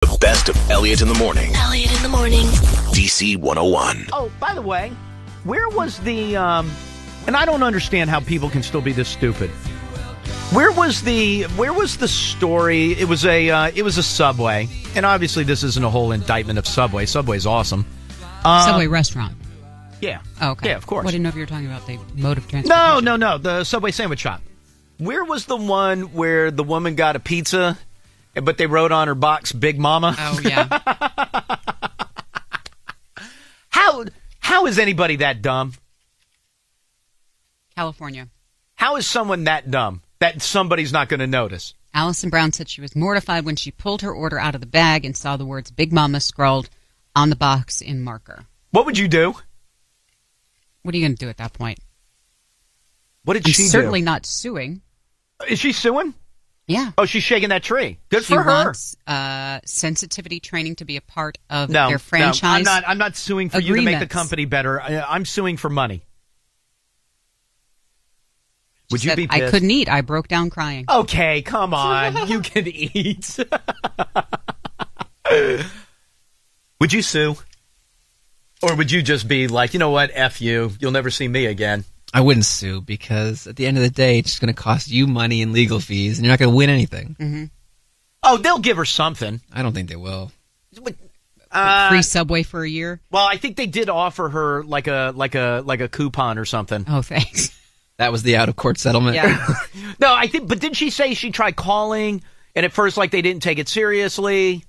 The best of Elliot in the morning. Elliot in the morning. DC 101. Oh, by the way, where was the, and I don't understand how people can still be this stupid. Where was the story? It was a Subway. And obviously this isn't a whole indictment of Subway. Subway's awesome. Subway restaurant. Yeah. Oh, okay. Yeah, of course. Well, I didn't know if you were talking about the mode of transportation. No. The Subway sandwich shop. Where was the one where the woman got a pizza, but they wrote on her box, Big Mama? Oh, yeah. How is anybody that dumb? California. How is someone that dumb that somebody's not going to notice? Allison Brown said she was mortified when she pulled her order out of the bag and saw the words Big Mama scrawled on the box in marker. What would you do? What are you going to do at that point? What did she do? Certainly not suing. Is she suing? Yeah. Oh, she's shaking that tree. Good she for her. Wants sensitivity training to be a part of their franchise. No, I'm not suing for you to make the company better. I'm suing for money. Would you be pissed? I couldn't eat. I broke down crying. Okay, come on. You can eat. Would you sue? Or would you just be like, you know what, F you. You'll never see me again. I wouldn't sue because at the end of the day, it's just going to cost you money in legal fees, and you're not going to win anything. Mm-hmm. Oh, they'll give her something. I don't think they will. Free Subway for a year? Well, I think they did offer her like a coupon or something. Oh, thanks. That was the out-of-court settlement? Yeah. No, I think, but didn't she say she tried calling, and at first, like, they didn't take it seriously?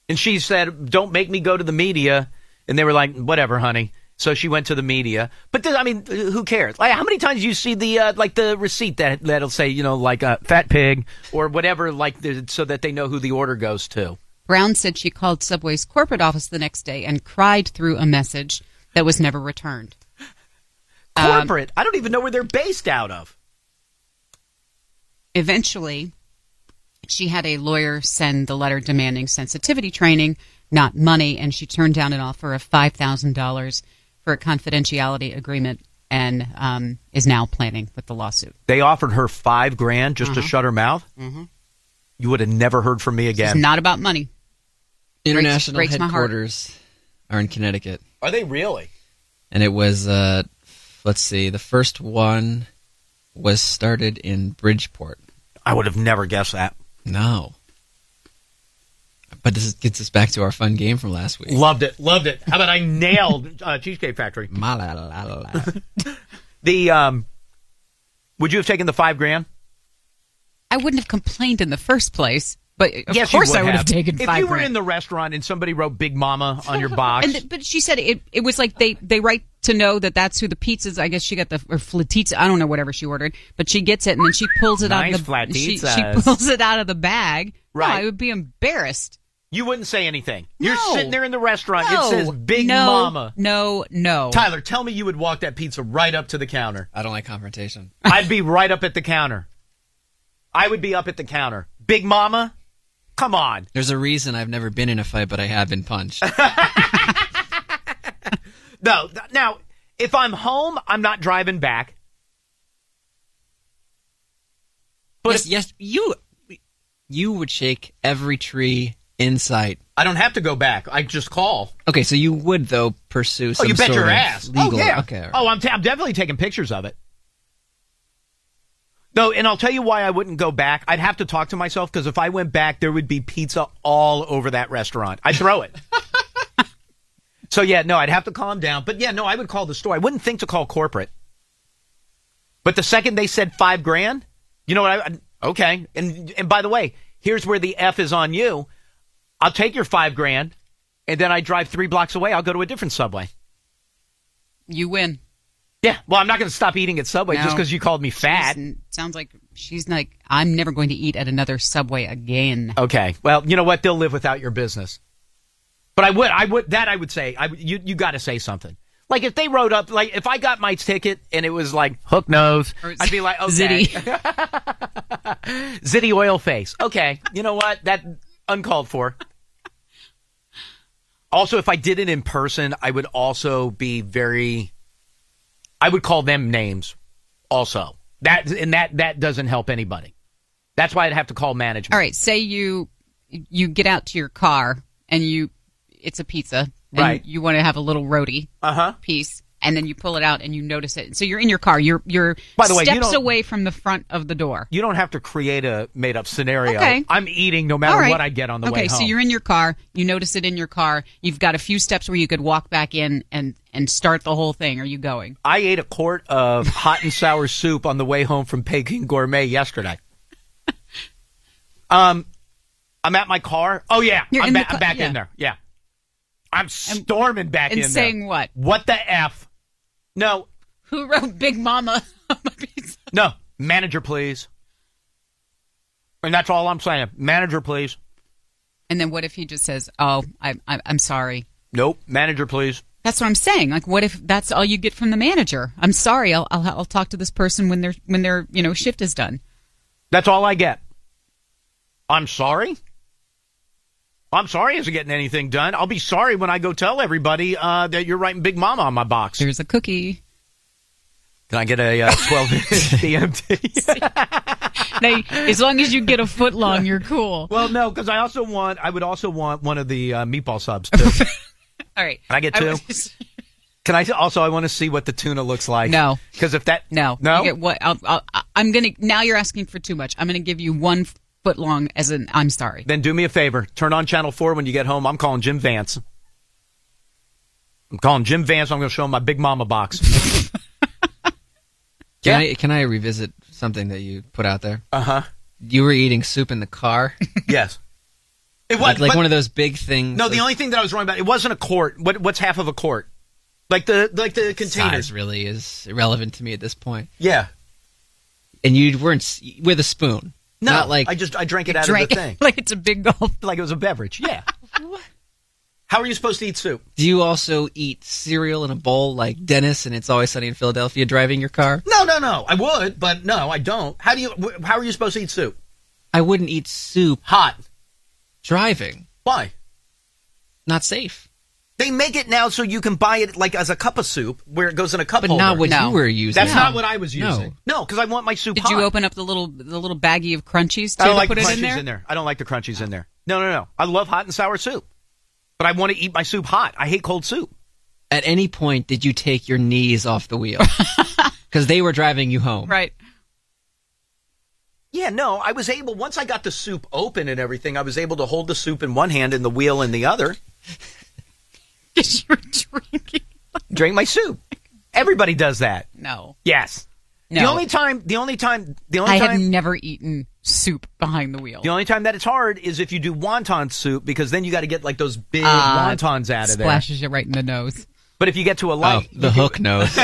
And she said, don't make me go to the media. And they were like, whatever, honey. So she went to the media. But, I mean, who cares? Like, how many times do you see the receipt that'll say, you know, like fat pig or whatever, like, so that they know who the order goes to? Brown said she called Subway's corporate office the next day and cried through a message that was never returned. Corporate? I don't even know where they're based out of. Eventually, she had a lawyer send the letter demanding sensitivity training, not money, and she turned down an offer of $5,000 for a confidentiality agreement and is now planning with the lawsuit. They offered her $5,000 just to shut her mouth? Mm-hmm. You would have never heard from me again. It's not about money. International breaks headquarters are in Connecticut. Are they really? And it was, let's see, the first one was started in Bridgeport. I would have never guessed that. No. But this gets us back to our fun game from last week. Loved it. How about I nailed Cheesecake Factory? Would you have taken the $5,000? I wouldn't have complained in the first place, but of course I would have taken $5,000. If you were in the restaurant and somebody wrote Big Mama on your box. But she said it was like they write to know that that's who the pizzas. I guess she got or flatizza. I don't know, whatever she ordered, but she gets it and then she pulls it out of the she pulls it out of the bag. Right. No, I would be embarrassed. You wouldn't say anything. No. You're sitting there in the restaurant. No. It says Big No. Mama. No. Tyler, tell me you would walk that pizza right up to the counter. I don't like confrontation. I'd be right up at the counter. I would be up at the counter. Big Mama? Come on. There's a reason I've never been in a fight, but I have been punched. No. Now, if I'm home, I'm not driving back. But yes, you would shake every tree in sight. I don't have to go back. I just call. Okay, so you would, though, pursue some you bet sort your of ass. legal... Oh, yeah. Okay, right. Oh, I'm definitely taking pictures of it. No, and I'll tell you why I wouldn't go back. I'd have to talk to myself, because if I went back, there would be pizza all over that restaurant. I'd throw it. So, yeah, no, I'd have to calm down. But, yeah, no, I would call the store. I wouldn't think to call corporate. But the second they said $5,000, you know what? Okay. And by the way, here's where the F is on you. I'll take your $5,000, and then I drive 3 blocks away. I'll go to a different Subway. You win. Yeah, well, I'm not going to stop eating at Subway just because you called me fat. Sounds like she's like, I'm never going to eat at another Subway again. Okay, well, you know what? They'll live without your business. But I would say, you got to say something. Like if they wrote up, like if I got my ticket and it was like hook nose, I'd be like, okay. Zitty oil face. Okay, you know what? That uncalled for. Also, if I did it in person, I would also be I would call them names also. That doesn't help anybody. That's why I'd have to call management. All right, say you you get out to your car and it's a pizza. And Right. you want to have a little roti piece, and then you pull it out and you notice it. So you're in your car. You're By the way, steps away from the front of the door. You don't have to create a made-up scenario. Okay. I'm eating no matter what I get on the way home. Okay, so you're in your car. You notice it in your car. You've got a few steps where you could walk back in and start the whole thing. Are you going? I ate a quart of hot and sour soup on the way home from Peking Gourmet yesterday. I'm at my car. Oh, yeah. I'm back in there. Yeah. I'm storming back in there. And saying what? What the F? No. Who wrote Big Mama on my pizza? No. Manager, please. And that's all I'm saying. Manager, please. And then what if he just says, "Oh, I'm sorry." Nope. Manager, please. That's what I'm saying. Like, what if that's all you get from the manager? I'm sorry. I'll talk to this person when their shift is done. That's all I get. I'm sorry? I'm sorry isn't getting anything done. I'll be sorry when I go tell everybody that you're writing Big Mama on my box. There's a cookie. Can I get a 12-inch BMT? Now, as long as you get a foot long, you're cool. Well, no, because I would also want one of the meatball subs, too. All right. Can I get two? Can I also? I want to see what the tuna looks like. No, because if that no. You get what? I'm gonna. Now you're asking for too much. I'm gonna give you 1 foot long as an I'm sorry. Then do me a favor. Turn on Channel 4 when you get home. I'm calling Jim Vance. I'm calling Jim Vance. I'm going to show him my Big Mama box. Can I revisit something that you put out there? Uh-huh. You were eating soup in the car? Yes. It was like one of those big things. No, the only thing that I was wrong about, it wasn't a quart. What's half of a quart? Like the container. Size really is irrelevant to me at this point. Yeah. And you weren't with a spoon. No, not like I drank it out of the thing. Like it's a big gulp. Like it was a beverage. Yeah. What? How are you supposed to eat soup? Do you also eat cereal in a bowl like Dennis and It's Always Sunny in Philadelphia driving your car? No. I would, but no, I don't. How are you supposed to eat soup? I wouldn't eat soup hot driving. Why? Not safe. They make it now so you can buy it like as a cup of soup where it goes in a cup holder. But not what you were using. That's not what I was using. No, because I want my soup hot. Did you open up the little baggie of crunchies I don't like put the it crunchies in there? I don't like the crunchies in there. No. I love hot and sour soup. But I want to eat my soup hot. I hate cold soup. At any point, did you take your knees off the wheel? Because they were driving you home. Right. Yeah, no, I was able, once I got the soup open and everything, I was able to hold the soup in one hand and the wheel in the other. Because you're drinking. Drink my soup. Everybody does that. No. Yes. No. The only time I have never eaten soup behind the wheel. The only time that it's hard is if you do wonton soup, because then you got to get like those big wontons out of there. Splashes you right in the nose. But if you get to a light, the hook nose.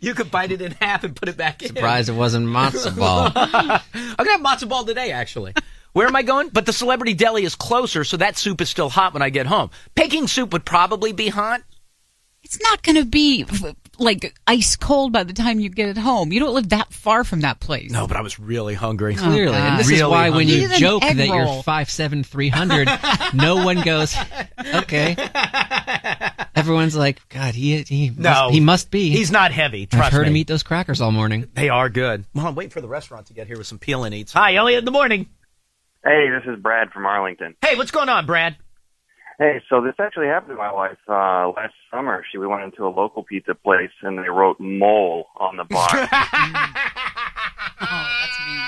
You could bite it in half and put it back in. Surprised it wasn't matzo ball. I'm gonna have matzo ball today, actually. Where am I going? But the Celebrity Deli is closer, so that soup is still hot when I get home. Peking soup would probably be hot. It's not going to be like ice cold by the time you get it home. You don't live that far from that place. No, but I I was really hungry. Clearly. And this really is why when you hungry. joke that Egg you're roll. 5'7", 300, no one goes, okay. Everyone's like, God, he must be. He's not heavy, trust I've heard me. him eat those crackers all morning. They are good. Well, I'm waiting for the restaurant to get here with some peel and eats. Hi, Elliot in the morning. Hey, this is Brad from Arlington. Hey, what's going on, Brad? Hey, so this actually happened to my wife last summer. We went into a local pizza place, and they wrote mole on the box. Oh, that's mean.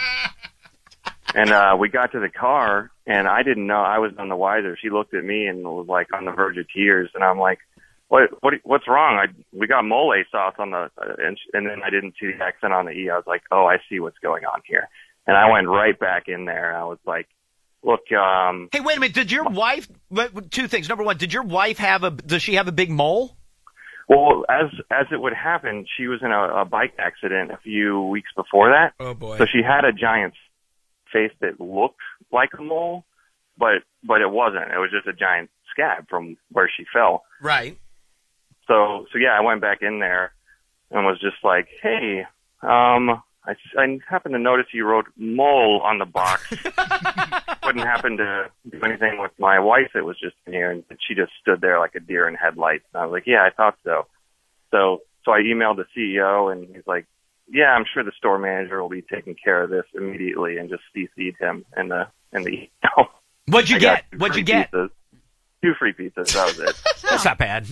And we got to the car, and I didn't know. I was none the wiser. She looked at me and was like on the verge of tears, and I'm like, what's wrong? We got mole sauce on the, and then I didn't see the accent on the E. I was like, oh, I see what's going on here. And I went right back in there, and I was like, look, Hey, wait a minute. Did your wife, two things. Number one, does she have a big mole? well, as it would happen, she was in a bike accident a few weeks before that. Oh, boy. So she had a giant face that looked like a mole, but it wasn't. It was just a giant scab from where she fell. Right. So yeah, I went back in there and was just like, hey, I happened to notice you wrote mole on the box. Wouldn't happen to do anything with my wife that was just in here, and she just stood there like a deer in headlights. And I was like, yeah, I thought so. So I emailed the CEO, and he's like, yeah, I'm sure the store manager will be taking care of this immediately, and just CC'd him in in the email. What'd you get? What'd you get? Pizzas. 2 free pizzas. That was it. That's not bad.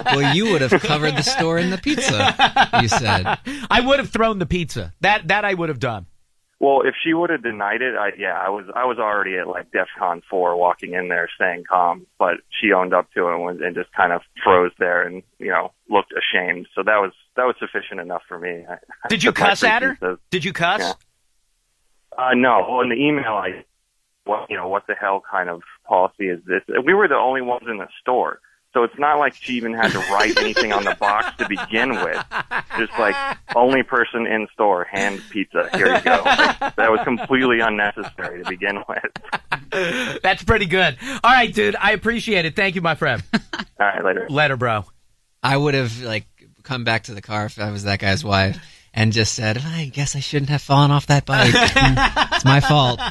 Well, you would have covered the store in the pizza, you said. I would have thrown the pizza. That I would have done. Well, if she would have denied it, I was already at like DEFCON 4 walking in there staying calm, but she owned up to it and just kind of froze there and, looked ashamed. So that was sufficient enough for me. Did you cuss at her? Did you cuss? Yeah. No. Well, in the email, what the hell kind of policy is this? We were the only ones in the store. So it's not like she even had to write anything on the box to begin with. Just like, only person in store, hand pizza, here you go. Like, that was completely unnecessary to begin with. That's pretty good. All right, dude, I appreciate it. Thank you, my friend. All right, later. Later, bro. I would have, come back to the car if I was that guy's wife and just said, I guess I shouldn't have fallen off that bike. It's my fault.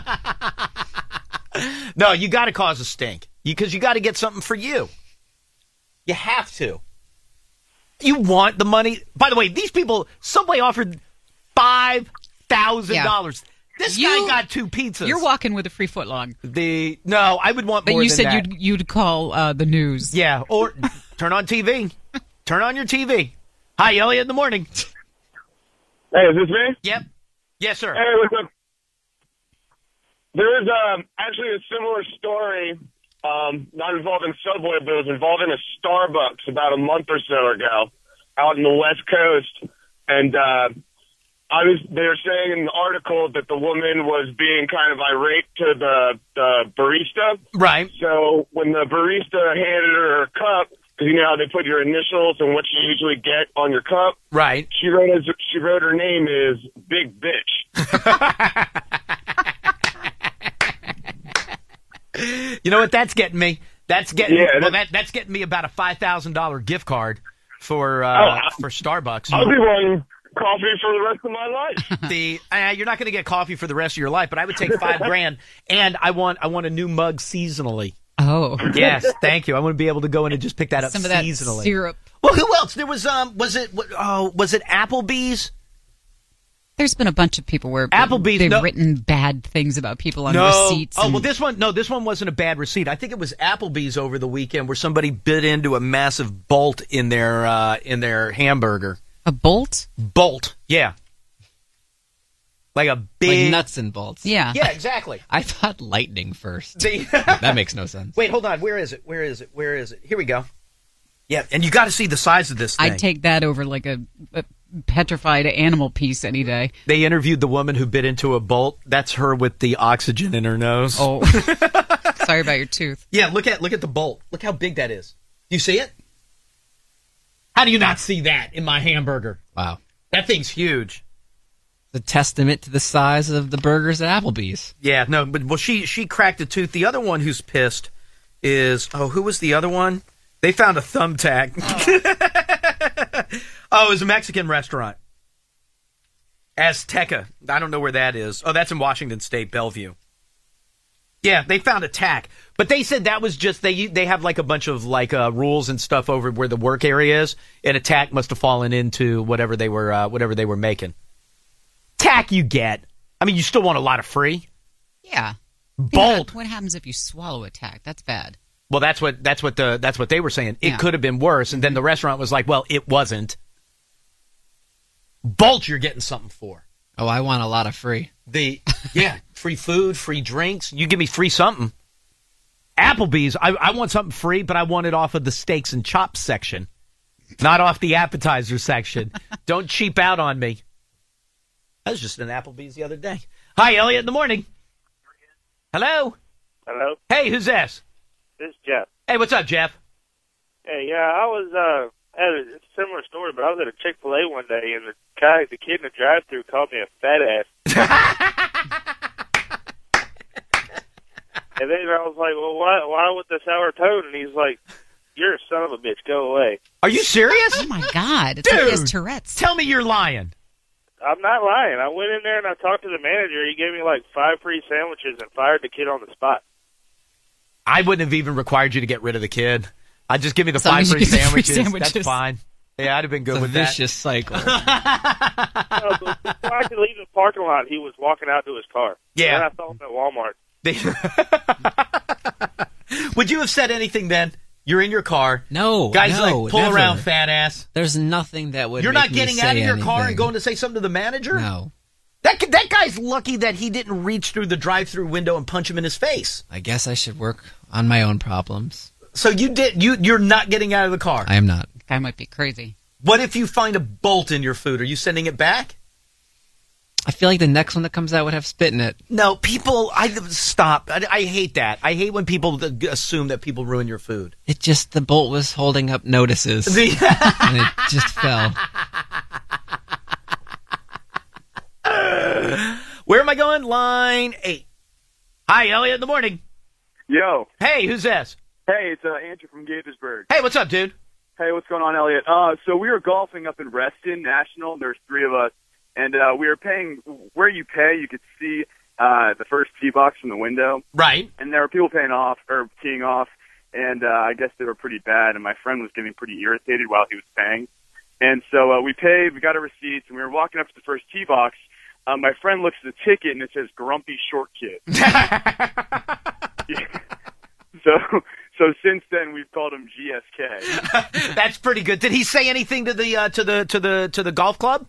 No, you got to cause a stink because you got to get something for you. You have to. You want the money. By the way, these people, Subway offered $5,000. Yeah. This guy got 2 pizzas. You're walking with a free foot long. No, I would want more than that. But you said you'd call the news. Yeah, or turn on TV. Turn on your TV. Hi, Elliot in the morning. Hey, is this me? Yep. Yes, sir. Hey, what's up? There is actually a similar story, not involving Subway, but it was involving a Starbucks about a month or so ago out in the West Coast. And they were saying in the article that the woman was being kind of irate to the barista. Right. So when the barista handed her cup, because you know how they put your initials and what you usually get on your cup? Right. She wrote her name is Big Bitch. You know what that's getting me? That's getting that's getting me about a $5,000 gift card for Starbucks. I'll be wanting coffee for the rest of my life. You're not going to get coffee for the rest of your life, but I would take $5,000, and I want a new mug seasonally. Oh, yes, thank you. I want to be able to go in and just pick that up some of seasonally. That syrup. Well, who else? There was was it Applebee's? There's been a bunch of people where they've written bad things about people on receipts. Oh, well, this one wasn't a bad receipt. I think it was Applebee's over the weekend where somebody bit into a massive bolt in their hamburger. A bolt? Bolt, yeah. Like a big... Like nuts and bolts. Yeah. Yeah, exactly. I thought lightning first. That makes no sense. Wait, hold on. Where is it? Here we go. Yeah, and you got to see the size of this thing. I'd take that over like a petrified animal piece any day. They interviewed the woman who bit into a bolt. That's her with the oxygen in her nose. Oh. Sorry about your tooth. Yeah, look at the bolt. Look how big that is. Do you see it? How do you not see that in my hamburger? Wow. That thing's huge. It's a testament to the size of the burgers at Applebee's. Yeah, no, but she cracked a tooth. The other one who's pissed is, who was the other one? They found a thumbtack. Oh, it was a Mexican restaurant. Azteca. I don't know where that is. Oh, that's in Washington State, Bellevue. Yeah, they found a tack. But they said that was just, they have like a bunch of rules and stuff over where the work area is, and a tack must have fallen into whatever they were making. Tack you get. I mean, you still want a lot of free. Yeah. Bolt. What happens if you swallow a tack? That's bad. Well, that's what they were saying. It could have been worse, and then the restaurant was like, well, it wasn't. Bolt, you're getting something for. Oh, I want a lot of free. Free food, free drinks. You give me free something. Applebee's, I want something free, but I want it off of the steaks and chops section, not off the appetizer section. Don't cheap out on me. I was just in Applebee's the other day. Hi, Elliot in the morning. Hello? Hello? Hey, who's this? This is Jeff. Hey, what's up, Jeff? Hey, yeah, I was, had a similar story, but I was at a Chick-fil-A one day, and the kid in the drive-thru called me a fat ass. And then I was like, well, why with the sour tone? And he's like, you're a son of a bitch, go away. Are you serious? Oh, my God. It's Dude, like he has Tourette's. Tell me you're lying. I'm not lying. I went in there and I talked to the manager. He gave me like 5 free sandwiches and fired the kid on the spot. I wouldn't have even required you to get rid of the kid. I'd just give me the 5 free sandwiches. That's fine. Yeah, I'd have been good with that. It's a vicious cycle. Before I could leave the parking lot, he was walking out to his car. Yeah. And I saw him at Walmart. Would you have said anything then? You're in your car. No, guys, no, like pull never. around, fat ass. There's nothing that would. You're make not me getting say out of your car and anything. going to say something to the manager? No. That guy's lucky that he didn't reach through the drive-through window and punch him in his face. I guess I should work on my own problems. So you're not getting out of the car. I am not. Guy might be crazy. What if you find a bolt in your food? Are you sending it back? I feel like the next one that comes out would have spit in it. No, people, stop. I hate that. I hate when people assume that people ruin your food. The bolt was holding up notices, and it just fell. Where am I going? Line 8. Hi, Elliot, in the morning. Yo. Hey, who's this? Hey, it's Andrew from Gaithersburg. Hey, what's up, dude? Hey, what's going on, Elliot? So we were golfing up in Reston National. There's 3 of us, and we were paying where you pay. You could see the first tee box from the window, right? And there were people teeing off, and I guess they were pretty bad. And my friend was getting pretty irritated while he was paying, and so we paid. We got our receipts, and we were walking up to the first tee box. My friend looks at the ticket, and it says "Grumpy Short Kid." So since then we've called him GSK. That's pretty good. Did he say anything to the golf club?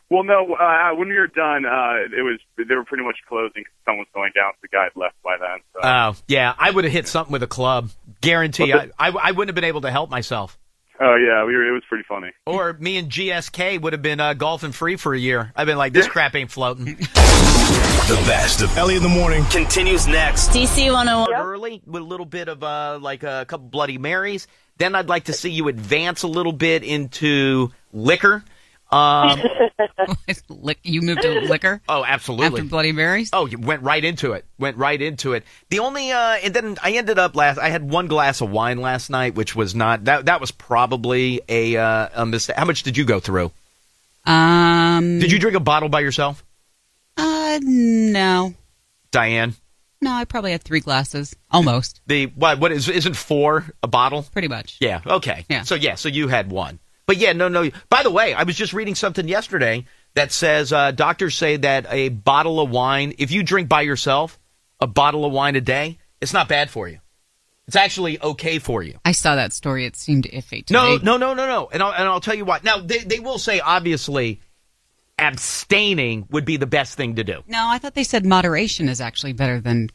Well, no. When we were done, they were pretty much closing. Someone was going down. So the guy had left by then. So. Oh, yeah. I would have hit something with a club. Guarantee. I wouldn't have been able to help myself. Oh yeah, it was pretty funny. Or me and GSK would have been golfing free for a year. I've been like, this crap ain't floating. The best of Elliot in the morning continues next. DC 101. Early with a little bit of like a couple Bloody Marys. Then I'd like to see you advance a little bit into liquor. You moved to liquor? Oh, absolutely. After Bloody Marys? Oh, you went right into it. The only, and then I ended up I had one glass of wine last night, which was not, that was probably a mistake. How much did you go through? Did you drink a bottle by yourself? No. Diane? No, I probably had 3 glasses. Almost. What isn't 4 a bottle? Pretty much. Yeah, okay. Yeah. So you had 1. But yeah, no. By the way, I was just reading something yesterday that says doctors say that a bottle of wine, if you drink by yourself, a bottle of wine a day, it's not bad for you. It's actually okay for you. I saw that story. It seemed iffy to me. No. And I'll tell you why. Now, they will say, obviously, abstaining would be the best thing to do. No, I thought they said moderation is actually better than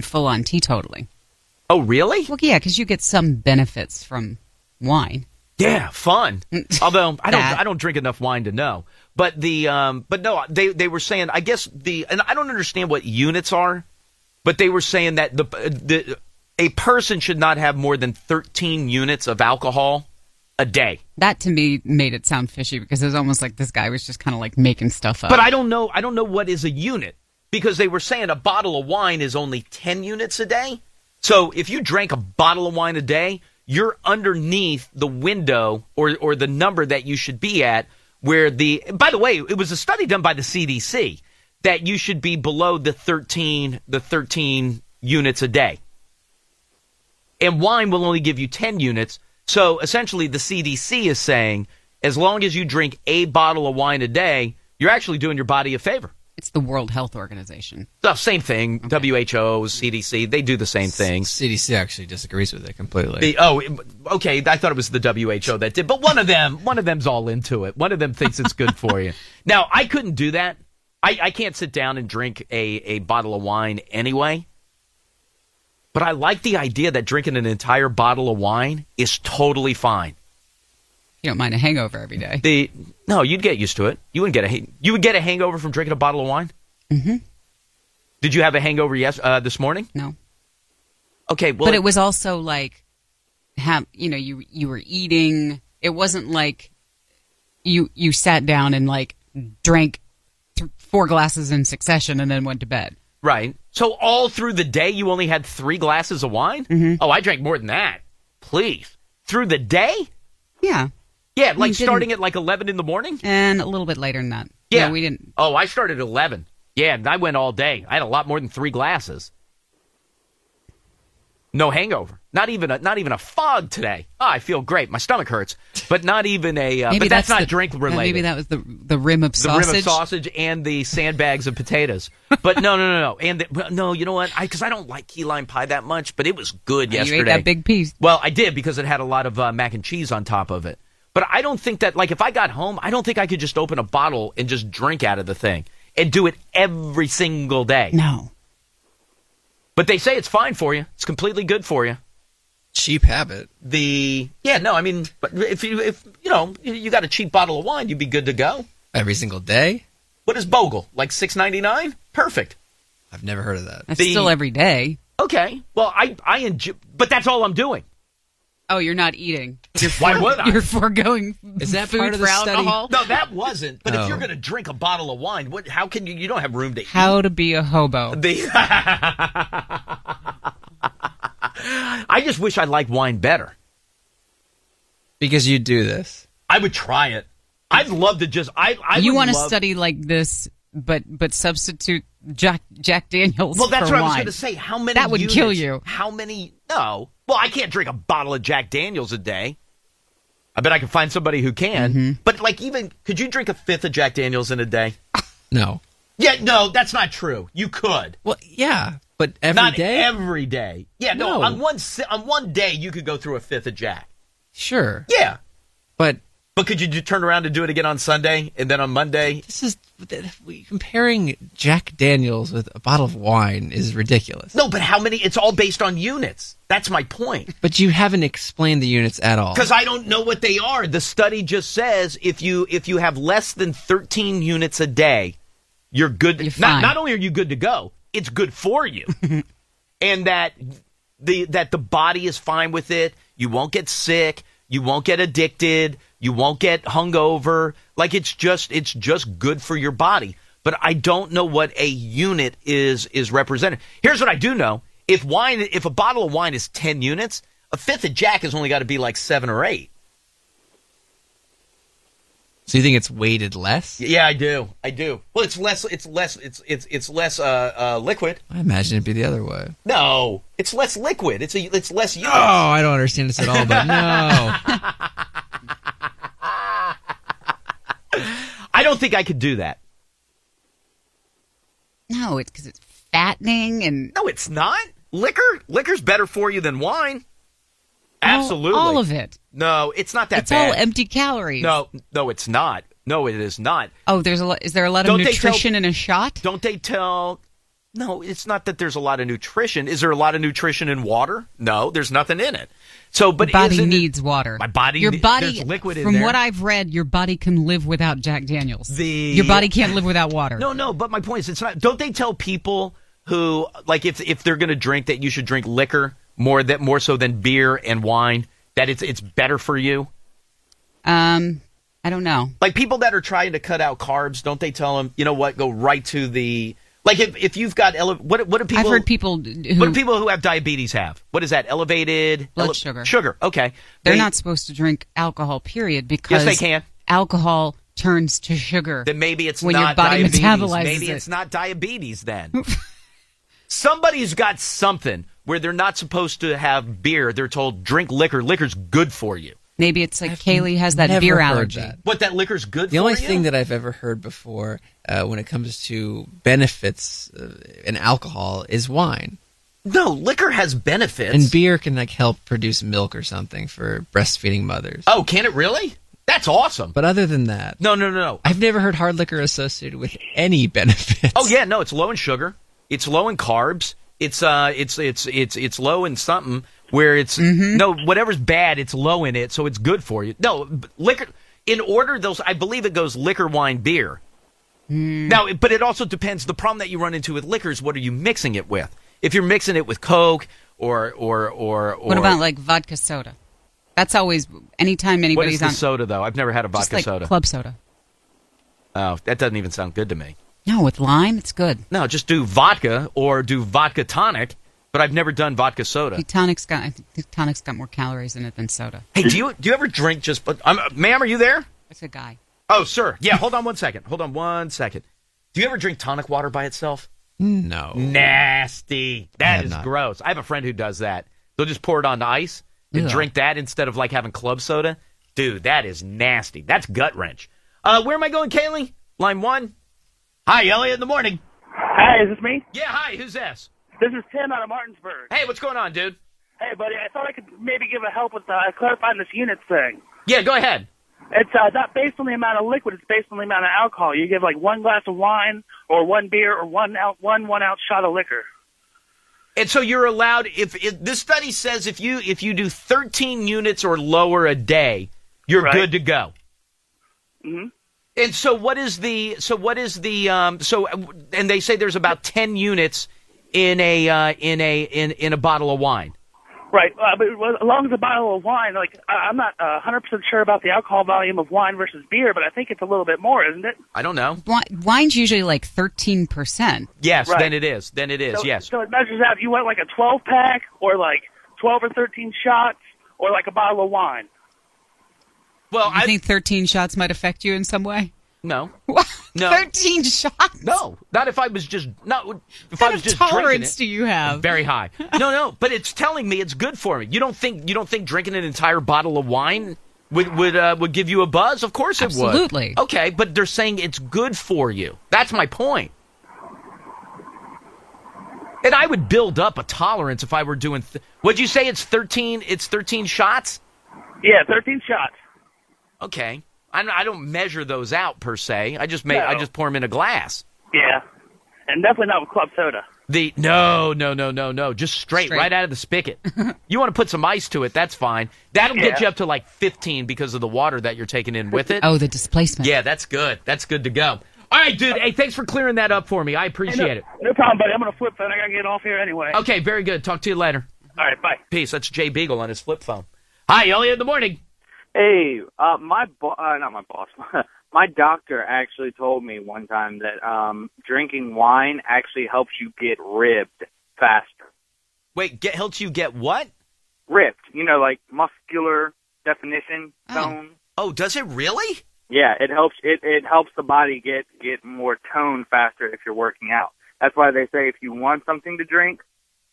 full-on teetotaling. Oh, really? Well, yeah, because you get some benefits from wine. Yeah, fun. Although I don't drink enough wine to know. But no, they were saying, I guess and I don't understand what units are, but they were saying that a person should not have more than 13 units of alcohol a day. That to me made it sound fishy because it was almost like this guy was just kind of like making stuff up. But I don't know what is a unit because they were saying a bottle of wine is only 10 units a day. So if you drank a bottle of wine a day, you're underneath the window or the number that you should be at where by the way, it was a study done by the CDC that you should be below the 13 units a day. And wine will only give you 10 units. So essentially the CDC is saying as long as you drink a bottle of wine a day, you're actually doing your body a favor. It's the World Health Organization. So, same thing. Okay. WHO, CDC, they do the same thing. CDC actually disagrees with it completely. Okay. I thought it was the WHO that did, but one of them's all into it. One of them thinks it's good for you. Now, I couldn't do that. I can't sit down and drink a bottle of wine anyway. But I like the idea that drinking an entire bottle of wine is totally fine. You don't mind a hangover every day. No, you'd get used to it. You would get a hangover from drinking a bottle of wine? Mm-hmm. Did you have a hangover this morning? No. Okay, well, but it was also like, you were eating. It wasn't like you sat down and like drank 4 glasses in succession and then went to bed. Right. So all through the day, you only had 3 glasses of wine? Mm-hmm. Oh, I drank more than that. Please. Through the day? Yeah. Yeah, like starting at like 11 in the morning? And a little bit later than that. Yeah. No, we didn't. Oh, I started at 11. Yeah, and I went all day. I had a lot more than 3 glasses. No hangover. Not even a fog today. Oh, I feel great. My stomach hurts, but not even a. But that's not drink related. Maybe that was the rim of sausage. The rim of sausage and the sandbags of potatoes. But no. And no, you know what? Because I don't like key lime pie that much, but it was good yesterday. You ate that big piece. Well, I did because it had a lot of mac and cheese on top of it. But I don't think that, like, if I got home, I don't think I could just open a bottle and just drink out of the thing and do it every single day. No. But they say it's fine for you. It's completely good for you. Cheap habit. But if you know you got a cheap bottle of wine, you'd be good to go. Every single day? What is Bogle? Like $6.99? Perfect. I've never heard of that. That's still every day. Okay. Well, I enjoy, but that's all I'm doing. Oh, you're not eating. Why would I? You're foregoing Is that food part of the for study? alcohol? No, that wasn't. But if Oh. you're going to drink a bottle of wine, how can you? You don't have room to eat. How to be a hobo. I just wish I liked wine better. Because you do this. I would try it. I'd love to just. You want to study like this, but substitute Jack Daniels. Well, that's for what I was wine. going to say. How many? That would units, kill you. How many? No. Well, I can't drink a bottle of Jack Daniels a day. I bet I can find somebody who can. Mm-hmm. But could you drink a fifth of Jack Daniels in a day? No. Yeah, no, that's not true. You could. Well, yeah, but Not day? every day. Yeah, no. On one day you could go through a fifth of Jack. Sure. Yeah. But could you turn around and do it again on Sunday and then on Monday? Comparing Jack Daniels with a bottle of wine is ridiculous. No, but how many? It's all based on units. That's my point. But you haven't explained the units at all. Because I don't know what they are. The study just says if you have less than 13 units a day, you're good. You're fine. Not only are you good to go, it's good for you. And that the body is fine with it. You won't get sick. You won't get addicted. You won't get hungover. Like it's just good for your body. But I don't know what a unit is represented. Here's what I do know. If a bottle of wine is 10 units, a fifth of Jack has only got to be like 7 or 8. So you think it's weighted less? Yeah, I do. Well, it's less liquid. I imagine it'd be the other way. No, it's less liquid. It's less units. Oh, I don't understand this at all, but no. I don't think I could do that. No, it's because it's fattening and... No, it's not. Liquor's better for you than wine. Absolutely. All of it. No, it's not that it's bad. It's all empty calories. No, it's not. No, it is not. Oh, is there a lot of nutrition in a shot? Don't they tell... No, it's not that there's a lot of nutrition. Is there a lot of nutrition in water? No, there's nothing in it. So, but your body needs water. Your body, there's liquid in there. From what I've read, your body can live without Jack Daniels. Your body can't live without water. No, but my point is, it's not. Don't they tell people who, like, if they're going to drink, that you should drink liquor more so than beer and wine? That it's better for you? I don't know. Like people that are trying to cut out carbs, don't they tell them, you know what, go right to the... Like if you've got what do people? I've heard people what do people who have diabetes have? What is that? Elevated blood sugar. Sugar. Okay. They're not supposed to drink alcohol. Period. Because yes, they can. Alcohol turns to sugar. Then maybe it's when not your body diabetes. metabolizes Maybe it. it's not diabetes then. Somebody's got something where they're not supposed to have beer. They're told drink liquor. Liquor's good for you. Maybe it's like Kaylee has that beer allergy. What, that liquor's good for you? The only thing that I've ever heard before when it comes to benefits in alcohol is wine. No, liquor has benefits. And beer can help produce milk or something for breastfeeding mothers. Oh, can it really? That's awesome. But other than that... No. I've never heard hard liquor associated with any benefits. Oh, yeah, no, it's low in sugar. It's low in carbs. It's low in something where it's no, whatever's bad, it's low in it, so it's good for you. No, liquor in order those, I believe it goes liquor, wine, beer. Now, but it also depends. The problem that you run into with liquor is what are you mixing it with? If you're mixing it with Coke or what about like vodka soda? That's always anytime anybody's on. What is the soda though? I've never had a vodka just like soda. Club soda. Oh, that doesn't even sound good to me. No, with lime, it's good. No, just do vodka or do vodka tonic. But I've never done vodka soda. I think tonic's got more calories in it than soda. Hey, do you ever drink just? Ma'am, are you there? It's a guy. Oh, sir. Yeah, hold on one second. Do you ever drink tonic water by itself? No. Nasty. That is gross. I have a friend who does that. They'll just pour it on the ice and Ugh. drink that instead of like having club soda. Dude, that is nasty. That's gut wrench. Where am I going, Kaylee? Line 1. Hi, Elliot in the morning. Hi, is this me? Yeah, hi. Who's this? This is Tim out of Martinsburg. Hey, what's going on, dude? Hey, buddy, I thought I could maybe give a help with clarifying this units thing. Yeah, go ahead. It's not based on the amount of liquid. It's based on the amount of alcohol. You give like 1 glass of wine or 1 beer or 1 ounce shot of liquor. And so you're allowed, if this study says if you do 13 units or lower a day, you're Right. good to go. Mm-hmm. And so and they say there's about 10 units in a bottle of wine. Right, but as long as a bottle of wine, like I'm not 100% sure about the alcohol volume of wine versus beer, but I think it's a little bit more, isn't it? I don't know. Wine's usually like 13%. Yes, Right. then it is. Yes. So it measures out if you want like a 12-pack or like 12 or 13 shots or like a bottle of wine. Well, You think 13 shots might affect you in some way? no. What? No. 13 shots? No, not if I was just if I What was kind of just drinking tolerance it. do you have? Very high. No, but it's telling me it's good for me. You don't think drinking an entire bottle of wine would give you a buzz? Of course it would. Absolutely. Okay, but they're saying it's good for you. That's my point. And I would build up a tolerance if I were doing. What'd you say? It's 13. It's 13 shots. Yeah, 13 shots. Okay, I don't measure those out per se. I just No. I just pour them in a glass. Yeah, and definitely not with club soda. No. Just straight right out of the spigot. You want to put some ice to it, that's fine. That'll get you up to like 15 because of the water that you're taking in with it. Oh, the displacement. Yeah, that's good. That's good to go. All right, dude. Hey, thanks for clearing that up for me. I appreciate it. No problem, buddy. I'm going to flip phone. I got to get off here anyway. Okay, very good. Talk to you later. All right, bye. Peace. That's Jay Beagle on his flip phone. Hi, Elliot in the morning. Hey, not my boss. My doctor actually told me one time that drinking wine actually helps you get ribbed faster. Wait, helps you get what? Ripped, like muscular definition tone. Oh, does it really? Yeah, it helps. It helps the body get more tone faster if you're working out. That's why they say if you want something to drink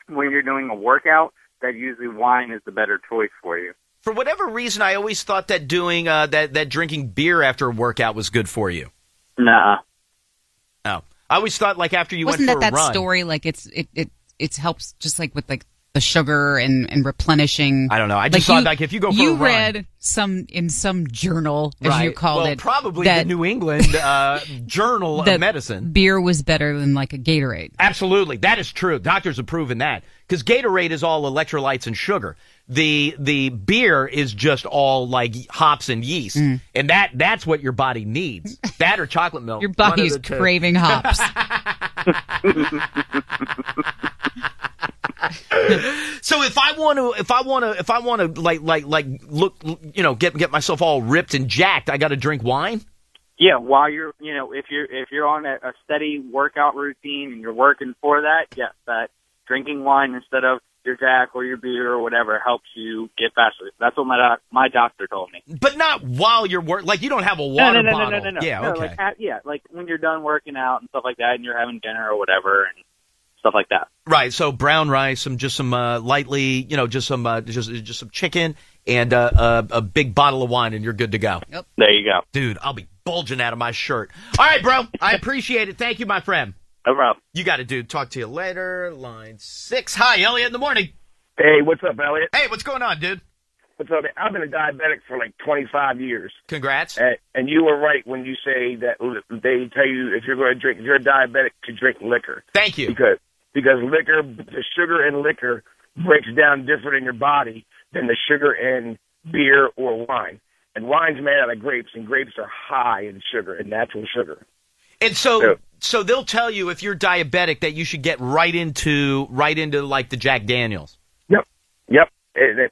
when you're doing a workout, that usually wine is the better choice for you. For whatever reason, I always thought that doing that drinking beer after a workout was good for you. Nah. Oh, I always thought like after you Wasn't went for that a run. story? Like it helps just like with like the sugar and replenishing. I don't know. I just thought like if you go for a run. You read in some journal, as right. you called well, it. probably that the New England Journal of Medicine. Beer was better than like a Gatorade. Absolutely. That is true. Doctors have proven that. Because Gatorade is all electrolytes and sugar. The beer is just all like hops and yeast. And that's what your body needs. That or chocolate milk. Your body is craving hops. So if I want to like look, get myself all ripped and jacked, I got to drink wine? Yeah, while you're, if you're on a steady workout routine and you're working for that, yes, that drinking wine instead of your Jack or your beer or whatever helps you get faster. That's what my doctor told me. But not while you're like you don't have a water bottle. No. Yeah, no, okay. Like when you're done working out and stuff like that, and you're having dinner or whatever and stuff like that. Right. So brown rice, some lightly, just some chicken and a big bottle of wine, and you're good to go. Yep. There you go, dude. I'll be bulging out of my shirt. All right, bro. I appreciate it. Thank you, my friend. No problem. You got it, dude. Talk to you later. Line 6. Hi, Elliot in the morning. Hey, what's up, Elliot? Hey, what's going on, dude? What's up? I've been a diabetic for like 25 years. Congrats. And you were right when you say that they tell you if you're a diabetic, to drink liquor. Thank you. Because liquor, the sugar in liquor breaks down different in your body than the sugar in beer or wine. And wine's made out of grapes, and grapes are high in sugar, in natural sugar. And so they'll tell you if you're diabetic that you should get right into like the Jack Daniels. Yep.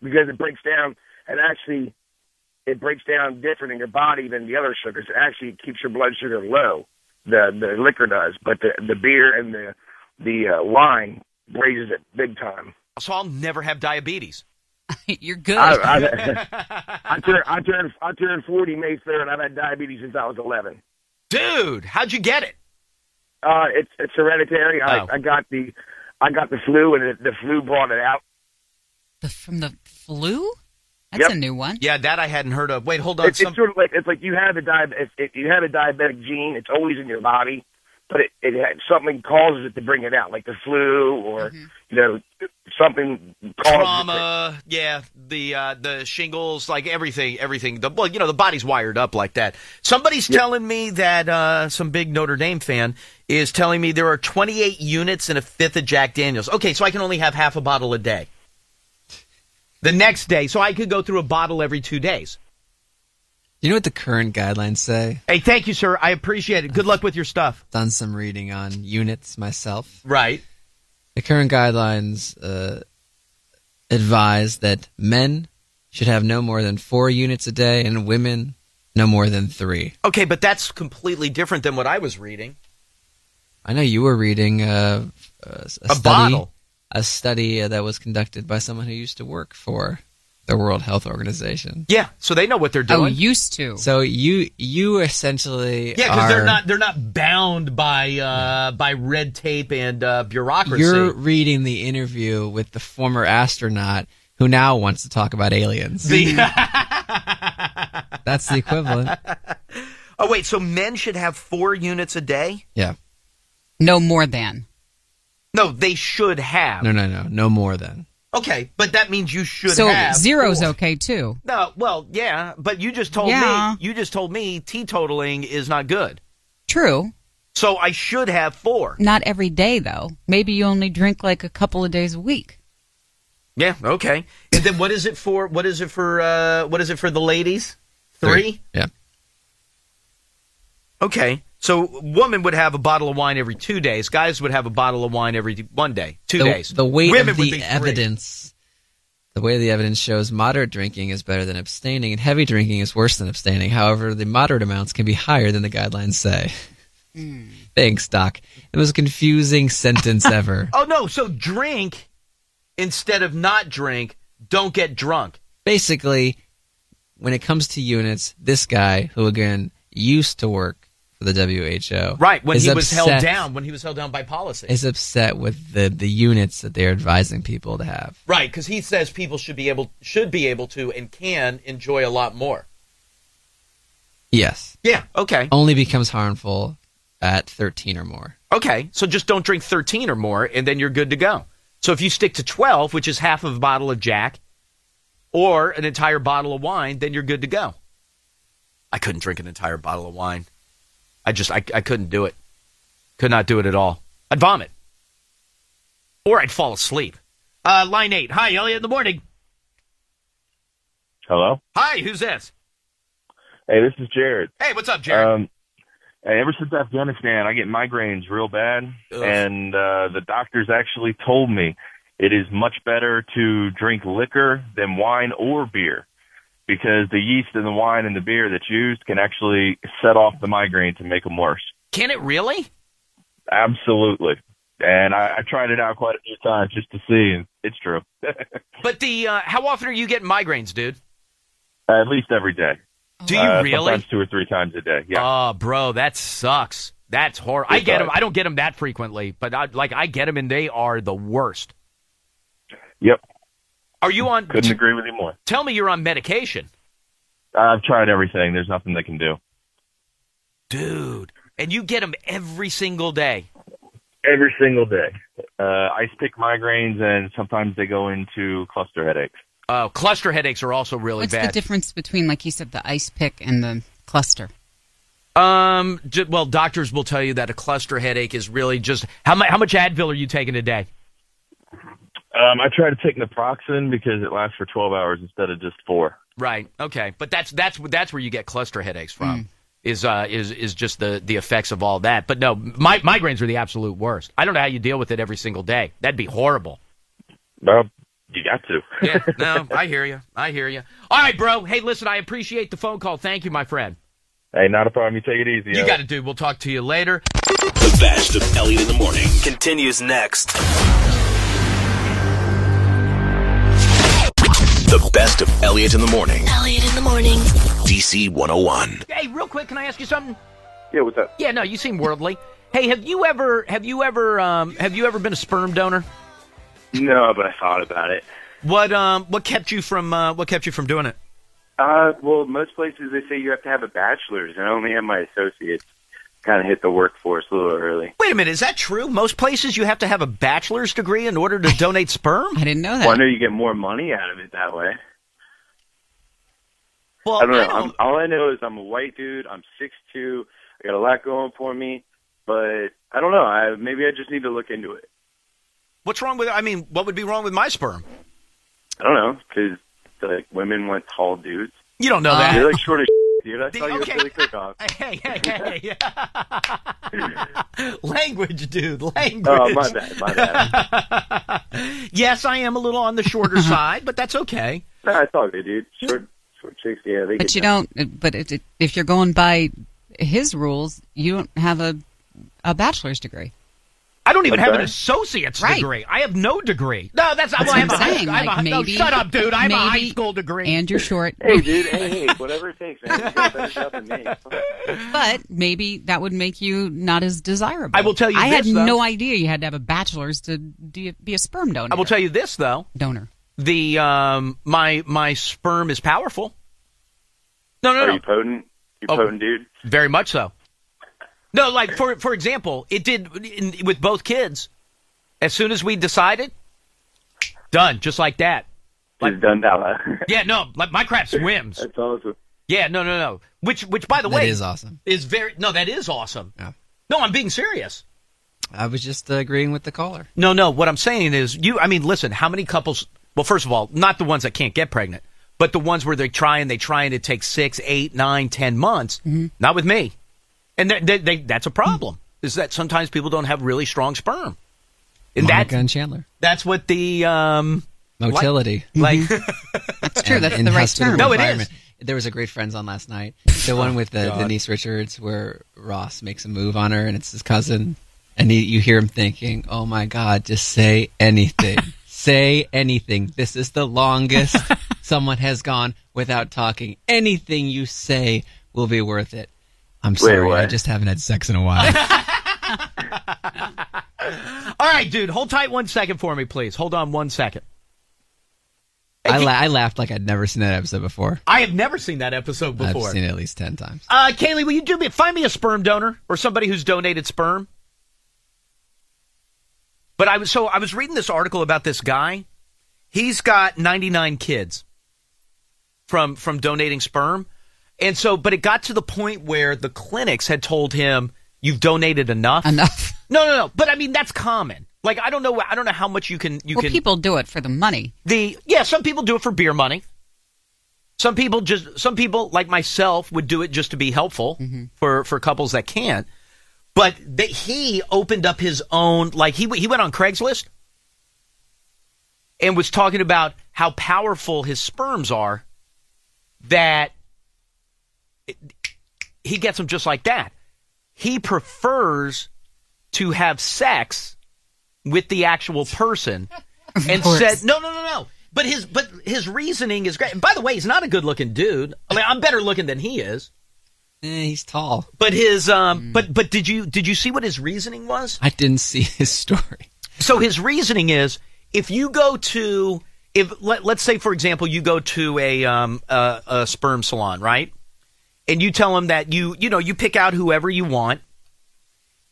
Because it breaks down, and actually it breaks down different in your body than the other sugars. It actually keeps your blood sugar low. The liquor does, but the beer and the wine raises it big time. So I'll never have diabetes. You're good. I turned 40 May 3rd, and I've had diabetes since I was 11. Dude, how'd you get it? It's hereditary. I got the flu, and the flu brought it out. From the flu? That's Yep. a new one. Yeah, that I hadn't heard of. Wait, hold on. It's sort of like you have if you have a diabetic gene, it's always in your body, but something causes it to bring it out, like the flu or something causes trauma. Yeah, the shingles, like everything. The body's wired up like that. Somebody's telling me that some big Notre Dame fan is telling me there are 28 units in a fifth of Jack Daniels. Okay, so I can only have half a bottle a day. The next day, so I could go through a bottle every 2 days. You know what the current guidelines say? Hey, thank you, sir. I appreciate it. Good luck with your stuff. Done some reading on units myself. Right. The current guidelines advise that men should have no more than 4 units a day and women no more than 3. Okay, but that's completely different than what I was reading. I know you were reading a study. Bottle. A study that was conducted by someone who used to work for the World Health Organization. Yeah, so they know what they're doing. Oh, used to. So you essentially because they're not bound by red tape and bureaucracy. You're reading the interview with the former astronaut who now wants to talk about aliens. That's the equivalent. Oh wait, so men should have 4 units a day? Yeah. No more than. No, they should have. No more than. Okay, but that means you should so have. So zero's 4. okay too. No, well, yeah, but you just told me teetotaling is not good. True. So I should have 4. Not every day though. Maybe you only drink like a couple of days a week. Yeah, okay. And then what is it for the ladies? 3? Yeah. Okay. So women would have a bottle of wine every 2 days. Guys would have a bottle of wine every 1 day. 2 days. The weight women of would be the 3. evidence. The way the evidence shows moderate drinking is better than abstaining, and heavy drinking is worse than abstaining. However, the moderate amounts can be higher than the guidelines say. Thanks, Doc. The most confusing sentence ever. Oh, no. So drink instead of not drink. Don't get drunk. Basically, when it comes to units, this guy, who again used to work for the WHO, right, when he was held down by policy, is upset with the units that they're advising people to have. Right, because he says people should be able to and can enjoy a lot more. Yes. Yeah. Okay. Only becomes harmful at 13 or more. Okay, so just don't drink 13 or more, and then you're good to go. So if you stick to 12, which is half of a bottle of Jack, or an entire bottle of wine, then you're good to go. I couldn't drink an entire bottle of wine. I couldn't do it. Could not do it at all. I'd vomit. Or I'd fall asleep. Line 8. Hi, Elliot in the morning. Hello? Hi, who's this? Hey, this is Jared. Hey, what's up, Jared? Ever since Afghanistan, I get migraines real bad, Ugh. and the doctors actually told me it is much better to drink liquor than wine or beer, because the yeast in the wine and the beer that's used can actually set off the migraines and make them worse. Can it really? Absolutely. And I tried it out quite a few times just to see, and it's true. But how often are you getting migraines, dude? At least every day. Do you really? Sometimes 2 or 3 times a day. Yeah. Oh, bro, that sucks. That's horrible. I get them. I don't get them that frequently, but I get them, and they are the worst. Yep. Are you on? Couldn't agree with you more. Tell me you're on medication. I've tried everything. There's nothing they can do. Dude, and you get them every single day. Every single day. Ice pick migraines, and sometimes they go into cluster headaches. Cluster headaches are also really bad. What's the difference between, like you said, the ice pick and the cluster? Well, doctors will tell you that a cluster headache is really just how much Advil are you taking a day? I try to take naproxen because it lasts for 12 hours instead of just 4. Right. Okay. But that's where you get cluster headaches from. Is just the effects of all that. But no, migraines are the absolute worst. I don't know how you deal with it every single day. That'd be horrible. Well, you got to. Yeah. No, I hear you. All right, bro. Hey, listen, I appreciate the phone call. Thank you, my friend. Hey, not a problem. You take it easy. You got it, dude. We'll talk to you later. The best of Elliot in the morning continues next. The best of Elliot in the morning. Elliot in the morning. DC 101. Hey, real quick, can I ask you something? Yeah, what's up? Yeah, no, you seem worldly. Hey, have you ever been a sperm donor? No, but I thought about it. What kept you from doing it? Well, most places they say you have to have a bachelor's, and I only have my associates. Kind of hit the workforce a little early. Wait a minute, is that true? Most places you have to have a bachelor's degree in order to donate sperm? I didn't know that. Well, I know you get more money out of it that way. Well, I don't know. All I know is I'm a white dude. I'm 6'2". I got a lot going for me, but I don't know. Maybe I just need to look into it. What's wrong with? I mean, what would be wrong with my sperm? I don't know, because like women want tall dudes. You don't know that. You're like short as dude. I saw you at the cook-off. Hey. Language, dude. Language. Oh, my bad. Yes, I am a little on the shorter side, but that's okay. No, it's all good, dude. Short chicks, yeah. They But get you down. don't. But if you're going by his rules, you don't have a bachelor's degree. I don't even have an Okay. associate's Right. degree. I have no degree. No, that's not. That's Well, I have what a I'm high saying. school. I have Like, a, no, maybe- shut up, dude. I have a high maybe- school degree. And you're short. Hey, dude. Hey, whatever it takes, man. You got a better job than me. But maybe that would make you not as desirable. I will tell you I this, had though. no idea you had to have a bachelor's to be a sperm donor. I will tell you this though. Donor. The my sperm is powerful. No. Are you potent? You Oh. potent, dude? Very much so. No, like for example, it did with both kids. As soon as we decided, done, just like that. It's done now. Yeah, no, like my crap swims. That's awesome. Yeah, no. Which by the That way is awesome. Is very that is awesome. Yeah. No, I'm being serious. I was just agreeing with the caller. No. What I'm saying is, listen. How many couples? Well, first of all, not the ones that can't get pregnant, but the ones where they try and it takes 6, 8, 9, 10 months. Mm-hmm. Not with me, and that's a problem. Is that sometimes people don't have really strong sperm, and Monica and Chandler. that's what the Motility. like. That's true. That's In the right hospitable term. No, it environment. is. There was a Great Friends on last night. The one with Denise Richards, where Ross makes a move on her, and it's his cousin, and you hear him thinking, "Oh my God, just say anything, say anything. This is the longest someone has gone without talking. Anything you say will be worth it." I'm sorry, what? I just haven't had sex in a while. All right, dude, hold tight 1 second for me, please. Hold on 1 second. I laughed like I'd never seen that episode before. I have never seen that episode before. I've seen it at least 10 times. Kaylee, will you find me a sperm donor or somebody who's donated sperm? But I was reading this article about this guy. He's got 99 kids from donating sperm. And so, but it got to the point where the clinics had told him, "You've donated enough." Enough. No. But I mean, that's common. Like, I don't know how much you can. People do it for the money. Some people do it for beer money. Some people like myself would do it just to be helpful for couples that can't. But he opened up his own, like he went on Craigslist and was talking about how powerful his sperms are, that he gets them just like that. He prefers to have sex with the actual person and said, no. But his reasoning is great. And by the way, he's not a good looking dude. I mean, I'm better looking than he is. He's tall. But his but did you see what his reasoning was? I didn't see his story. So his reasoning is, if you go to, let's say for example you go to a sperm salon, right? And you tell them that you pick out whoever you want,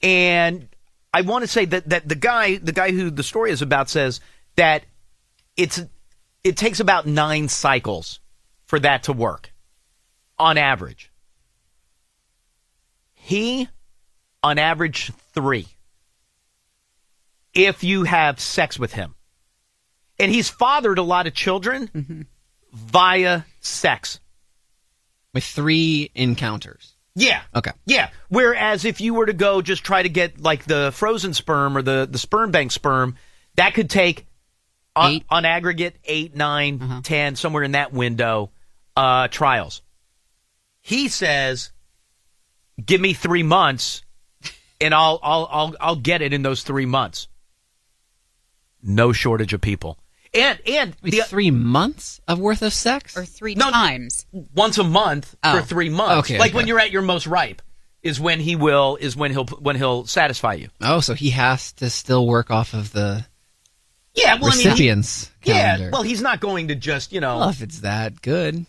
and I want to say that the guy who the story is about says that it takes about 9 cycles for that to work on average. He, on average, 3. If you have sex with him. And he's fathered a lot of children via sex. With 3 encounters. Yeah. Okay. Yeah. Whereas if you were to go just try to get like the frozen sperm or the sperm bank sperm, that could take on aggregate 8, 9, 10, somewhere in that window, trials. He says, give me 3 months and I'll get it in those 3 months. No shortage of people. And the 3 months of worth of sex? Or 3 times. Once a month for 3 months. Okay, like when you're at your most ripe is when he'll satisfy you. Oh, so he has to still work off of the Yeah, well, recipients calendar. Yeah, well, he's not going to just, Well, if it's that good.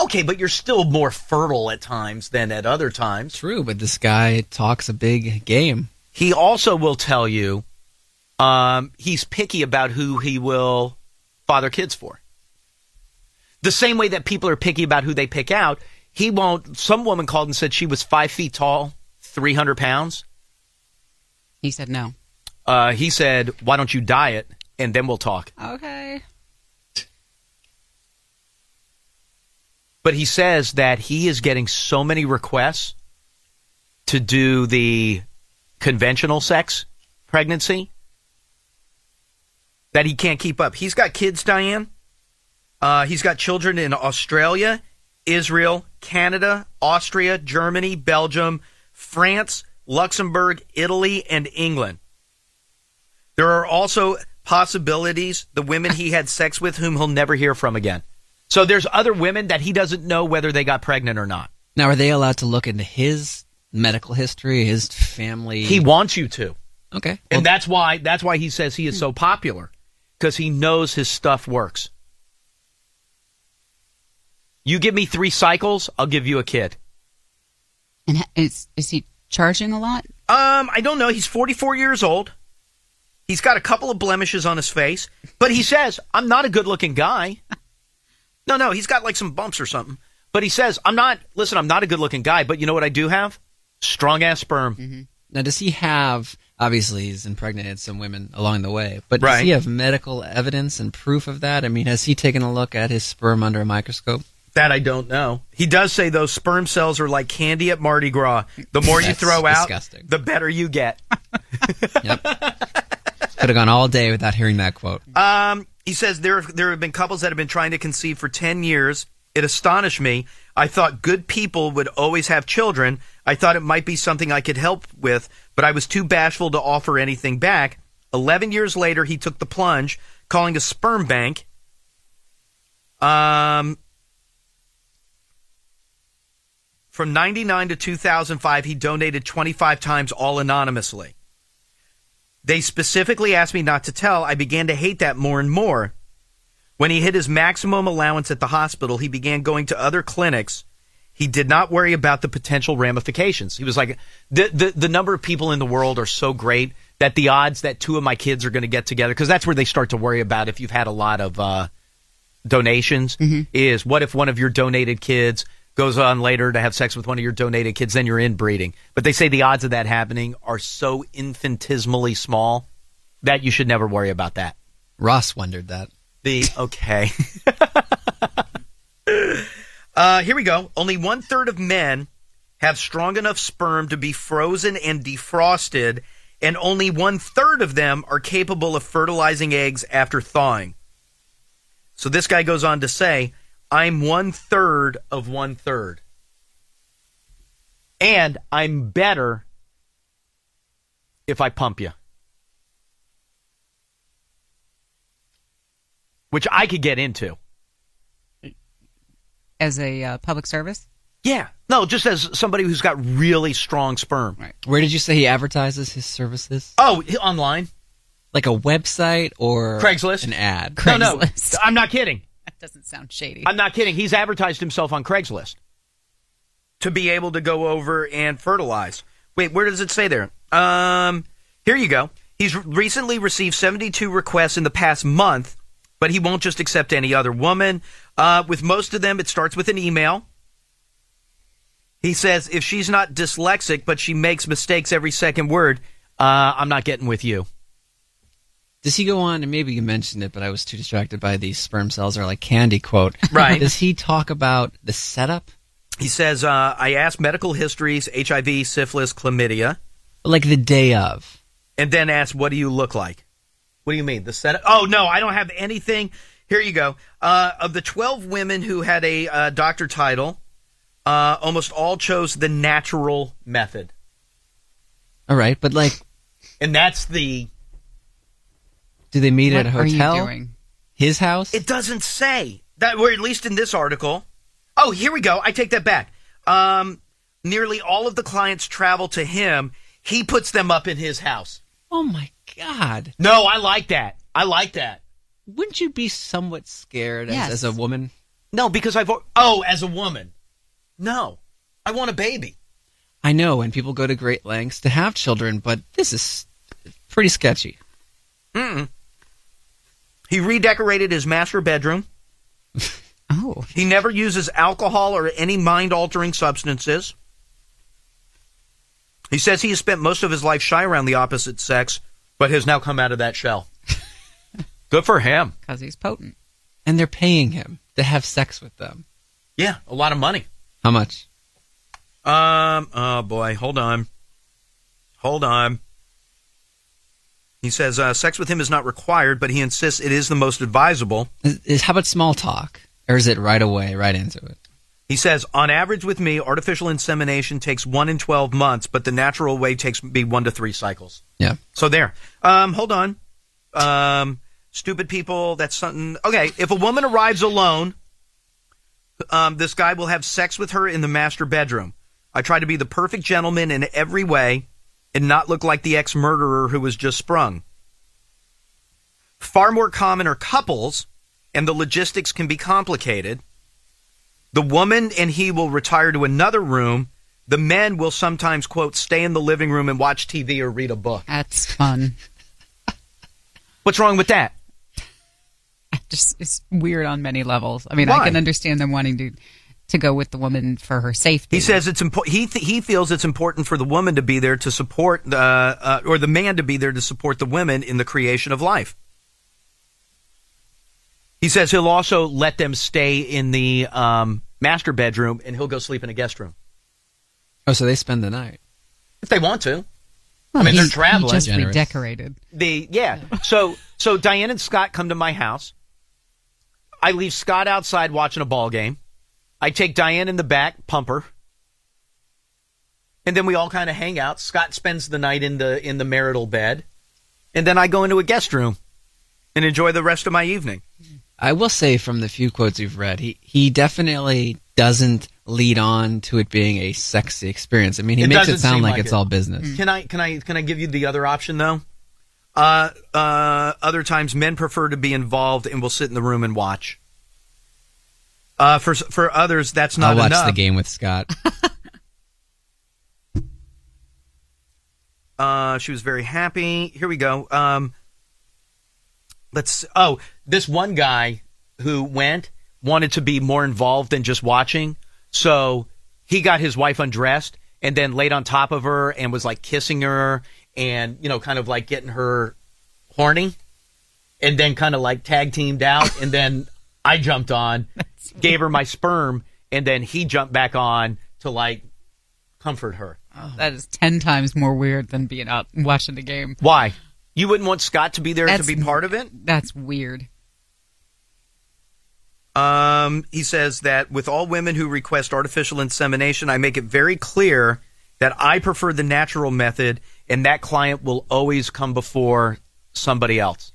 Okay, but you're still more fertile at times than at other times. True, but this guy talks a big game. He also will tell you he's picky about who he will father kids for. The same way that people are picky about who they pick out, he won't. Some woman called and said she was 5 feet tall, 300 pounds. He said no. He said, why don't you diet, and then we'll talk. Okay. But he says that he is getting so many requests to do the conventional sex pregnancy that he can't keep up. He's got kids, Diane. He's got children in Australia, Israel, Canada, Austria, Germany, Belgium, France, Luxembourg, Italy, and England. There are also possibilities the women he had sex with whom he'll never hear from again. So there's other women that he doesn't know whether they got pregnant or not. Now, are they allowed to look into his medical history, his family? He wants you to. Okay. And that's why he says he is so popular, because he knows his stuff works. You give me 3 cycles, I'll give you a kid. And is he charging a lot? I don't know. He's 44 years old. He's got a couple of blemishes on his face, but he says, I'm not a good-looking guy. No, he's got like some bumps or something. But he says, I'm not a good-looking guy, but you know what I do have? Strong-ass sperm. Mm-hmm. Now, does he have, obviously he's impregnated some women along the way, but does he have medical evidence and proof of that? I mean, has he taken a look at his sperm under a microscope? That I don't know. He does say those sperm cells are like candy at Mardi Gras. The more you throw out, the better you get. Yep. Could have gone all day without hearing that quote. He says there have been couples that have been trying to conceive for 10 years. It astonished me. I thought good people would always have children. I thought it might be something I could help with, but I was too bashful to offer anything back. 11 years later, he took the plunge, calling a sperm bank. From 1999 to 2005, he donated 25 times, all anonymously. They specifically asked me not to tell. I began to hate that more and more. When he hit his maximum allowance at the hospital, he began going to other clinics. He did not worry about the potential ramifications. He was like, the number of people in the world are so great that the odds that 2 of my kids are going to get together, because that's where they start to worry about if you've had a lot of donations, is what if one of your donated kids goes on later to have sex with one of your donated kids, then you're inbreeding. But they say the odds of that happening are so infinitesimally small that you should never worry about that. Ross wondered that. Okay. Here we go. Only 1/3 of men have strong enough sperm to be frozen and defrosted, and only 1/3 of them are capable of fertilizing eggs after thawing. So this guy goes on to say, I'm 1/3 of 1/3. And I'm better if I pump you. Which I could get into. As a public service? Yeah. No, just as somebody who's got really strong sperm. Right. Where did you say he advertises his services? Oh, online. Like a website or Craigslist? An ad? Craigslist. No, I'm not kidding. That doesn't sound shady. I'm not kidding. He's advertised himself on Craigslist to be able to go over and fertilize. Wait, where does it say there? Here you go. He's recently received 72 requests in the past month, but he won't just accept any other woman. With most of them, it starts with an email. He says, if she's not dyslexic, but she makes mistakes every second word, I'm not getting with you. Does he go on, and maybe you mentioned it, but I was too distracted by the sperm cells are like candy quote. Right. Does he talk about the setup? He says, I asked medical histories, HIV, syphilis, chlamydia. Like the day of. And then asked, what do you look like? What do you mean? The setup? Oh, no, I don't have anything. Here you go. Of the 12 women who had a doctor title, almost all chose the natural method. All right, but like... And that's the... Do they meet at a hotel? What are you doing? His house? It doesn't say. That, or at least in this article. Oh, here we go. I take that back. Nearly all of the clients travel to him. He puts them up in his house. Oh, my God. No, I like that. I like that. Wouldn't you be somewhat scared Yes. as a woman? No, because as a woman. No. I want a baby. I know, and people go to great lengths to have children, but this is pretty sketchy. Mm-mm. He redecorated his master bedroom. Oh. He never uses alcohol or any mind-altering substances. He says he has spent most of his life shy around the opposite sex, but has now come out of that shell. Good for him. Because he's potent. And they're paying him to have sex with them. Yeah, a lot of money. How much? Oh boy, hold on. He says sex with him is not required, but he insists it is the most advisable. How about small talk? Or is it right away, right into it? He says, on average with me, artificial insemination takes 1 in 12 months, but the natural way takes me 1 to 3 cycles. Yeah. So there. Hold on. Stupid people, that's something. Okay, if a woman arrives alone, this guy will have sex with her in the master bedroom. I try to be the perfect gentleman in every way and not look like the ex-murderer who was just sprung. Far more common are couples, and the logistics can be complicated. The woman and he will retire to another room. The men will sometimes, quote, stay in the living room and watch TV or read a book. That's fun. What's wrong with that? It's weird on many levels. I mean, Why? I can understand them wanting to go with the woman for her safety. He says it's important. He feels it's important for the woman to be there to support or the man to be there to support the women in the creation of life. He says he'll also let them stay in the master bedroom, and he'll go sleep in a guest room Oh, so they spend the night. if they want to. Well, I mean, they're he traveling. just Generous. redecorated. So Diane and Scott come to my house. I leave Scott outside watching a ball game. I take Diane in the back, pump her, and then we all kind of hang out. Scott spends the night in the marital bed, and then I go into a guest room and enjoy the rest of my evening. I will say from the few quotes you've read, he definitely doesn't lead on to it being a sexy experience. I mean, he makes it doesn't sound seem like like it's it. all business. Can I give you the other option though? Other times, men prefer to be involved and will sit in the room and watch. For others, that's not I'll watch enough. the game with Scott. She was very happy. Here we go. This one guy who wanted to be more involved than just watching. So he got his wife undressed and then laid on top of her and was like kissing her and, kind of like getting her horny, and then kind of like tag teamed out. And then I jumped on, gave her my sperm, and then he jumped back on to like comfort her. Oh, that is 10 times more weird than being out and watching the game. Why? You wouldn't want Scott to be there to be part of it? That's weird. He says that with all women who request artificial insemination, I make it very clear that I prefer the natural method, and that client will always come before somebody else.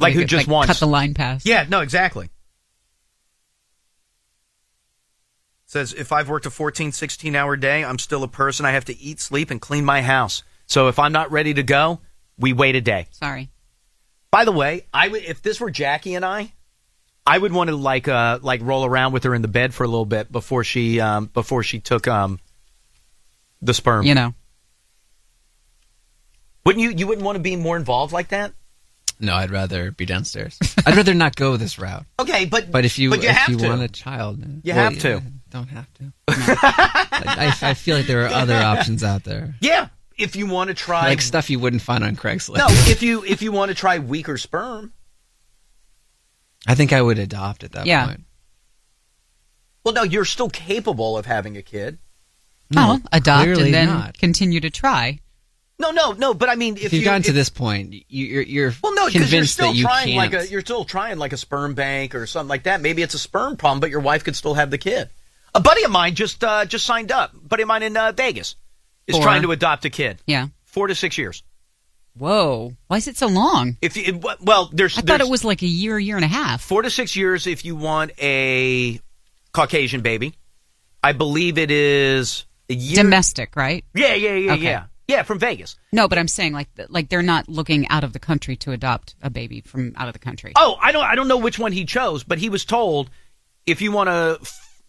Like who just wants cut the line pass. Yeah, no, exactly. Says if I've worked a 14, 16-hour day, I'm still a person. I have to eat, sleep, and clean my house. So if I'm not ready to go, we wait a day. Sorry. By the way, if this were Jackie and I would want to like roll around with her in the bed for a little bit before she took the sperm. Wouldn't you wouldn't want to be more involved like that? No, I'd rather be downstairs. I'd rather not go this route. Okay, but if you want a child, you have to. Don't have to. I feel like there are other options out there. Yeah, if you want to try like stuff you wouldn't find on Craigslist. No, if you want to try weaker sperm. I think I would adopt at that point. Well, no, you're still capable of having a kid. No, adopt and then not. Continue to try. No, but I mean, if you've gotten to this point, you're convinced that you can't. You're still trying like a sperm bank or something like that. Maybe it's a sperm problem, but your wife could still have the kid. A buddy of mine just signed up. A buddy of mine in Vegas is trying to adopt a kid. Yeah, 4 to 6 years. Whoa, why is it so long? I thought it was like a year and a half. 4 to 6 years if you want a Caucasian baby. I believe it is a year. Domestic, right? Yeah. Okay. Yeah. Yeah, from Vegas. No, but I'm saying like they're not looking out of the country to adopt a baby from out of the country. Oh, I don't know which one he chose, but he was told if you want a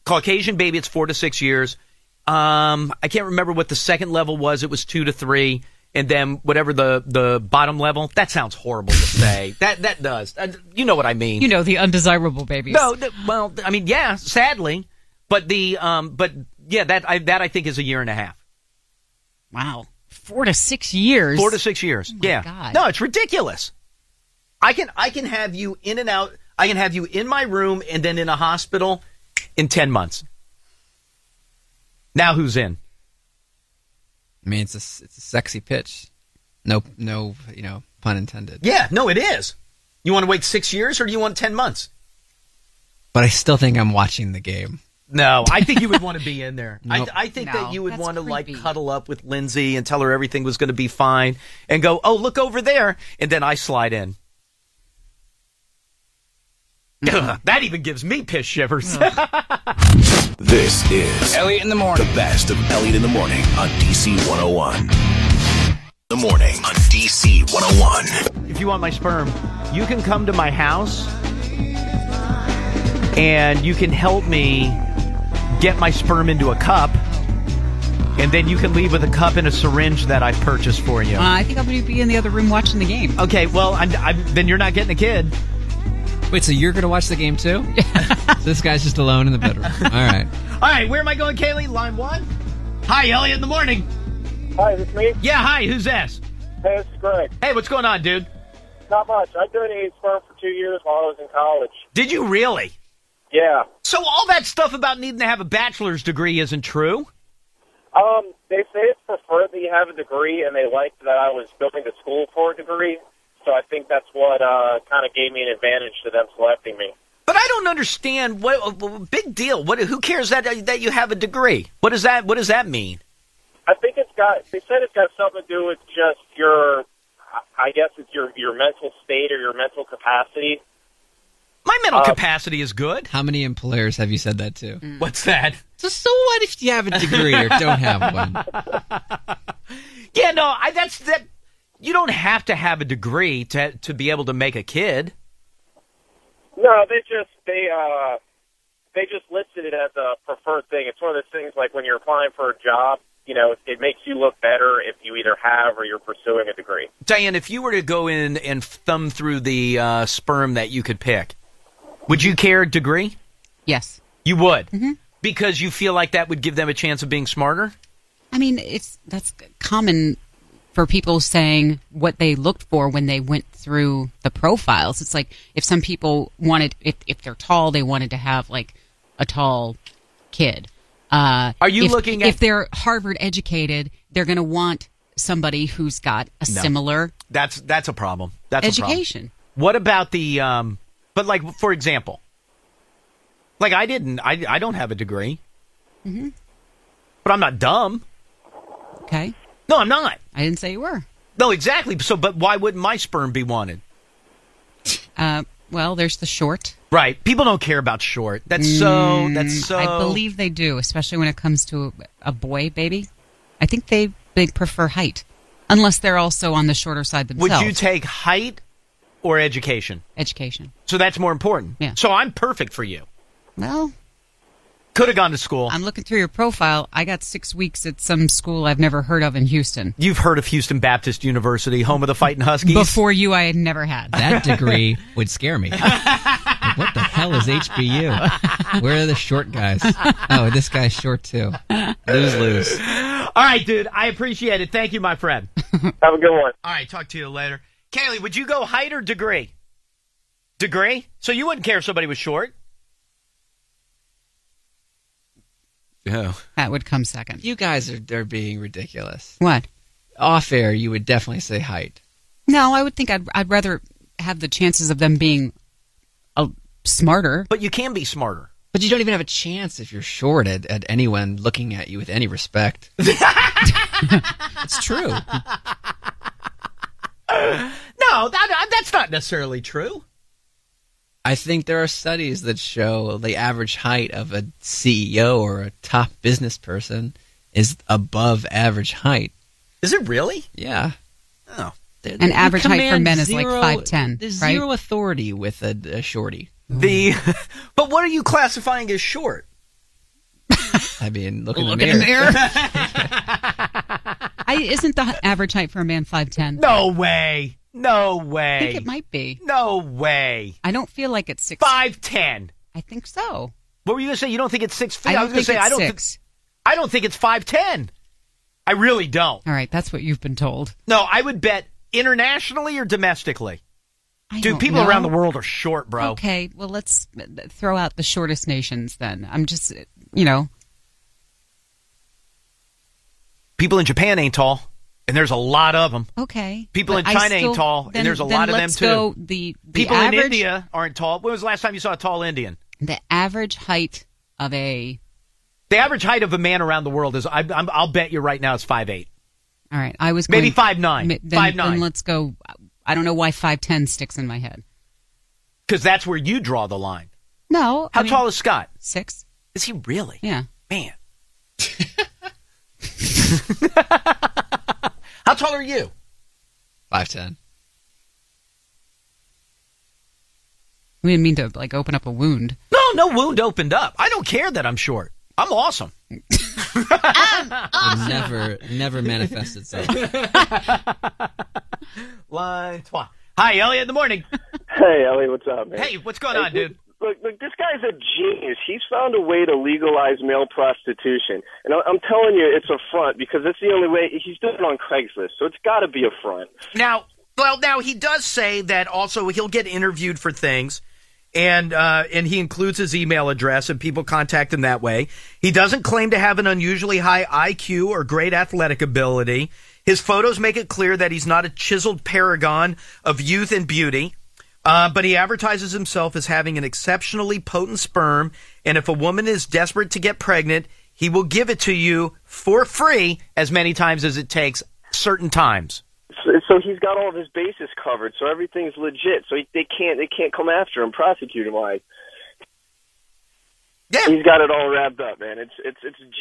Caucasian baby, it's 4 to 6 years. I can't remember what the second level was. It was 2 to 3. And then whatever the bottom level, that sounds horrible to say. that does. You know what I mean. You know, the undesirable babies. No, well, I mean, yeah, sadly. But that I think is a year and a half. Wow. 4 to 6 years. 4 to 6 years. Oh my yeah. God. No, it's ridiculous. I can have you in and out. I can have you in my room and then in a hospital in 10 months. Now who's in? I mean, it's a sexy pitch. No, pun intended. Yeah, no, it is. You want to wait 6 years or do you want 10 months? But I still think I'm watching the game. No, I think you would want to be in there. Nope. I think that you would want to creepy. cuddle up with Lindsay and tell her everything was going to be fine and go, oh, look over there. And then I slide in. That even gives me piss shivers. This is Elliot in the morning. the best of Elliot in the morning on DC 101. The morning on DC 101. If you want my sperm, you can come to my house and you can help me get my sperm into a cup. And then you can leave with a cup and a syringe that I purchased for you. I think I'm going to be in the other room watching the game. Okay, well, then you're not getting a kid. Wait, so you're going to watch the game too? So this guy's just alone in the bedroom. All right. All right, where am I going, Kaylee? Line 1? Hi, Elliot in the morning. Hi, is this me? Yeah, hi, who's this? Hey, this is Greg. Hey, what's going on, dude? Not much. I donated sperm for 2 years while I was in college. Did you really? Yeah. So all that stuff about needing to have a bachelor's degree isn't true? They say it's preferred that you have a degree, and they liked that I was going to school for a degree. So I think that's what kind of gave me an advantage to them selecting me. But I don't understand what big deal. Who cares that you have a degree? What does that mean? I think they said it's got something to do with just I guess it's your mental state or your mental capacity. My mental capacity is good. How many employers have you said that to? What's that? So what if you have a degree or don't have one? Yeah, no, that's that. You don't have to have a degree to be able to make a kid. No, they just listed it as a preferred thing. It's one of those things like when you're applying for a job, it makes you look better if you either have or you're pursuing a degree. Diane, if you were to go in and thumb through the sperm that you could pick, would you care a degree? Yes. You would? Mm-hmm. Because you feel like that would give them a chance of being smarter? I mean, that's common for people saying what they looked for when they went through the profiles. It's like if some people wanted, if they're tall, they wanted to have like a tall kid. Are you looking at... If they're Harvard educated, they're going to want somebody who's got a similar... That's a problem. That's education. A problem. What about the... but like, for example, like I don't have a degree. Mm-hmm. But I'm not dumb. Okay. No, I'm not. I didn't say you were. No, exactly. So, but why wouldn't my sperm be wanted? Well, there's the short. Right. People don't care about short. That's so. I believe they do, especially when it comes to a boy baby. I think they prefer height, unless they're also on the shorter side themselves. Would you take height or education? Education. So that's more important. Yeah. So I'm perfect for you. Well, could have gone to school. I'm looking through your profile. I got 6 weeks at some school I've never heard of in Houston. You've heard of Houston Baptist University, home of the Fighting Huskies? Before you, I had never had. That degree would scare me. Like, what the hell is HBU? Where are the short guys? Oh, this guy's short too. Lose. All right, dude. I appreciate it. Thank you, my friend. Have a good one. All right, talk to you later. Kaylee, would you go height or degree? Degree? So you wouldn't care if somebody was short? Yeah. That would come second. You guys are being ridiculous. What? Off air, you would definitely say height. No, I would think I'd rather have the chances of them being smarter. But you can be smarter. But you don't even have a chance if you're short at anyone looking at you with any respect. It's true. No, that's not necessarily true. I think there are studies that show the average height of a CEO or a top business person is above average height. Is it really? Yeah. Oh. An average height for men is like 5'10", There's right? zero authority with a shorty. But what are you classifying as short? I mean, look in the in mirror. the mirror. Isn't the average height for a man 5'10"? No way. No way. I think it might be. No way. I don't feel like it's 6'. 5'10". I think so. What were you going to say? You don't think it's 6 feet? I was going to say it's I don't 6. I don't think it's 5'10". I really don't. All right, that's what you've been told. No, I would bet internationally or domestically. Dude, people around the world are short, bro. Okay, well, let's throw out the shortest nations then. I'm just, People in Japan ain't tall, and there's a lot of them. Okay. People in China ain't tall, and there's a lot of them, too. People in India aren't tall. When was the last time you saw a tall Indian? The average height of The average height of a man around the world is, I'll bet you right now, is 5'8". All right, I was maybe 5'9". 5'9". Then let's go. I don't know why 5'10" sticks in my head. Because that's where you draw the line. No. How tall is Scott? 6. Is he really? Yeah. Man. How tall are you? 5'10". We didn't mean to open up a wound. No wound opened up. I don't care that I'm short. I'm awesome. Never manifest itself. Line 12. Hi, Elliot in the morning. Hey, Elliot, what's up, man? Hey, what's going on, dude? Look, this guy's a genius. He's found a way to legalize male prostitution. And I'm telling you, it's a front because it's the only way. He's doing it on Craigslist, so it's got to be a front. Now, he does say that also he'll get interviewed for things, and he includes his email address, and people contact him that way. He doesn't claim to have an unusually high IQ or great athletic ability. His photos make it clear that he's not a chiseled paragon of youth and beauty. But he advertises himself as having an exceptionally potent sperm, and if a woman is desperate to get pregnant, he will give it to you for free as many times as it takes, certain times. So he's got all of his bases covered, so everything's legit. So they can't come after him, prosecute him. Yeah, he's got it all wrapped up, man. It's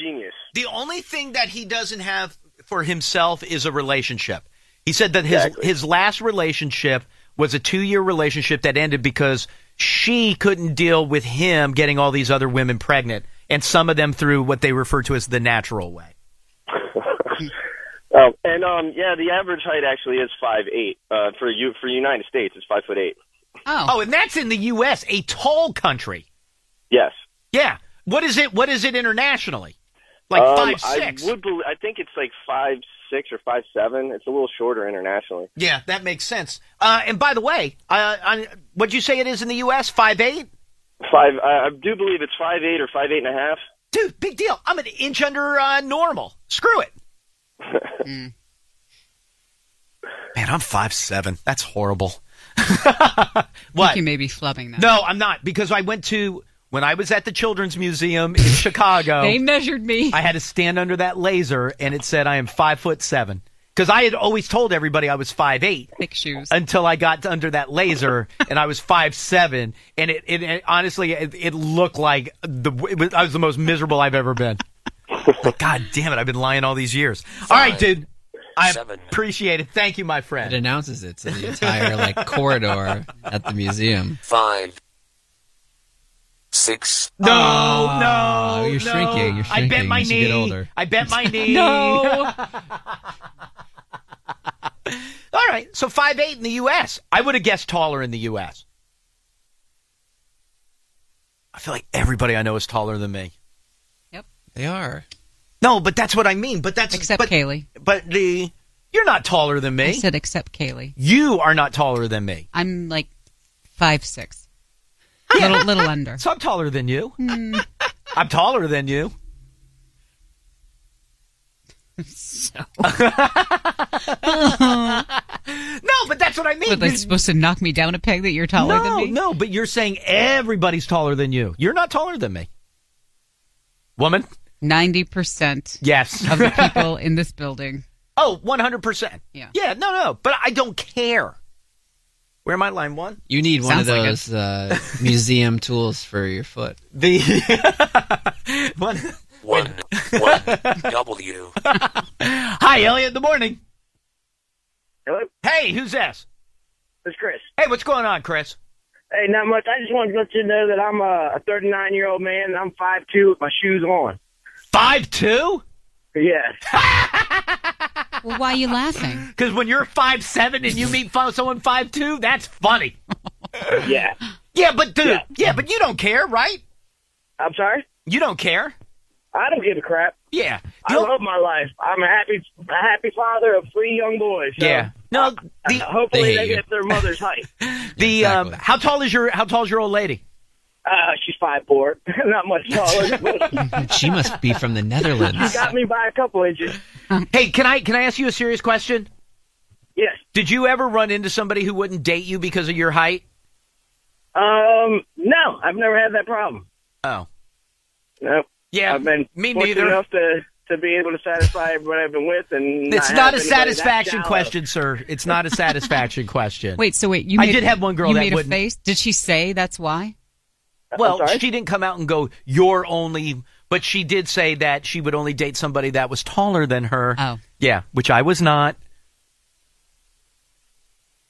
genius. The only thing that he doesn't have for himself is a relationship. He said that his last relationship was a 2-year relationship that ended because she couldn't deal with him getting all these other women pregnant, and some of them through what they refer to as the natural way. The average height actually is 5'8". For United States, it's 5'8". Oh, and that's in the U.S., a tall country. Yes. Yeah. What is it internationally? Like 5'6"? I think it's like 5'6" or 5'7". It's a little shorter internationally. Yeah, that makes sense. And by the way, what'd you say it is in the U.S.? 5'8"? I do believe it's 5'8" or 5'8.5". Dude, big deal. I'm an inch under normal. Screw it. Man, I'm 5'7". That's horrible. What? I think you may be flubbing that. No, I'm not, because when I was at the Children's Museum in Chicago, they measured me. I had to stand under that laser, and it said I am 5'7". Because I had always told everybody I was 5'8". Thick shoes. Until I got under that laser, and I was 5'7", and it honestly, it looked like I was the most miserable I've ever been. God damn it, I've been lying all these years. All right, dude. I appreciate it. Thank you, my friend. It announces it to the entire corridor at the museum. 5, 6. No. You're shrinking. You're shrinking. I bent my knee. Get older. I bent my knee. No. All right, so 5'8" in the U.S. I would have guessed taller in the U.S. I feel like everybody I know is taller than me. Yep. They are. No, but that's what I mean. Except Kaylee. But you're not taller than me. I said except Kaylee. You are not taller than me. I'm like 5'6". Little under. So I'm taller than you. I'm taller than you. So. No, but that's what I mean. Are they supposed to knock me down a peg that you're taller than me? No, but you're saying everybody's taller than you. You're not taller than me. Woman? 90% yes. of the people in this building. Oh, 100%. Yeah. Yeah, no. But I don't care. Where am I, line 1? You need one of those museum tools for your foot. The one. W. Hi, Elliot. Good morning. Hello? Hey, who's this? It's Chris. Hey, what's going on, Chris? Hey, not much. I just wanted to let you know that I'm a 39-year-old man, and I'm 5'2" with my shoes on. 5'2"? Yeah. Well, why are you laughing? Because when you're 5'7" and you meet someone 5'2", that's funny. Yeah. Yeah, but dude, but you don't care, right? I'm sorry? You don't care? I don't give a crap. Yeah. I love my life. I'm a happy father of 3 young boys. So Yeah. No. hopefully they get their mother's height. Exactly. How tall is your old lady? She's 5'4", not much taller. But She must be from the Netherlands. she got me by a couple inches. Hey, can I ask you a serious question? Yes. Did you ever run into somebody who wouldn't date you because of your height? No, I've never had that problem. Oh. No. Yeah. I've been me fortunate neither. enough to be able to satisfy everybody I've been with, and It's not not have a anybody satisfaction that shallow. question, sir. It's not a satisfaction question. Wait, so wait, I did have one girl you that made a wouldn't. face? Did she say that's why? Well, sorry? she didn't come out and go, "You're only," but she did say that she would only date somebody that was taller than her. Oh. Yeah, which I was not.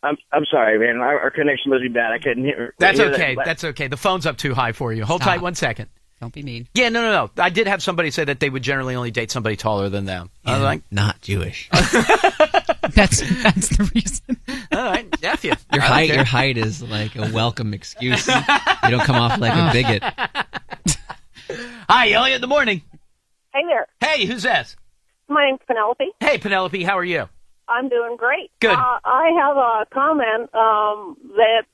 I'm sorry, man. Our connection must be bad. I couldn't hear. That's hear okay. that. That's okay. The phone's up too high for you. Hold Stop. tight 1 second. Don't be mean. Yeah, no. I did have somebody say that they would generally only date somebody taller than them. I was like, Not Jewish. That's the reason. all right, F you. Your I don't care. height is like a welcome excuse. You don't come off like a bigot. Hi, Elliot. Good morning. Hey there. Hey, who's this? My name's Penelope. Hey, Penelope. How are you? I'm doing great. Good. I have a comment that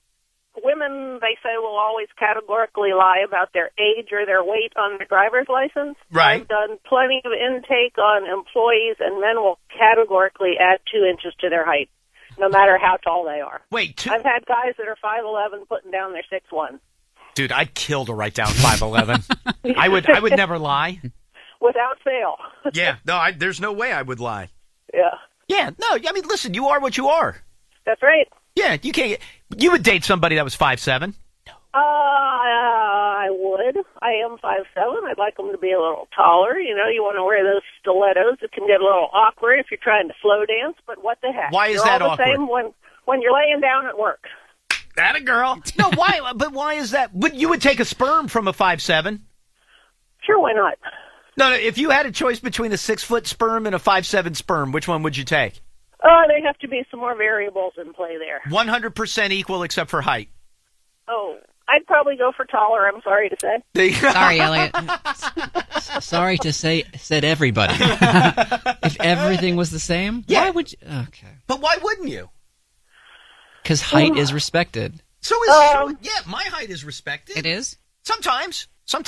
women, they say, will always categorically lie about their age or their weight on their driver's license. Right. I've done plenty of intake on employees, and men will categorically add 2 inches to their height, no matter how tall they are. Wait, I've had guys that are 5'11" putting down their 6'1". dude, I'd kill to write down 5'11". I would never lie. Without fail. Yeah, no, there's no way I would lie. Yeah. Yeah, no, I mean, listen, you are what you are. That's right. Yeah, you can't. You would date somebody that was 5'7". I would. I am 5'7". I'd like them to be a little taller. You know, you want to wear those stilettos. It can get a little awkward if you're trying to slow dance, but what the heck? Why is You're that all the awkward? same when you're laying down at work. That a girl. No, why? But why is that? You would take a sperm from a 5'7". Sure, why not? No, if you had a choice between a 6-foot sperm and a 5'7" sperm, which one would you take? There have to be some more variables in play there. 100% equal except for height. Oh, I'd probably go for taller, I'm sorry to say. Sorry, Elliot. Sorry to say, said everybody. If everything was the same, why would you? Okay. But why wouldn't you? Because height is respected. So is yeah, my height is respected. It is? Sometimes. I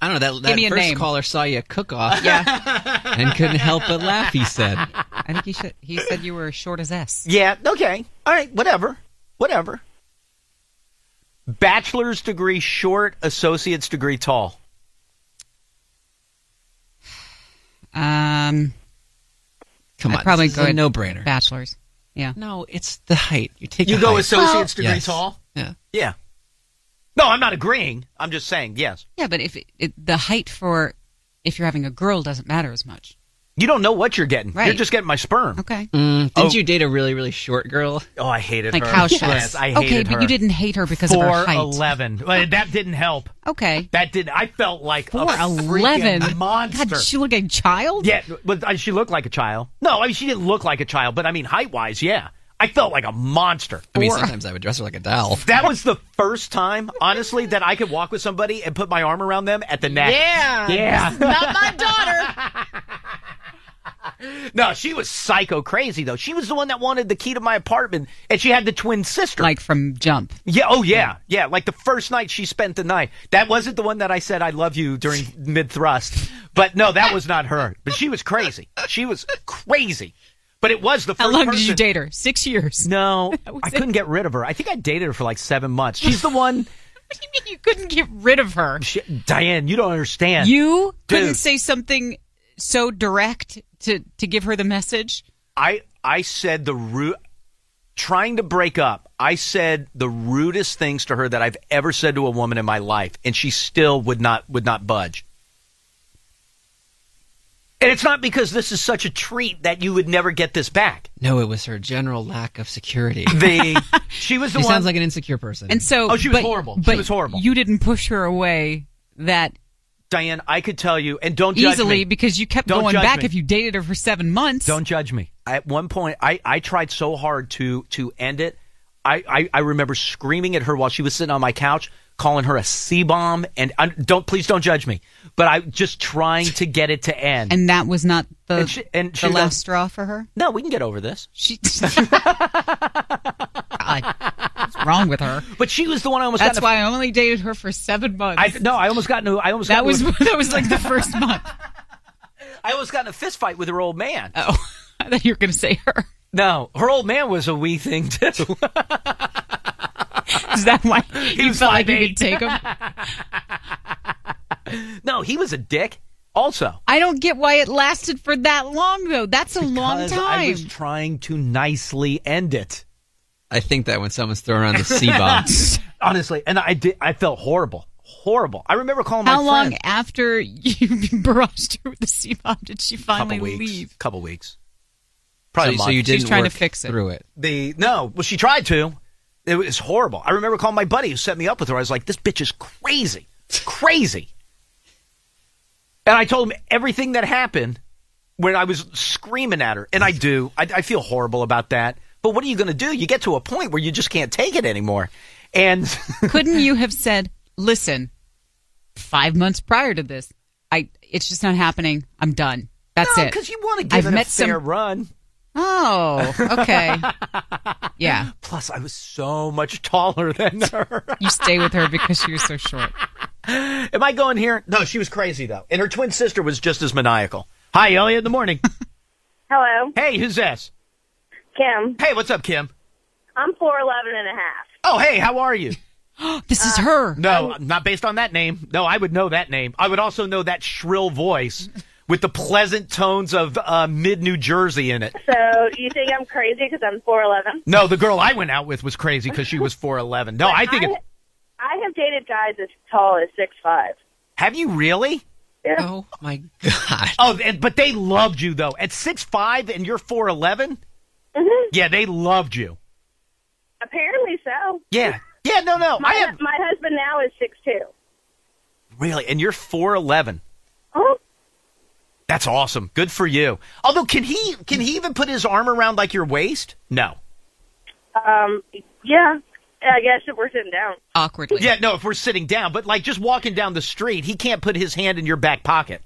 don't know, Give me that a first name. caller saw you cook off. Yeah. And couldn't help but laugh, he said. I think he said you were short as S. Yeah, okay. All right, whatever. Bachelor's degree short, associate's degree tall. Come on, I'd probably this is go a no-brainer. Bachelor's. Yeah. No, it's the height. You take You the go height. associate's degree Yes. tall? Yeah. Yeah. No, I'm not agreeing. I'm just saying yes. Yeah, but if the height for if you're having a girl doesn't matter as much. You don't know what you're getting. Right. You're just getting my sperm. Okay. Didn't you date a really, really short girl? Oh, I hated Like her. how short? Yes, I hated okay, her. but you didn't hate her because of her height. 4'11". Well, that didn't help. Okay. That didn't. I felt like a 4'11". freaking monster. God, she looked like a child? Yeah, but she looked like a child. No, I mean, she didn't look like a child, but I mean, height-wise, yeah. I felt like a monster. I mean, sometimes I would dress her like a doll. That was the first time, honestly, that I could walk with somebody and put my arm around them at the neck. Yeah. Not my daughter. No, she was psycho crazy, though. She was the one that wanted the key to my apartment, and she had the twin sister. Like from Jump. Yeah, oh, yeah. Yeah, like the first night she spent the night. That wasn't the one that I said I love you during mid-thrust. But no, that was not her. But she was crazy. She was crazy. But it was the first How long person. did you date her? 6 years. No, was I it? couldn't get rid of her. I think I dated her for like 7 months. She's the one. What do you mean you couldn't get rid of her? Diane, you don't understand. You couldn't Dude. say something so direct to give her the message? I said trying to break up, I said the rudest things to her that I've ever said to a woman in my life, and she still would not budge. And it's not because this is such a treat that you would never get this back. No, it was her general lack of security. She was the She one. sounds like an insecure person. And so, she was horrible. But She was horrible. You didn't push her away that Diane, I could tell you, and don't judge easily me. because you kept Don't going judge back me. if you dated her for 7 months. Don't judge me. At one point, I tried so hard to end it. I remember screaming at her while she was sitting on my couch, calling her a C-bomb, and please don't judge me. But I just trying to get it to end. And that was not the she last straw for her? No, we can get over this. God, what's wrong with her? But she was the one I almost. That's why I only dated her for 7 months. I almost got into. That was like the first month. I almost got in a fist fight with her old man. Oh, I thought you were going to say her. No, her old man was a wee thing too. Is that why you felt like you could take him? No, he was a dick. Also, I don't get why it lasted for that long, though. That's a long because time. I was trying to nicely end it. I think that when someone's throwing around the C-bomb. Honestly, and I felt horrible. I remember calling my friend. How long after you barraged her with the C-bomb did she finally leave? Couple weeks. Probably a month. So you didn't She's trying to work fix it. through it. Well, she tried to. It was horrible. I remember calling my buddy who set me up with her. I was like, this bitch is crazy. Crazy. And I told him everything that happened when I was screaming at her. And I do. I feel horrible about that. But what are you going to do? You get to a point where you just can't take it anymore. And couldn't you have said, listen, 5 months prior to this, it's just not happening. I'm done. That's it. Because you want to give it a fair run. Oh, okay. Yeah. Plus, I was so much taller than her. You stay with her because she was so short. Am I going here? No, she was crazy, though. And her twin sister was just as maniacal. Hi, Elliot in the morning. Hello. Hey, who's this? Kim. Hey, what's up, Kim? I'm 4'11" and a half. Oh, hey, how are you? This is her. No, not based on that name. No, I would know that name. I would also know that shrill voice with the pleasant tones of mid-New Jersey in it. So you think I'm crazy because I'm 4'11"? No, the girl I went out with was crazy because she was 4'11". No, I think I have dated guys as tall as 6'5". Have you really? Yeah. Oh, my God. Oh, but they loved you, though. At 6'5" and you're 4'11"? Mm-hmm. Yeah, they loved you. Apparently so. Yeah. Yeah, no. My husband now is 6'2". Really? And you're 4'11". Oh. That's awesome. Good for you. Although, can he even put his arm around, like, your waist? No. Yeah. I guess if we're sitting down. Awkwardly. Yeah, no, if we're sitting down. But, like, just walking down the street, he can't put his hand in your back pocket.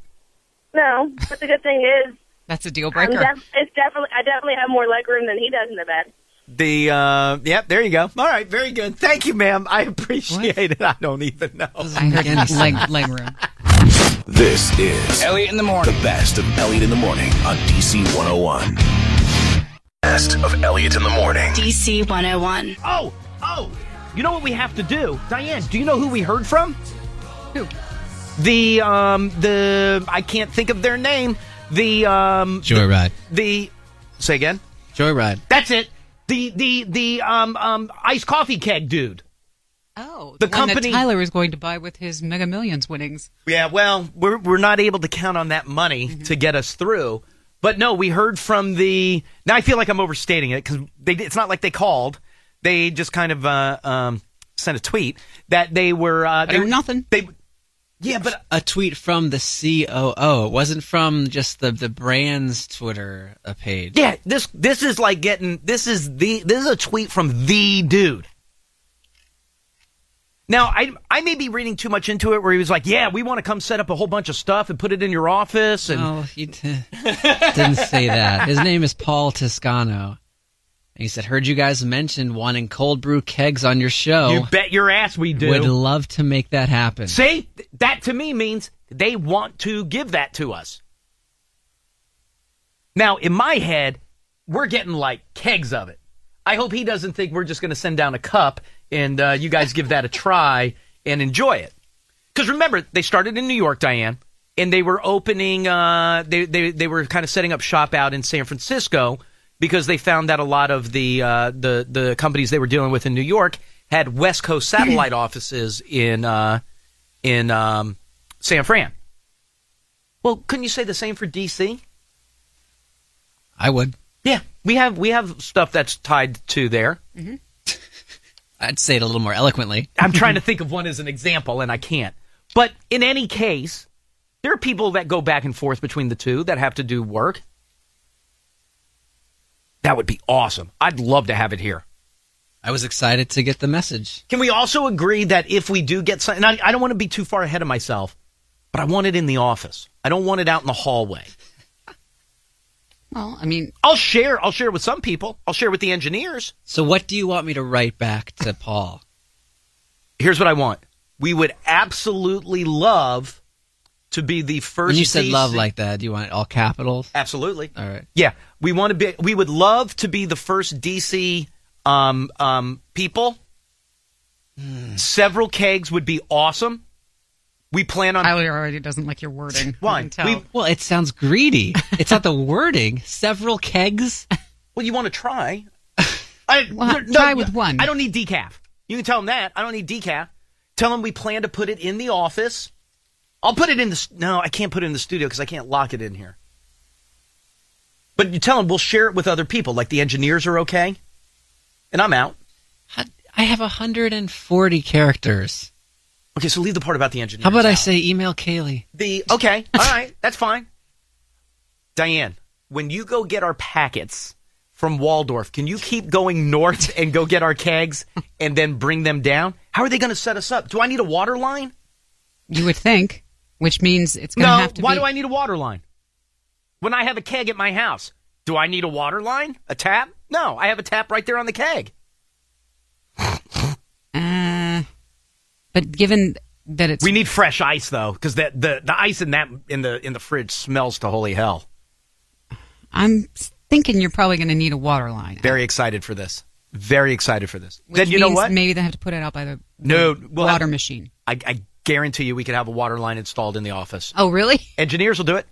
No, but the good thing is... That's a deal breaker. I definitely have more leg room than he does in the bed. Yep, there you go. All right, very good. Thank you, ma'am. I appreciate it. I don't even know. I heard leg room. This is Elliot in the morning. The best of Elliot in the morning on DC 101. Best of Elliot in the morning. DC 101. Oh, you know what we have to do? Diane, do you know who we heard from? Who? The I can't think of their name. Joyride. Say again? Joyride. That's it. The iced coffee keg dude. Oh, the one company that Tyler was going to buy with his Mega Millions winnings. Yeah, well, we're not able to count on that money to get us through. But no, we heard from the. Now I feel like I'm overstating it because it's not like they called. They just kind of sent a tweet that they were. Nothing. Yeah, but a tweet from the COO. It wasn't from just the brand's Twitter page. Yeah, this is like getting. This is a tweet from the dude. Now, I may be reading too much into it where he was like, yeah, we want to come set up a whole bunch of stuff and put it in your office. And no, he didn't say that. His name is Paul Toscano. And he said, heard you guys mention wanting cold brew kegs on your show. You bet your ass we do. Would love to make that happen. See, that to me means they want to give that to us. Now, in my head, we're getting like kegs of it. I hope he doesn't think we're just going to send down a cup and you guys give that a try and enjoy it. Because remember, they started in New York, Diane, and they were opening, they were kind of setting up shop out in San Francisco because they found that a lot of the companies they were dealing with in New York had West Coast satellite offices in San Fran. Well, couldn't you say the same for DC? I would. Yeah, we have stuff that's tied to there. Mm-hmm. I'd say it a little more eloquently. I'm trying to think of one as an example, and I can't. But in any case, there are people that go back and forth between the two that have to do work. That would be awesome. I'd love to have it here. I was excited to get the message. Can we also agree that if we do get something, and I don't want to be too far ahead of myself, but I want it in the office. I don't want it out in the hallway. Well, I mean, I'll share with some people. I'll share with the engineers. So what do you want me to write back to Paul? Here's what I want. We would absolutely love to be the first. When you said DC love like that, do you want it all capitals? Absolutely. All right. Yeah, we would love to be the first DC people. Several kegs would be awesome. We plan on. Tyler already doesn't like your wording. Why? Well, it sounds greedy. It's not the wording. Several kegs. Well, you want to try? Try with one. I don't need decaf. You can tell them that. I don't need decaf. Tell them we plan to put it in the office. I'll put it in the. No, I can't put it in the studio because I can't lock it in here. But you tell them we'll share it with other people. Like the engineers are okay, and I'm out. I have 140 characters. Okay, so leave the part about the engineers. How about I out. say email Kaylee? Okay, all right, that's fine. Diane, when you go get our packets from Waldorf, can you keep going north and go get our kegs and then bring them down? How are they going to set us up? Do I need a water line? You would think, which means it's going to have to why do I need a water line? When I have a keg at my house, do I need a water line? A tap? No, I have a tap right there on the keg. But given that it's... We need fresh ice, though, because the ice in the fridge smells to holy hell. I'm thinking you're probably going to need a water line. Very excited for this. Very excited for this. Which then you know means what? Maybe they have to put it out by the water machine. I guarantee you we could have a water line installed in the office. Oh, really? Engineers will do it.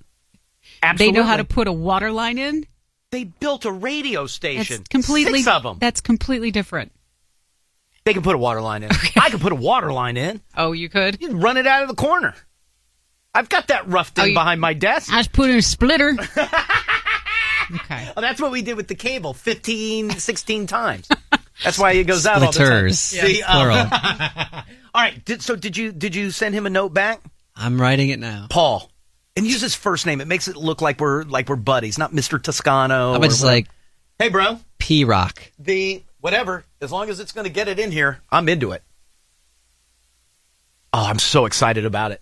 Absolutely. They know how to put a water line in? They built a radio station. That's completely, 6 of them. That's completely different. They can put a water line in. Okay. I can put a water line in. Oh, you could? You run it out of the corner. I've got that rough thing behind my desk. I just put in a splitter. Okay. Well, that's what we did with the cable 15, 16 times. That's why it goes out all the time. Splitters. Plural. All right. So did you send him a note back? I'm writing it now. Paul. And use his first name. It makes it look like we're buddies, not Mr. Toscano. How about just like, hey, bro. P-Rock. Whatever. As long as it's going to get it in here, I'm into it. Oh, I'm so excited about it.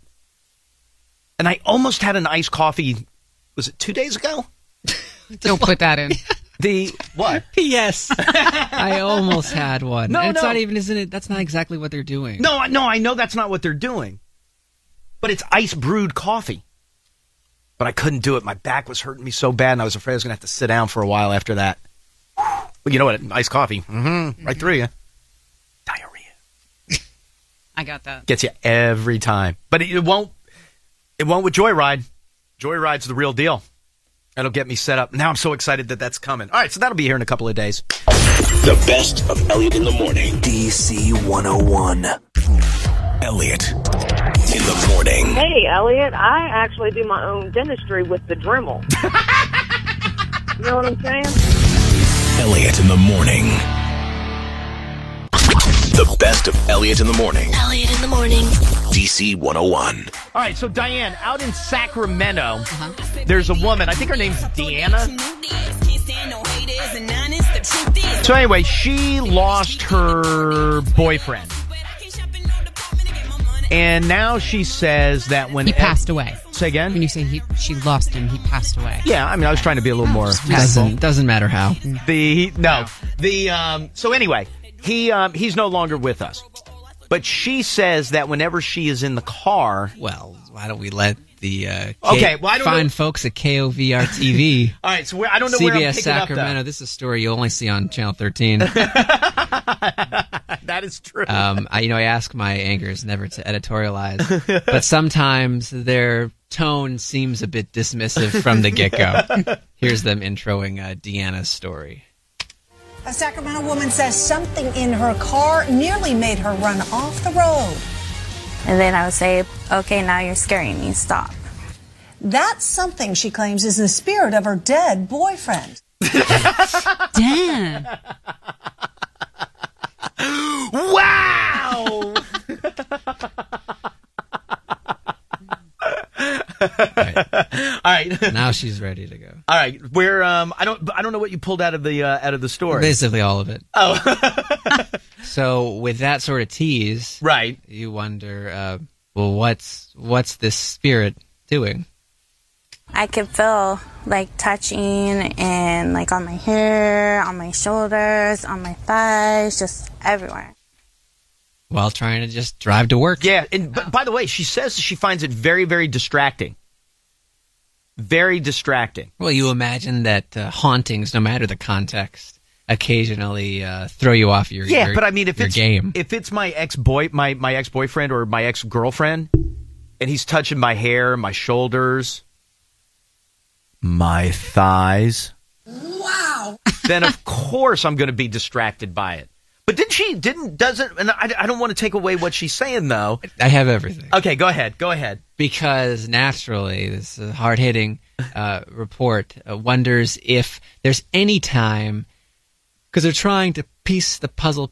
And I almost had an iced coffee, was it 2 days ago? Don't put that in. What? Yes. I almost had one. No, it's no. not even, isn't it? That's not exactly what they're doing. No, I know that's not what they're doing. But it's ice brewed coffee. But I couldn't do it. My back was hurting me so bad, and I was afraid I was going to have to sit down for a while after that. Well, you know what? Iced coffee. Right through you. Diarrhea. I got that. Gets you every time. But it won't with Joyride. Joyride's the real deal. That'll get me set up. Now I'm so excited that that's coming. All right, so that'll be here in a couple of days. The best of Elliot in the morning. DC 101. Elliot in the morning. Hey, Elliot, I actually do my own dentistry with the Dremel. You know what I'm saying? Elliot in the morning. The best of Elliot in the morning. Elliot in the morning. DC 101. All right, so Diane, out in Sacramento, there's a woman. I think her name's Deanna. So anyway, she lost her boyfriend. And now she says that when... He passed away. Say again? When you say she lost him, he passed away. Yeah, I mean, I was trying to be a little more... Doesn't matter how. So anyway, he's no longer with us. But she says that whenever she is in the car... Well, why don't we let the I don't fine know. folks at KOVR-TV... All right, so I don't know where I'm CBS picking Sacramento. up, This is a story you'll only see on Channel 13. That is true. I ask my anchors never to editorialize, but sometimes their tone seems a bit dismissive from the get-go. Here's them introing Deanna's story. A Sacramento woman says something in her car nearly made her run off the road. And then I would say, okay, now you're scaring me, stop. That something, she claims, is the spirit of her dead boyfriend. Damn. Wow! All right. Now she's ready to go. All right. Where I don't know what you pulled out of the story. Basically all of it. Oh. So with that sort of tease, right? You wonder, well, what's this spirit doing? I could feel like touching and like on my hair, on my shoulders, on my thighs, just everywhere. While trying to just drive to work. Yeah, and by the way, she says she finds it very, very distracting. Very distracting. Well, you imagine that hauntings, no matter the context, occasionally throw you off your but I mean, if game. If it's my my ex-boyfriend or my ex-girlfriend, and he's touching my hair, my shoulders, my thighs, wow, then of course I'm going to be distracted by it. But and I don't want to take away what she's saying, though. I have everything. Okay, go ahead. Because naturally, this hard-hitting report wonders if there's any time, because they're trying to piece the puzzle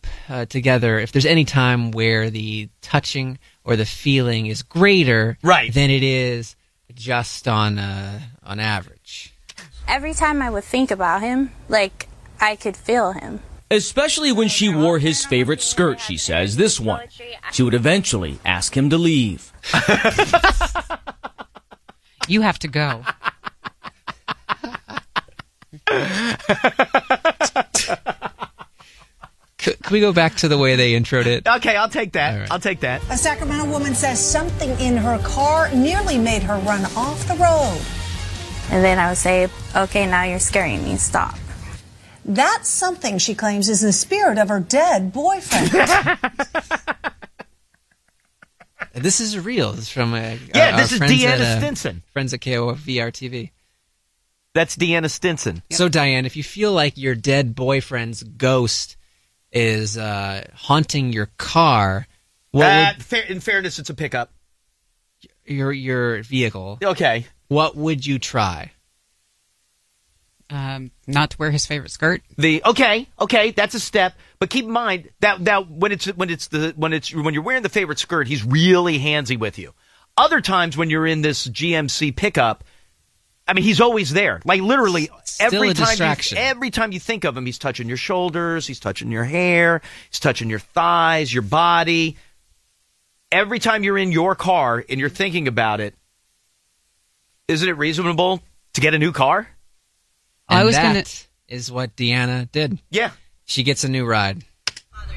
together, if there's any time where the touching or the feeling is greater than it is just on average. Every time I would think about him, like, I could feel him. Especially when she wore his favorite skirt, she says, this one. She would eventually ask him to leave. You have to go. Can we go back to the way they introed it? Okay, I'll take that. Right. I'll take that. A Sacramento woman says something in her car nearly made her run off the road. And then I would say, okay, now you're scaring me, stop. That something, she claims, is the spirit of her dead boyfriend. This is real. This is from this is Deanna Stinson. Friends at KOVR TV. That's Deanna Stinson. Yep. So, Diane, if you feel like your dead boyfriend's ghost is haunting your car, in fairness, it's a pickup. Your vehicle. Okay. What would you try? Not to wear his favorite skirt. Okay, that's a step. But keep in mind that when you're wearing the favorite skirt, he's really handsy with you. Other times when you're in this GMC pickup, I mean, he's always there. Like literally every time you think of him, he's touching your shoulders, he's touching your hair, he's touching your thighs, your body. Every time you're in your car and you're thinking about it, isn't it reasonable to get a new car? And that is what Deanna did. Yeah. She gets a new ride.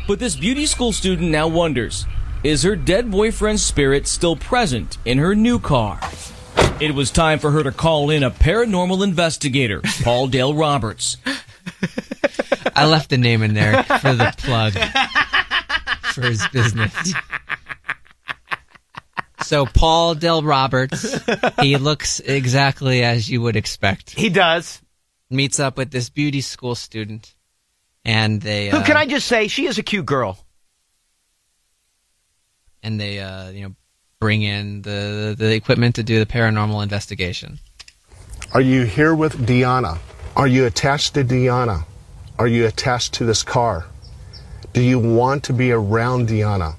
But this beauty school student now wonders, is her dead boyfriend's spirit still present in her new car? It was time for her to call in a paranormal investigator, Paul Dale Roberts. I left the name in there for the plug for his business. So Paul Dale Roberts, he looks exactly as you would expect. He does. Meets up with this beauty school student, and they. Who can I just say? She is a cute girl. And they, bring in the equipment to do the paranormal investigation. Are you here with Deanna? Are you attached to Deanna? Are you attached to this car? Do you want to be around Deanna?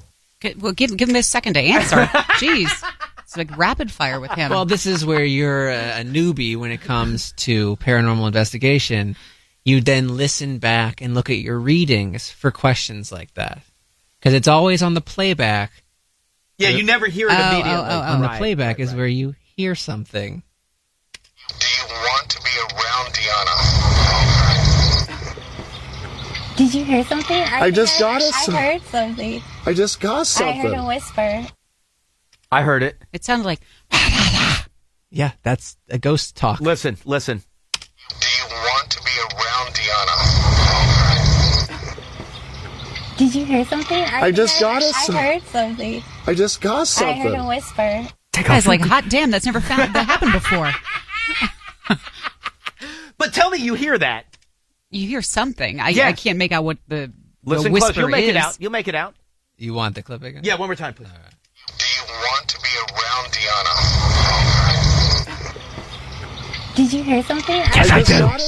Well, give him a second to answer. Jeez. It's like rapid fire with him. Well, this is where you're a newbie when it comes to paranormal investigation. You then listen back and look at your readings for questions like that. Because it's always on the playback. Yeah, you never hear it immediately. On the playback is where you hear something. Do you want to be around Deanna? Did you hear something? I just got it. I heard something. I just got something. I heard a whisper. I heard it. It sounded like... Yeah, that's a ghost talk. Listen. Do you want to be around Deanna? Did you hear something? I just got it. I heard something. I just got something. I heard a whisper. Guy's like, hot damn, that's never happened before. But tell me you hear that. You hear something. I can't make out what the Listen whisper close. You'll make is. it out. You'll make it out. You want the clip again? Yeah, one more time, please. Do you want to be around Deanna? Did you hear something? Yes, I do. I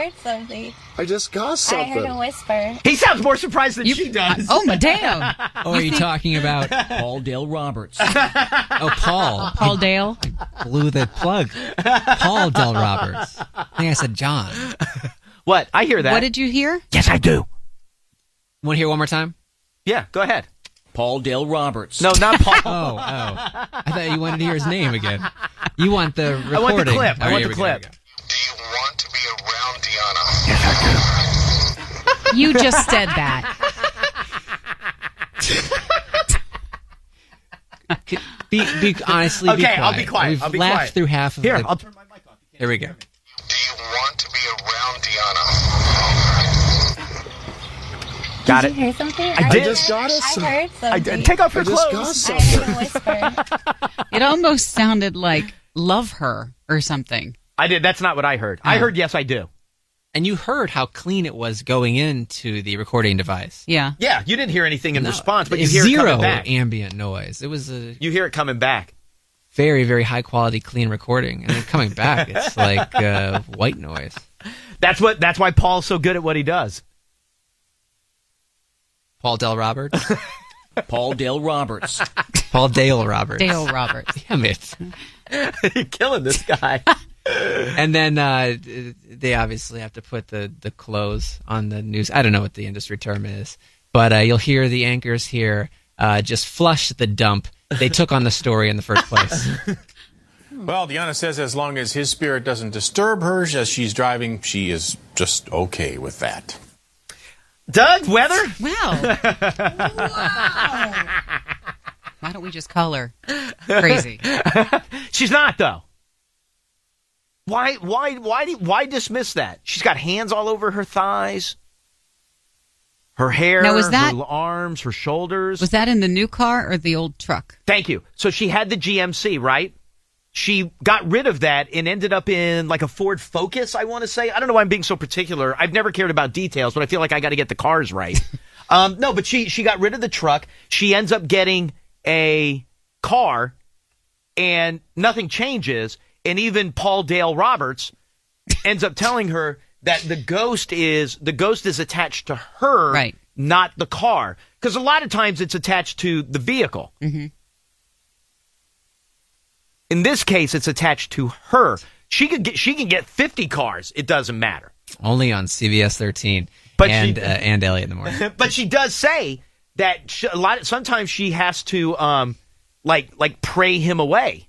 heard something. I just got I something. heard a whisper. He sounds more surprised than she does. Oh, madame. Oh, are you talking about Paul Dale Roberts. Oh, Paul. Paul Dale. Blew the plug. Paul Del Roberts. I think I said John. What? I hear that. What did you hear? Yes, I do. Want to hear one more time? Yeah, go ahead. Paul Dale Roberts. No, not Paul. Oh. I thought you wanted to hear his name again. You want the recording. I want the clip. Oh, I want here the we go, clip. here we go. Do you want to be around Deanna? Yes, I You just said that. Be honestly. Okay, be quiet. I'll be quiet. We've I'll be laughed quiet. through half of Here, it. I'll turn my mic off. Here we go. Do you want to be around Deanna? Got Did it. you hear something? I did. I just got us. I heard I something. did. Take off your I just clothes. got I heard something. a whisper. It almost sounded like love her or something. I did. That's not what I heard. I heard yes, I do. And you heard how clean it was going into the recording device. Yeah. Yeah, you didn't hear anything in response, but you It's hear it zero coming back. ambient noise. It was a You hear it coming back. very, very high quality, clean recording, and then coming back, it's like white noise. That's why Paul's so good at what he does. Paul Del Roberts. Paul Dale Roberts. Paul Dale Roberts. Dale Roberts. Damn it. You're killing this guy. And then they obviously have to put the clothes on the news. I don't know what the industry term is, but you'll hear the anchors here just flush the dump. They took on the story in the first place. Well, Deanna says as long as his spirit doesn't disturb her as she's driving, she is just okay with that. Doug, weather? Wow. Why don't we just call her crazy? She's not, though. Why dismiss that? She's got hands all over her thighs, her hair, Now, was that- her arms, her shoulders. Was that in the new car or the old truck? Thank you. So she had the GMC, right? She got rid of that and ended up in like a Ford Focus, I want to say. I don't know why I'm being so particular. I've never cared about details, but I feel like I got to get the cars right. No, but she got rid of the truck. She ends up getting a car, and nothing changes. And even Paul Dale Roberts ends up telling her that the ghost is attached to her, right, not the car. Because a lot of times it's attached to the vehicle. Mm-hmm. In this case, it's attached to her. She can get 50 cars. It doesn't matter. Only on CBS 13 But and Elliot in the morning. But she does say that sometimes she has to like pray him away.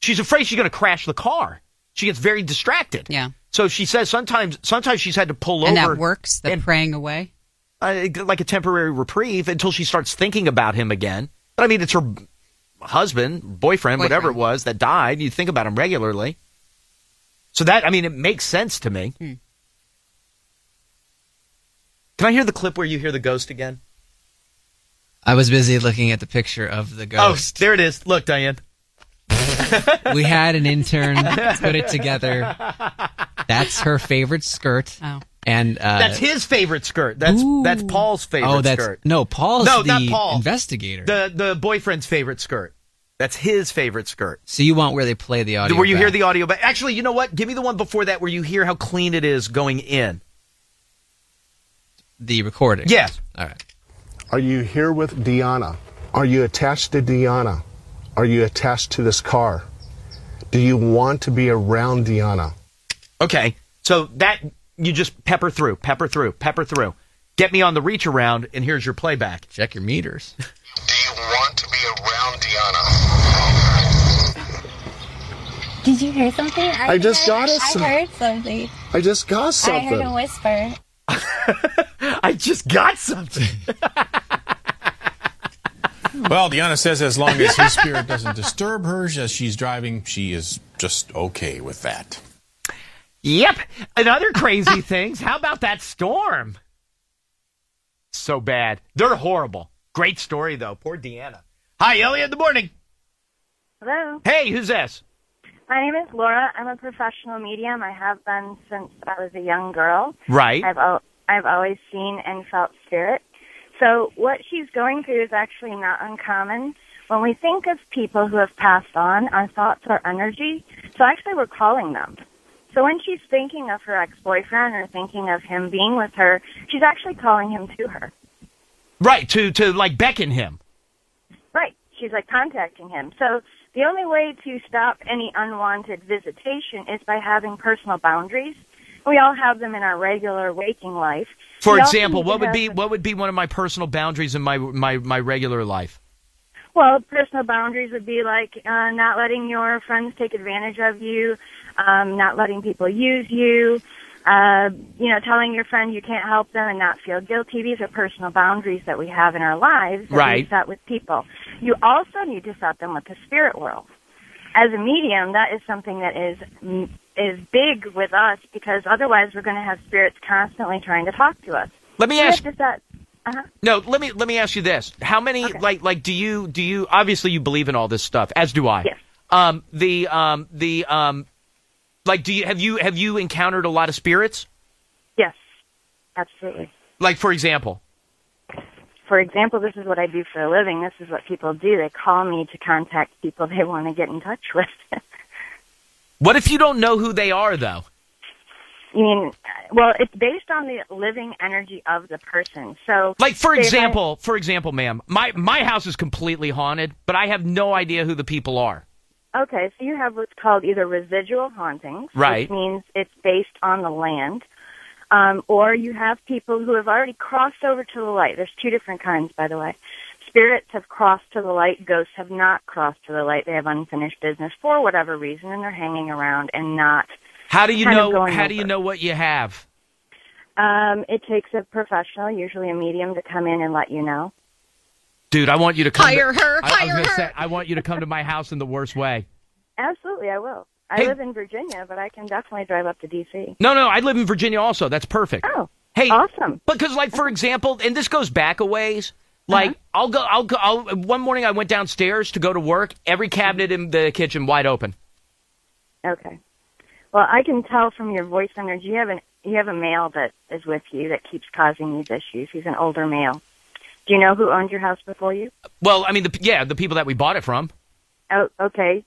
She's afraid she's going to crash the car. She gets very distracted. Yeah. So she says sometimes she's had to pull over. And that works, the praying away? Like a temporary reprieve until she starts thinking about him again. But I mean, it's her husband, boyfriend, whatever it was, that died. You think about him regularly. So it makes sense to me. Can I hear the clip where you hear the ghost again? I was busy looking at the picture of the ghost. Oh, there it is. Look, Diane. We had an intern put it together. That's her favorite skirt. Oh. And that's his favorite skirt. That's Paul's favorite skirt. Paul's not the Paul. investigator. The boyfriend's favorite skirt. That's his favorite skirt. So you want where they play the audio Where you back. hear the audio back. Actually, you know what? Give me the one before that where you hear how clean it is going in. The recording? Yes. All right. Are you here with Deanna? Are you attached to Deanna? Are you attached to this car? Do you want to be around Deanna? Okay. So that, you just pepper through. Get me on the reach around, and here's your playback. Check your meters. Do you want to be around Deanna? Did you hear something? I just got us. I heard something. I just got something. I heard a whisper. I just got something. Well, Deanna says as long as his spirit doesn't disturb her as she's driving, she is just okay with that. Yep. And other crazy things. How about that storm? So bad. They're horrible. Great story, though. Poor Deanna. Hi, Elliot in the morning. Hello. Hey, who's this? My name is Laura. I'm a professional medium. I have been since I was a young girl. Right. I've always seen and felt spirit. So what she's going through is actually not uncommon. When we think of people who have passed on, our thoughts are energy. So actually we're calling them. So when she's thinking of her ex-boyfriend or thinking of him being with her, she's actually calling him to her. Right, to like beckon him. Right. She's like contacting him. So the only way to stop any unwanted visitation is by having personal boundaries. We all have them in our regular waking life. For example, what would be one of my personal boundaries in my regular life? Well, personal boundaries would be like not letting your friends take advantage of you, not letting people use you, telling your friend you can't help them and not feel guilty. These are personal boundaries that we have in our lives that we set with people. You also need to set them with the spirit world. As a medium, that is something that is big with us because otherwise we're going to have spirits constantly trying to talk to us. Let me ask. Uh-huh. No, let me ask you this: how many like do you obviously you believe in all this stuff, as do I. Yes. Have you encountered a lot of spirits? Yes, absolutely. Like for example. For example, this is what I do for a living. This is what people do. They call me to contact people they want to get in touch with. What if you don't know who they are, though? You mean, well, it's based on the living energy of the person. So, like for example, ma'am, my house is completely haunted, but I have no idea who the people are. Okay, so you have what's called either residual hauntings, right? Which means it's based on the land. Or you have people who have already crossed over to the light. There's two different kinds, by the way. Spirits have crossed to the light. Ghosts have not crossed to the light. They have unfinished business for whatever reason, and they're hanging around and not. How do you know? How do you know what you have? It takes a professional, usually a medium, to come in and let you know. Dude, I want you to come. Hire her. I want you to come to my house in the worst way. Absolutely, I will. I live in Virginia, but I can definitely drive up to D.C. No, I live in Virginia also. That's perfect. Oh, hey, awesome. Because, like, for example, and this goes back a ways. Like, I'll go. One morning I went downstairs to go to work. Every cabinet in the kitchen wide open. Okay. Well, I can tell from your voice energy. You have a male that is with you that keeps causing these issues. He's an older male. Do you know who owned your house before you? Well, I mean, the people that we bought it from. Oh, okay.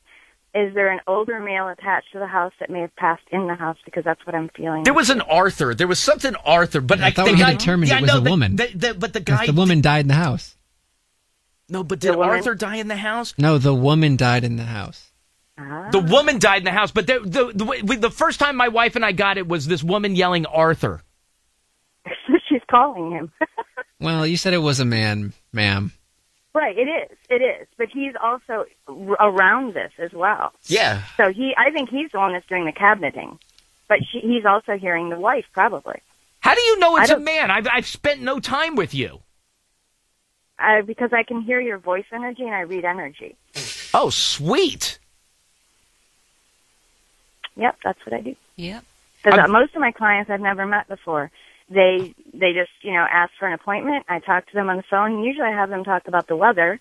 Is there an older male attached to the house that may have passed in the house? Because that's what I'm feeling. There was an Arthur. There was something Arthur, but I thought we had determined it was a woman. But the guy, the woman died in the house. No, but did Arthur die in the house? No, the woman died in the house. Ah. The woman died in the house, but the first time my wife and I got it was this woman yelling Arthur. She's calling him. Well, you said it was a man, ma'am. Right, it is. But he's also around this as well. Yeah. So I think he's the one that's doing the cabineting. But he's also hearing the wife, probably. How do you know it's a man? I've spent no time with you. Because I can hear your voice energy and I read energy. Oh, sweet. Yep, that's what I do. Yep. Because most of my clients I've never met before. They just, ask for an appointment. I talk to them on the phone, and usually I have them talk about the weather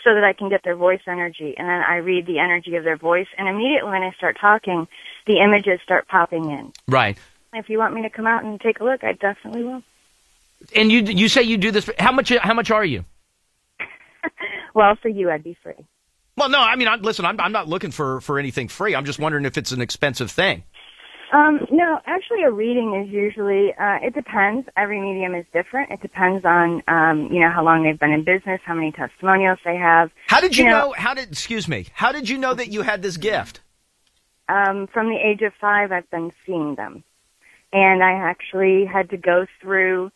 so that I can get their voice energy. And then I read the energy of their voice, and immediately when I start talking, the images start popping in. Right. If you want me to come out and take a look, I definitely will. And you say you do this. How much are you? Well, for you, I'd be free. Well, no, I mean, listen, I'm not looking for anything free. I'm just wondering if it's an expensive thing. No, actually a reading is usually, it depends. Every medium is different. It depends on, how long they've been in business, how many testimonials they have. How did you know, how did you know that you had this gift? From the age of 5, I've been seeing them. And I actually had to go through,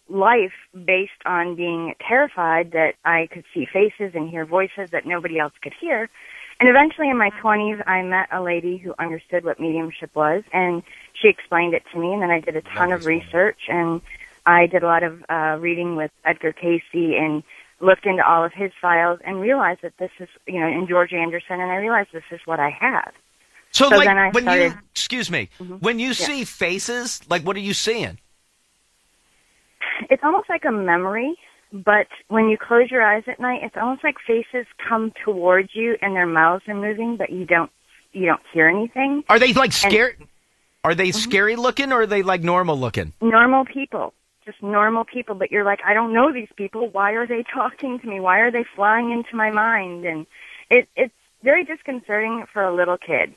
life based on being terrified that I could see faces and hear voices that nobody else could hear. And eventually in my 20s, I met a lady who understood what mediumship was, and she explained it to me, and then I did a ton of research, and I did a lot of reading with Edgar Casey and looked into all of his files and realized that this is, and George Anderson, and I realized this is what I had. So like, then I started, when you see faces, like what are you seeing? It's almost like a memory. But when you close your eyes at night, it's almost like faces come towards you and their mouths are moving, but you don't hear anything. Are they like scary? Are they scary looking, or are they like normal looking? Normal people, just normal people. But you're like, I don't know these people. Why are they talking to me? Why are they flying into my mind? And it's very disconcerting for a little kid.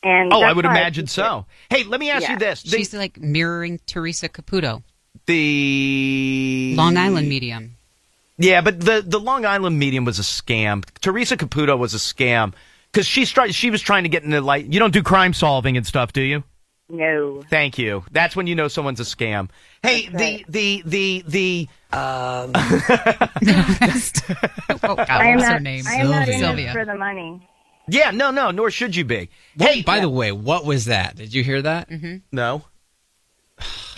And I that's would why imagine so. Hey, let me ask you this. She's like mirroring Teresa Caputo, the Long Island medium. Yeah, but the Long Island medium was a scam. Teresa Caputo was a scam because she was trying to get into, like, you don't do crime solving and stuff, do you? No. Thank you. That's when you know someone's a scam. Hey, Right. Oh, God, I am what's her not, name? I am not in Sylvia. this for the money. Yeah, no, nor should you be. Hey, by the way, what was that? Did you hear that? Mm-hmm. No.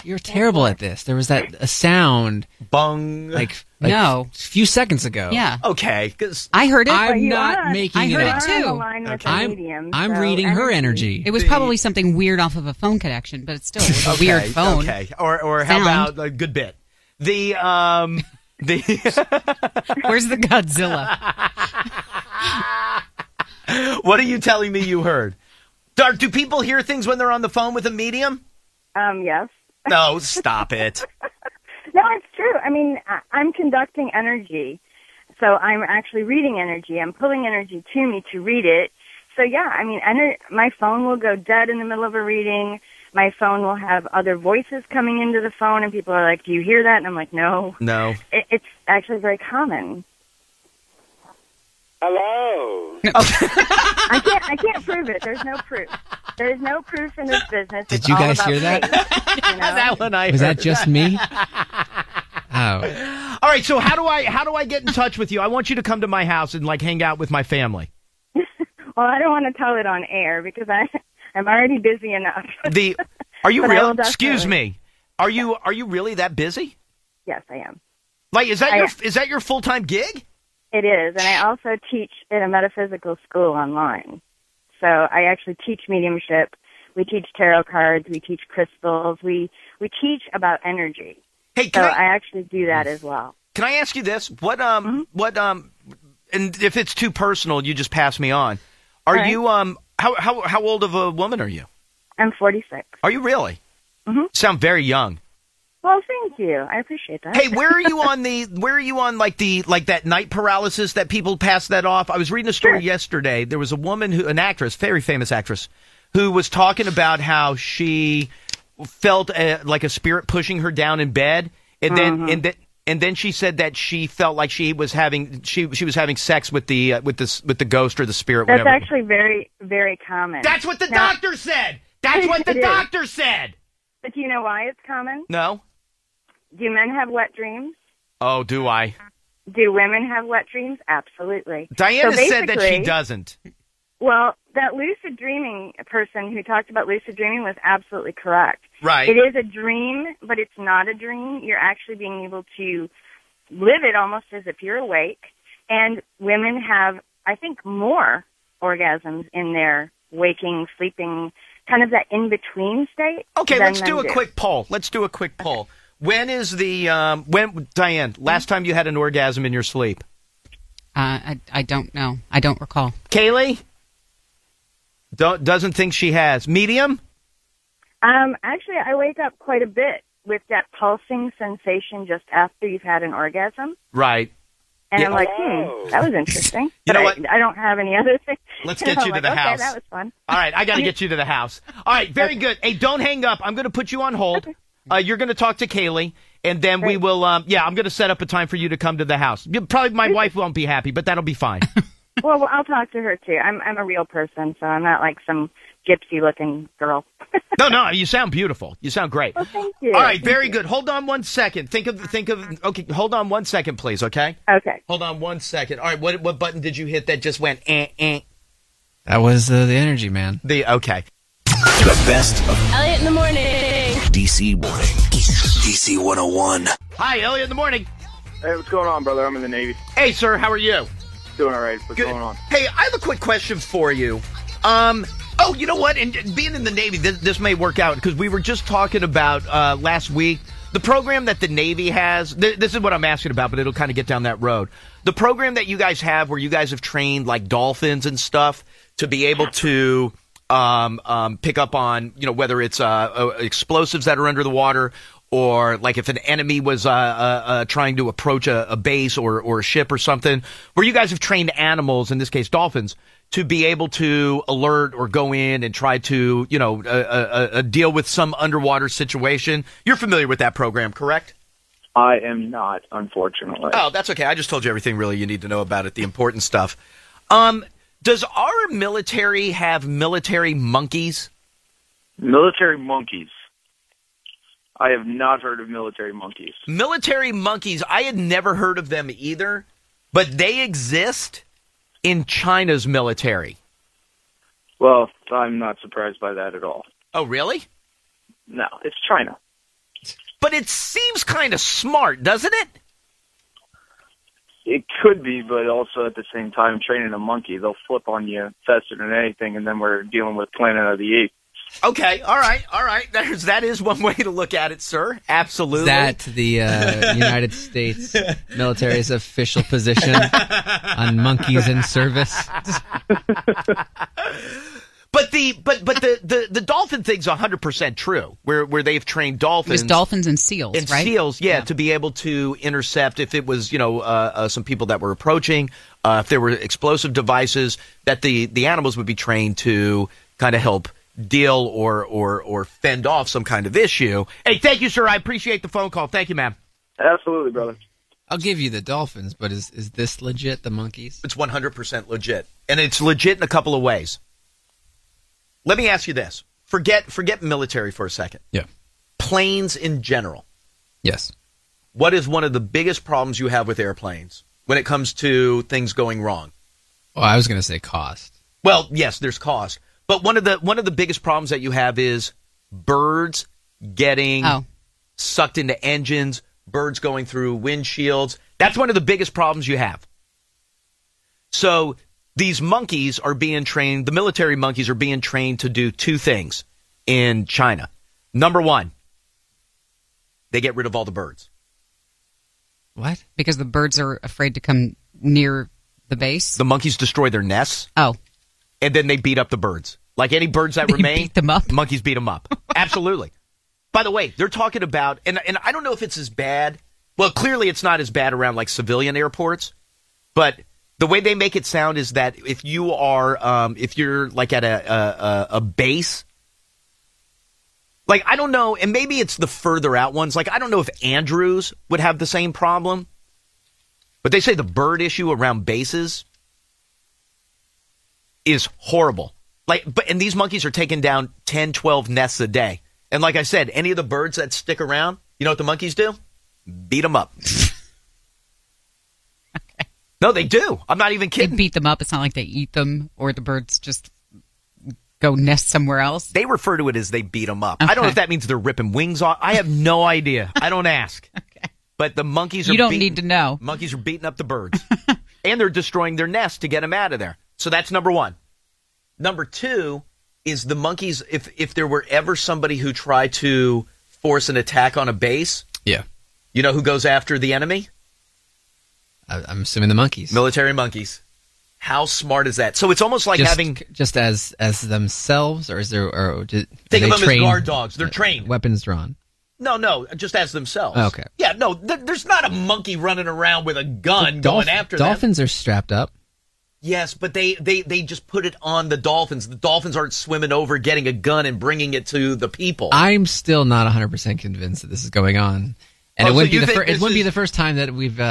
You're terrible at this. There was a sound. Bung. Like No. a few seconds ago. Yeah. Okay. 'Cause I heard it. I'm not making I it heard up. it too. I'm reading her energy. It was probably something weird off of a phone connection, but it still was a weird phone. Okay. Or how Sound. about a good bit? The Where's the Godzilla? What are you telling me you heard? Do people hear things when they're on the phone with a medium? Yes. No, stop it. No, it's true. I mean, I'm conducting energy. So I'm actually reading energy. I'm pulling energy to me to read it. So yeah, I mean, my phone will go dead in the middle of a reading. My phone will have other voices coming into the phone, and people are like, "Do you hear that?" And I'm like, "No." No. It's actually very common. Hello. I can't prove it. There's no proof. There's no proof in this business. Did It's you all guys about hear that? faith, you know? That one I Was heard. that just me? Oh. All right, so how do I get in touch with you? I want you to come to my house and, like, hang out with my family. Well, I don't want to tell it on air because I'm already busy enough. Are you But I real? will Excuse definitely. me. Are you really that busy? Yes, I am. Like, is that your full-time gig? It is, and I also teach at a metaphysical school online. So I actually teach mediumship. We teach tarot cards. We teach crystals. We teach about energy. Hey, so I actually do that as well. Can I ask you this? And if it's too personal, you just pass me on. Are All right. you how old of a woman are you? I'm 46. Are you really? Mm-hmm. Sound very young. Well, thank you. I appreciate that. Hey, where are you on like that night paralysis that people pass that off? I was reading a story yesterday. There was a woman an actress, very famous actress, who was talking about how she felt like a spirit pushing her down in bed, and then she said that she felt like she was having sex with the ghost or the spirit. That's whatever. actually very, very common. That's what the doctor said. That's what the doctor said. But do you know why it's common? No. Do men have wet dreams? Oh, do I? Do women have wet dreams? Absolutely. Diana So said that she basically- doesn't. Well, that lucid dreaming person who talked about lucid dreaming was absolutely correct. Right. It is a dream, but it's not a dream. You're actually being able to live it almost as if you're awake. And women have, I think, more orgasms in their waking, sleeping, kind of that in-between state. Okay, than let's do men a quick poll. When is Diane, last time you had an orgasm in your sleep? I don't know. I don't recall. Kaylee? Doesn't think she has. Medium? Actually, I wake up quite a bit with that pulsing sensation just after you've had an orgasm. Right. And Yeah. I'm like, that was interesting. You But know what? I don't have any other thing. Let's And get I'm you to like, the okay, house. that was fun. All right, I got to get you to the house. All right, very good. Hey, don't hang up. I'm going to put you on hold. You're going to talk to Kaylee, and then we will, I'm going to set up a time for you to come to the house. Probably my wife won't be happy, but that'll be fine. Well, I'll talk to her too. I'm a real person, so I'm not like some gypsy-looking girl. No, you sound beautiful. You sound great. Well, thank you. All right, Thank very you. good. Hold on 1 second. Okay, hold on 1 second, please, okay? Okay. Hold on 1 second. All right, what button did you hit that just went That was the energy, man. Okay. The best of Elliot in the morning. DC Morning. DC 101. Hi, Elliot in the morning. Hey, what's going on, brother? I'm in the Navy. Hey, sir, how are you? Doing all right. What's going on? Hey, I have a quick question for you. You know what? And being in the Navy, this may work out because we were just talking about last week the program that the Navy has. This is what I'm asking about, but it'll kind of get down that road. The program that you guys have, where you guys have trained like dolphins and stuff to be able to pick up on, whether it's explosives that are under the water or like if an enemy was trying to approach a base or a ship or something, where you guys have trained animals, in this case dolphins, to be able to alert or go in and try to, deal with some underwater situation. You're familiar with that program, correct? I am not, unfortunately. Oh, that's okay. I just told you everything really you need to know about it, the important stuff. Does our military have military monkeys? Military monkeys. I have not heard of military monkeys. Military monkeys, I had never heard of them either, but they exist in China's military. Well, I'm not surprised by that at all. Oh, really? No, it's China. But it seems kind of smart, doesn't it? It could be, but also at the same time, training a monkey, they'll flip on you faster than anything, and then we're dealing with Planet of the Apes. Okay, all right. That is one way to look at it, sir. Absolutely. Is that the United States military's official position on monkeys in service? But the dolphin thing's 100% true. Where they've trained dolphins, it was dolphins and seals, and right? Seals, yeah, to be able to intercept if it was some people that were approaching, if there were explosive devices, that the animals would be trained to kind of help deal or fend off some kind of issue. Hey, thank you, sir. I appreciate the phone call. Thank you, ma'am. Absolutely, brother. I'll give you the dolphins, but is this legit, the monkeys? It's 100% legit, and it's legit in a couple of ways. Let me ask you this. Forget military for a second. Yeah. Planes in general. Yes. What is one of the biggest problems you have with airplanes when it comes to things going wrong? Well, I was going to say cost. Well, yes, there's cost. But one of the biggest problems that you have is birds getting sucked into engines, birds going through windshields. That's one of the biggest problems you have. So these monkeys are being trained, the military monkeys are being trained to do two things in China. Number one, they get rid of all the birds. What? Because the birds are afraid to come near the base? The monkeys destroy their nests. Oh. And then they beat up the birds. Like any birds that remain, beat them up. Monkeys beat them up. Absolutely. By the way, they're talking about, and I don't know if it's as bad. Well, clearly it's not as bad around like civilian airports, but the way they make it sound is that if you are, if you're like at a base, like I don't know, and maybe it's the further out ones. Like I don't know if Andrews would have the same problem, but they say the bird issue around bases is horrible. And these monkeys are taking down 10, 12 nests a day. And like I said, any of the birds that stick around, you know what the monkeys do? Beat them up. Okay. No, they do. I'm not even kidding. They beat them up. It's not like they eat them or the birds just go nest somewhere else. They refer to it as they beat them up. Okay. I don't know if that means they're ripping wings off. I have no idea. I don't ask. Okay. But the monkeys are You don't need to know. Monkeys are beating up the birds. And they're destroying their nests to get them out of there. So that's number one. Number two is the monkeys, if there were ever somebody who tried to force an attack on a base, yeah, you know who goes after the enemy? I'm assuming the monkeys. Military monkeys. How smart is that? So it's almost like having... Just as themselves, or is there... Think of them as guard dogs. They're trained. Weapons drawn. No, just as themselves. Okay. Yeah, no, there's not a monkey running around with a gun going after them. Dolphins are strapped up. Yes, but they just put it on the dolphins. The dolphins aren't swimming over, getting a gun, and bringing it to the people. I'm still not 100% convinced that this is going on. And it wouldn't be the first time that we've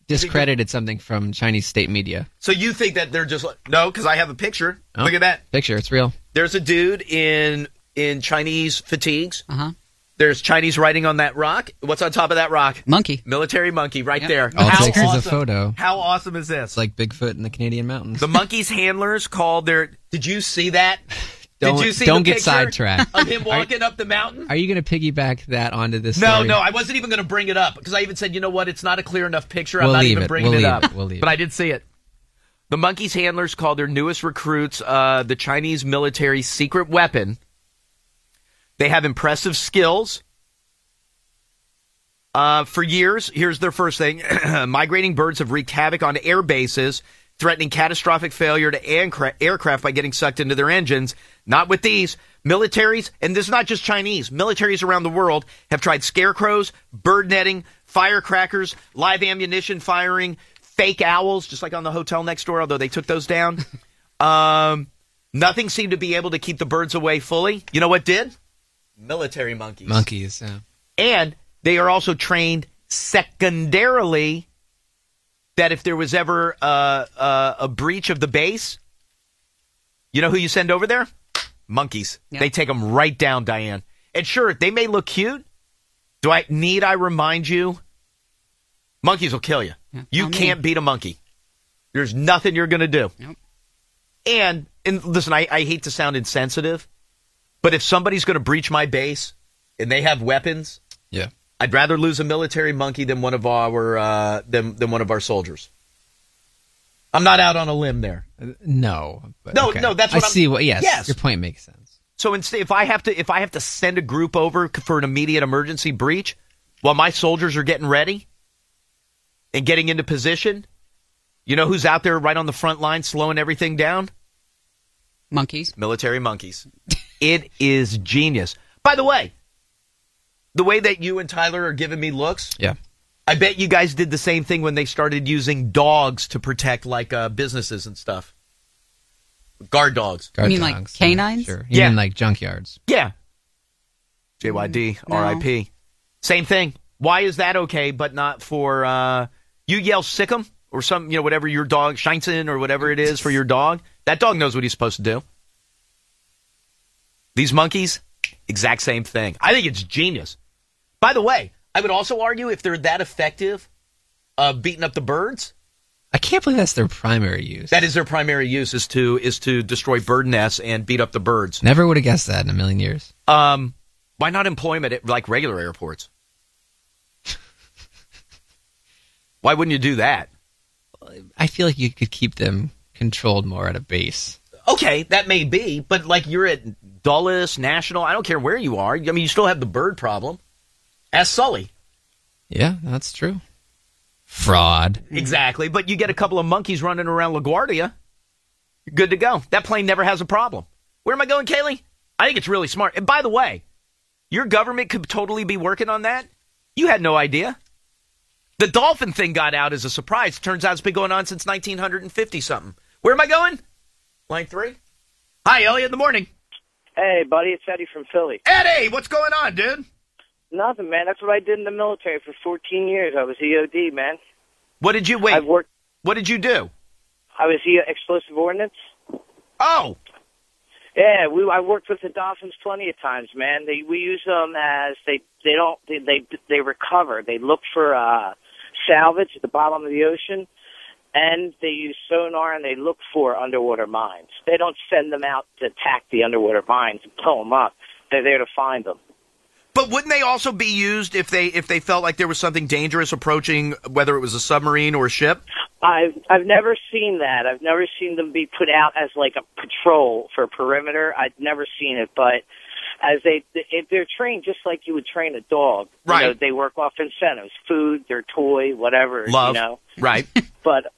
discredited something from Chinese state media. So you think that they're just... No, because I have a picture. Oh, look at that. Picture, it's real. There's a dude in Chinese fatigues. Uh-huh. There's Chinese writing on that rock. What's on top of that rock? Monkey. Military monkey right there. All it takes is a photo. How awesome is this? It's like Bigfoot in the Canadian mountains. The monkey's handlers called their... Did you see that? Don't get sidetracked. Of him walking up the mountain? Are you going to piggyback that onto this No, story? no, I wasn't even going to bring it up because I even said, you know what, it's not a clear enough picture. I'm not even bringing it up. But I did see it. The monkey's handlers called their newest recruits the Chinese military secret weapon. They have impressive skills. For years, here's their first thing. Migrating birds have wreaked havoc on air bases, threatening catastrophic failure to aircraft by getting sucked into their engines. Not with these. Militaries, and this is not just Chinese, militaries around the world have tried scarecrows, bird netting, firecrackers, live ammunition firing, fake owls, just like on the hotel next door, although they took those down. Nothing seemed to be able to keep the birds away fully. You know what did? Military monkeys. Monkeys, yeah. And they are also trained secondarily that if there was ever a breach of the base, you know who you send over there? Monkeys. Yep. They take them right down, Diane. And sure, they may look cute. I remind you? Monkeys will kill you. Yeah, you can't beat a monkey. There's nothing you're going to do. Nope. And listen, I hate to sound insensitive, but if somebody's going to breach my base and they have weapons, yeah, I'd rather lose a military monkey than one of our than one of our soldiers. I'm not out on a limb there. No, okay. No. That's what I see. Yes, your point makes sense. So instead, if I have to send a group over for an immediate emergency breach, while my soldiers are getting ready and getting into position, you know who's out there right on the front line slowing everything down? Monkeys. Military monkeys. It is genius. By the way that you and Tyler are giving me looks, yeah, I bet you guys did the same thing when they started using dogs to protect businesses and stuff. Guard dogs. You mean like canines? Sure. You mean like junkyards? Yeah. JYD, RIP. Same thing. Why is that okay, but not for you yell sick 'em or some, whatever your dog, Scheinsen or whatever it is for your dog? That dog knows what he's supposed to do. These monkeys, exact same thing. I think it's genius. By the way, I would also argue if they're that effective beating up the birds. I can't believe that's their primary use. That is their primary use, is to destroy bird nests and beat up the birds. Never would have guessed that in a million years. Why not employ them at like regular airports? Why wouldn't you do that? I feel like you could keep them controlled more at a base. Okay, that may be, but like you're at Dulles, National, I don't care where you are. I mean, you still have the bird problem. Ask Sully. Yeah, that's true. Fraud. Exactly, but you get a couple of monkeys running around LaGuardia, you're good to go. That plane never has a problem. Where am I going, Kaylee? I think it's really smart. And by the way, your government could totally be working on that. You had no idea. The dolphin thing got out as a surprise. Turns out it's been going on since 1950-something. Where am I going? Line 3. Hi, Elliot, in the morning. Hey, buddy, it's Eddie from Philly. Eddie, what's going on, dude? Nothing, man. That's what I did in the military for 14 years. I was EOD, man. What did you What did you do? I was explosive ordnance. Oh. Yeah, I worked with the dolphins plenty of times, man. We use them as they recover. They look for salvage at the bottom of the ocean, and they use sonar and they look for underwater mines. They don't send them out to attack the underwater mines and blow them up. They're there to find them. But wouldn't they also be used if they felt like there was something dangerous approaching, whether it was a submarine or a ship? I've never seen that. I've never seen them be put out as like a patrol for perimeter. I've never seen it, but if they're trained just like you would train a dog. Right. They work off incentives, food, their toy, whatever. Love. Right. But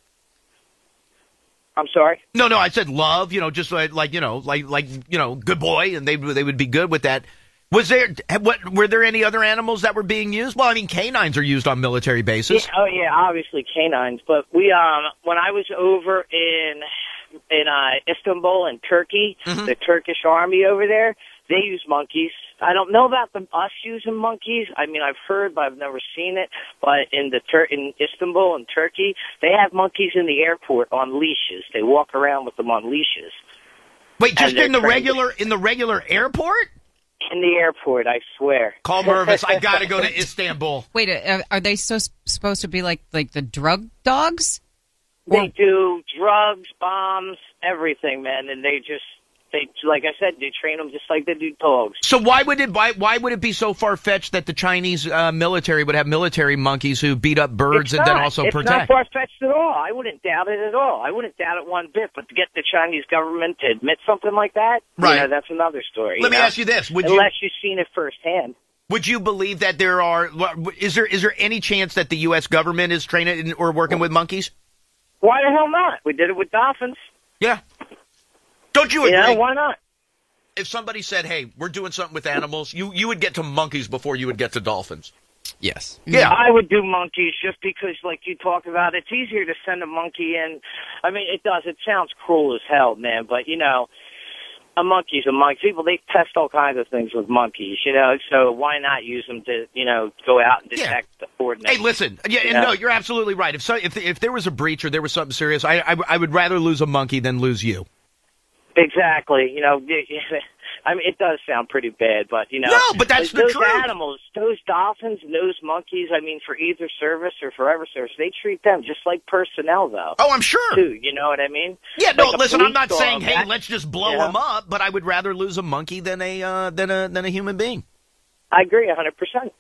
I'm sorry? No, I said love, just like good boy, and they would be good with that. Were there any other animals that were being used? Well, I mean, canines are used on military bases. Yeah, obviously canines. But we, when I was over in Istanbul in Turkey, the Turkish army over there, they use monkeys. I don't know about us using monkeys. I mean, I've heard, but I've never seen it. But in Istanbul in Turkey, they have monkeys in the airport on leashes. They walk around with them on leashes. Wait, just in the regular airport? In the airport, I swear. Call Mervis. I got to go to Istanbul. Wait, are they supposed to be like the drug dogs? They do drugs, bombs, everything, man. And they like I said, they train them just like they do dogs. So why would it be so far-fetched that the Chinese military would have military monkeys who beat up birds and then also protect? It's not far-fetched at all. I wouldn't doubt it at all. I wouldn't doubt it one bit. But to get the Chinese government to admit something like that, right? That's another story. Let me ask you this: unless you've seen it firsthand. Would you believe that is there any chance that the U.S. government is training or working with monkeys? Why the hell not? We did it with dolphins. Yeah. Don't you agree? Yeah, why not? if somebody said, "Hey, we're doing something with animals," you would get to monkeys before you would get to dolphins. Yes. Yeah. I would do monkeys just because, like you talked about, it's easier to send a monkey in. I mean, it does. It sounds cruel as hell, man, but, you know, a monkey's a monkey. People, they test all kinds of things with monkeys, you know, so why not use them to, you know, go out and detect the coordinates? Hey, listen. Yeah, no, you're absolutely right. If there was a breach or there was something serious, I would rather lose a monkey than lose you. Exactly. You know, I mean, it does sound pretty bad, but, you know. No, but that's the those truth. animals, those dolphins and those monkeys, I mean, for either service or forever service, they treat them just like personnel, though. Oh, I'm sure. Too, you know what I mean? Yeah, no, Like a listen, I'm police not dog, saying, hey, let's just blow them up, but I would rather lose a monkey than a human being. I agree 100%.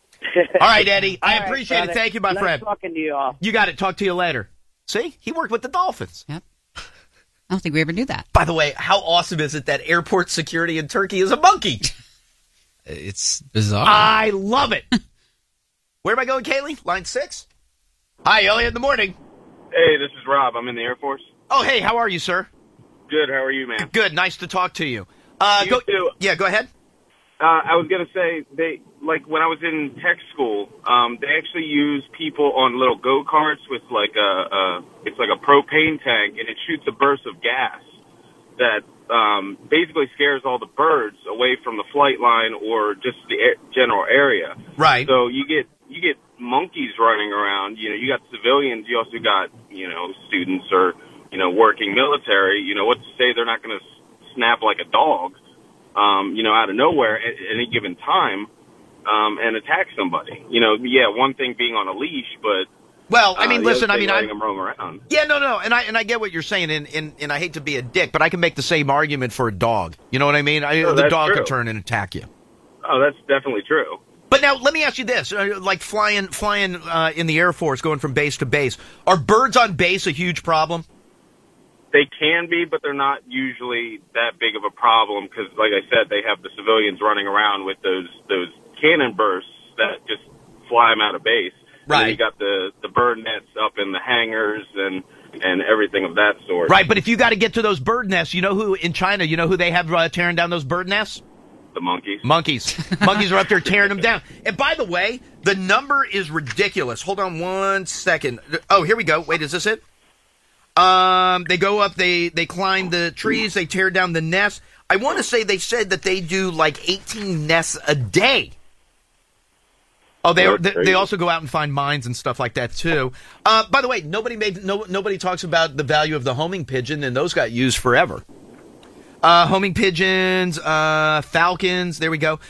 All right, Eddie. I All right, appreciate brother. it. Thank you, my Nice friend. talking to you all. You got it. Talk to you later. See? He worked with the Dolphins. Yep. I don't think we ever knew that. By the way, how awesome is it that airport security in Turkey is a monkey? It's bizarre. I love it. Where am I going, Kaylee? Line 6? Hi, Elliot in the morning. Hey, this is Rob. I'm in the Air Force. Oh, hey, how are you, sir? Good. How are you, man? Good. Nice to talk to you. You too. Yeah, go ahead. I was gonna say when I was in tech school, they actually use people on little go-karts with it's like a propane tank, and it shoots a burst of gas that basically scares all the birds away from the flight line or just the general area. Right. So you get monkeys running around. You know, you got civilians. You also got students or working military. You know, what's to say they're not going to snap like a dog? Out of nowhere at any given time, and attack somebody. One thing being on a leash, but well, I mean, listen, I mean, letting them roam around. Yeah, no, and I get what you're saying, and I hate to be a dick, but I can make the same argument for a dog. You know what I mean? The dog true. could turn and attack you. Oh, that's definitely true. But now, let me ask you this: like flying in the Air Force, going from base to base, are birds on base a huge problem? They can be, but they're not usually that big of a problem because, like I said, they have the civilians running around with those cannon bursts that just fly them out of base. Right. And you got the bird nets up in the hangars and everything of that sort. Right, but if you got to get to those bird nests, in China, who they have tearing down those bird nests? The monkeys. Monkeys are up there tearing them down. And by the way, the number is ridiculous. Hold on 1 second. Oh, here we go. Wait, is this it? They go up, they climb the trees, they tear down the nests. I want to say they said that they do like 18 nests a day. Oh, they also go out and find mines and stuff like that too. By the way, nobody talks about the value of the homing pigeon, and those got used forever. Homing pigeons, falcons. There we go.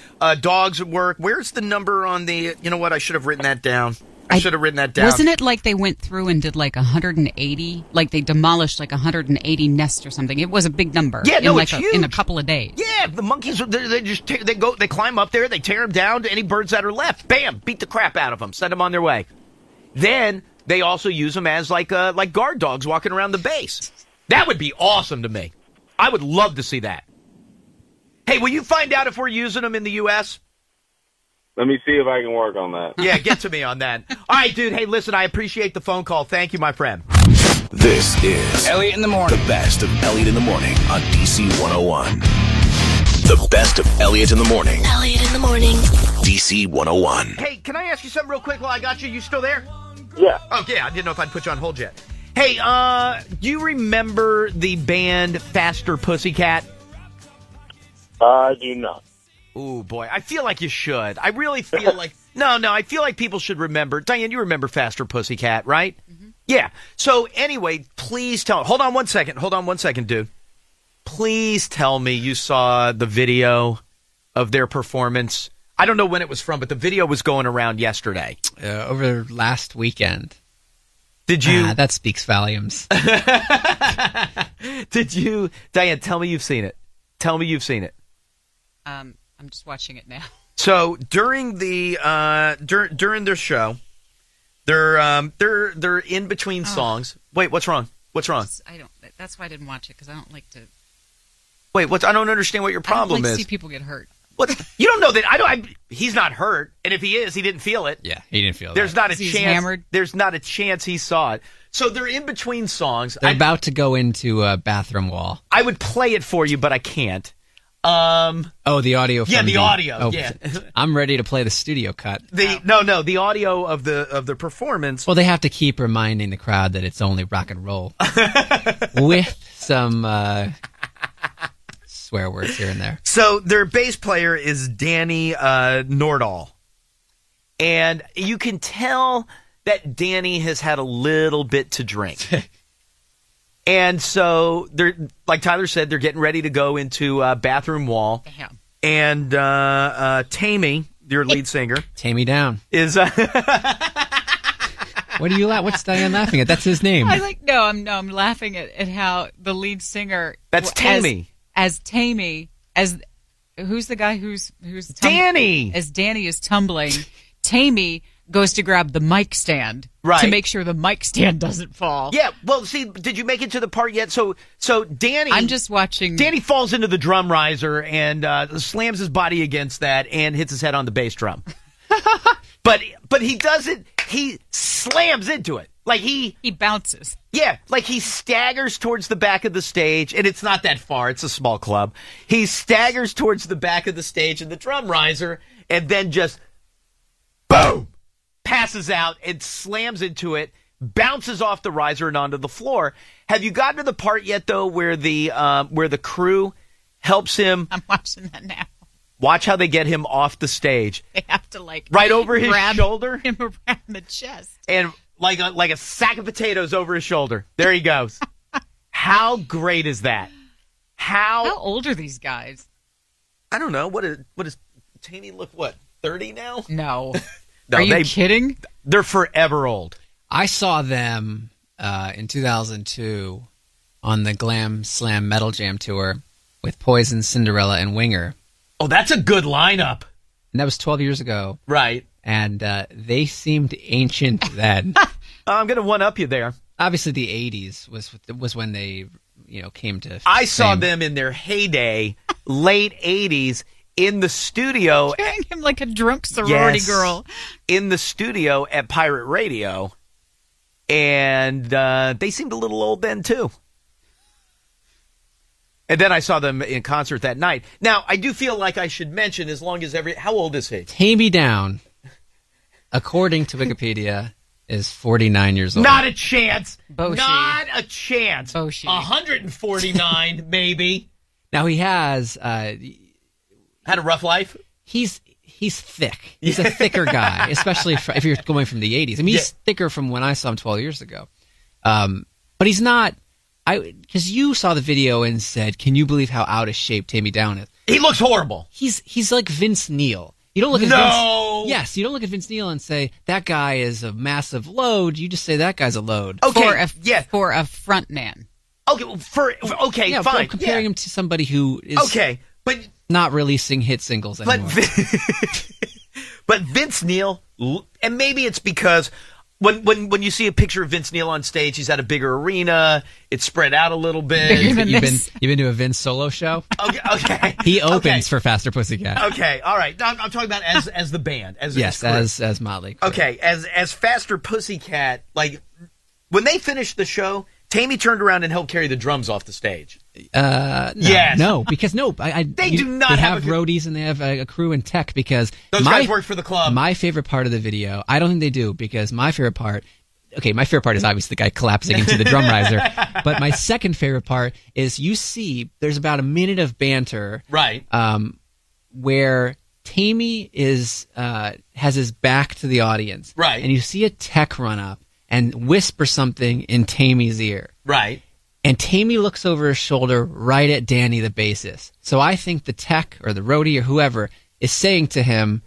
Dogs at work. Where's the number on the? You know what? I should have written that down. I should have written that down. Wasn't it like they went through and did like 180? Like they demolished like 180 nests or something. It was a big number. Yeah, no, it's huge. In a couple of days. Yeah, the monkeys, they climb up there, they tear them down to any birds that are left. Bam, beat the crap out of them, send them on their way. Then they also use them as like guard dogs walking around the base. That would be awesome to me. I would love to see that. Hey, will you find out if we're using them in the U.S.? Let me see if I can work on that. Yeah, get to me on that. All right, dude. Hey, listen, I appreciate the phone call. Thank you, my friend. This is Elliot in the Morning. The best of Elliot in the Morning on DC 101. The best of Elliot in the Morning. Elliot in the Morning. DC 101. Hey, can I ask you something real quick while I got you? You still there? Yeah. Oh, yeah. I didn't know if I'd put you on hold yet. Hey, do you remember the band Faster Pussycat? I do not. Ooh, boy. I feel like you should. I really feel like... No, I feel like people should remember. Diane, you remember Faster Pussycat, right? Mm-hmm. Yeah. So, anyway, please tell... Hold on one second, dude. Please tell me you saw the video of their performance. I don't know when it was from, but the video was going around yesterday. Over last weekend. Did you... that speaks volumes. Did you... Diane, tell me you've seen it. Tell me you've seen it. I'm just watching it now. So during the during their show, they're in between songs. Wait, what's wrong? What's wrong? That's why I didn't watch it because I don't like to. Wait, what? I don't understand what your problem I don't like is. To see people get hurt. What? You don't know that? He's not hurt, and if he is, he didn't feel it. Yeah, he didn't feel it. There's not a He's chance. Hammered. There's not a chance he saw it. So they're in between songs. They're about to go into a bathroom wall. I would play it for you, but I can't. The audio. From the audio. Oh, yeah, I'm ready to play the studio cut. The audio of the performance. Well, they have to keep reminding the crowd that it's only rock and roll, with some swear words here and there. So their bass player is Danny Nordahl, and you can tell that Danny has had a little bit to drink. And so they're, like Tyler said, they're getting ready to go into bathroom wall. Damn. And Tammy, your lead singer, Tammy Down, is. What are you What's Diane laughing at? That's his name. I'm laughing at how the lead singer. That's Tammy. As Tammy, as who's the guy who's Danny. As Danny is tumbling, Tammy goes to grab the mic stand to make sure the mic stand doesn't fall. Yeah, well, see, did you make it to the part yet? So Danny... I'm just watching... Danny falls into the drum riser and slams his body against that and hits his head on the bass drum. But he doesn't... He slams into it. Like he bounces. Yeah, like he staggers towards the back of the stage, and it's not that far. It's a small club. He staggers towards the back of the stage in the drum riser and then just... boom! Passes out and slams into it, bounces off the riser and onto the floor. Have you gotten to the part yet, though, where the crew helps him? I'm watching that now. Watch how they get him off the stage. They have to right over his shoulder, him around the chest, and like a sack of potatoes over his shoulder. There he goes. How great is that? How old are these guys? I don't know. What is Tammy look? What, 30 now? No. No, are you kidding? They're forever old. I saw them in 2002 on the Glam Slam Metal Jam tour with Poison, Cinderella, and Winger. Oh, that's a good lineup. And that was 12 years ago. Right. And they seemed ancient then. I'm going to one-up you there. Obviously, the 80s was when they came to I saw them in their heyday, late 80s. In the studio. Carrying him like a drunk sorority girl. In the studio at Pirate Radio. And they seemed a little old then, too. And then I saw them in concert that night. Now, I do feel like I should mention, as long as how old is he? Tammy Down, according to Wikipedia, is 49 years old. Not a chance. Boshi. Not a chance. Boshi. 149, maybe. Now, he has... had a rough life? He's thick. He's a thicker guy, especially if you're going from the 80s. I mean, he's thicker from when I saw him 12 years ago. But he's not... Because you saw the video and said, can you believe how out of shape Tammy Down is? He looks horrible. He's like Vince Neil. You don't look at Vince... Yes, you don't look at Vince Neil and say, that guy is a massive load. You just say, that guy's a load. Okay, for a front man. Okay, fine. I'm comparing him to somebody who is... Okay, but... not releasing hit singles anymore. But Vince Neil, and maybe it's because when you see a picture of Vince Neil on stage, he's at a bigger arena, it's spread out a little bit. You've been to a Vince solo show? Okay. He opens for Faster Pussycat. Okay, all right. I'm talking about as the band. As Motley. Okay, as Faster Pussycat, like when they finished the show, Tammy turned around and helped carry the drums off the stage. Yes. No, because they do not they have roadies and they have a crew and tech because those guys work for the club. My favorite part of the video, I don't think they do because my favorite part is obviously the guy collapsing into the drum riser. But my second favorite part is you see there's about a minute of banter, right? Where Tammy has his back to the audience, right? And you see a tech run up and whisper something in Tammy's ear, right? And Tammy looks over his shoulder right at Danny, the bassist. So I think the tech or the roadie or whoever is saying to him,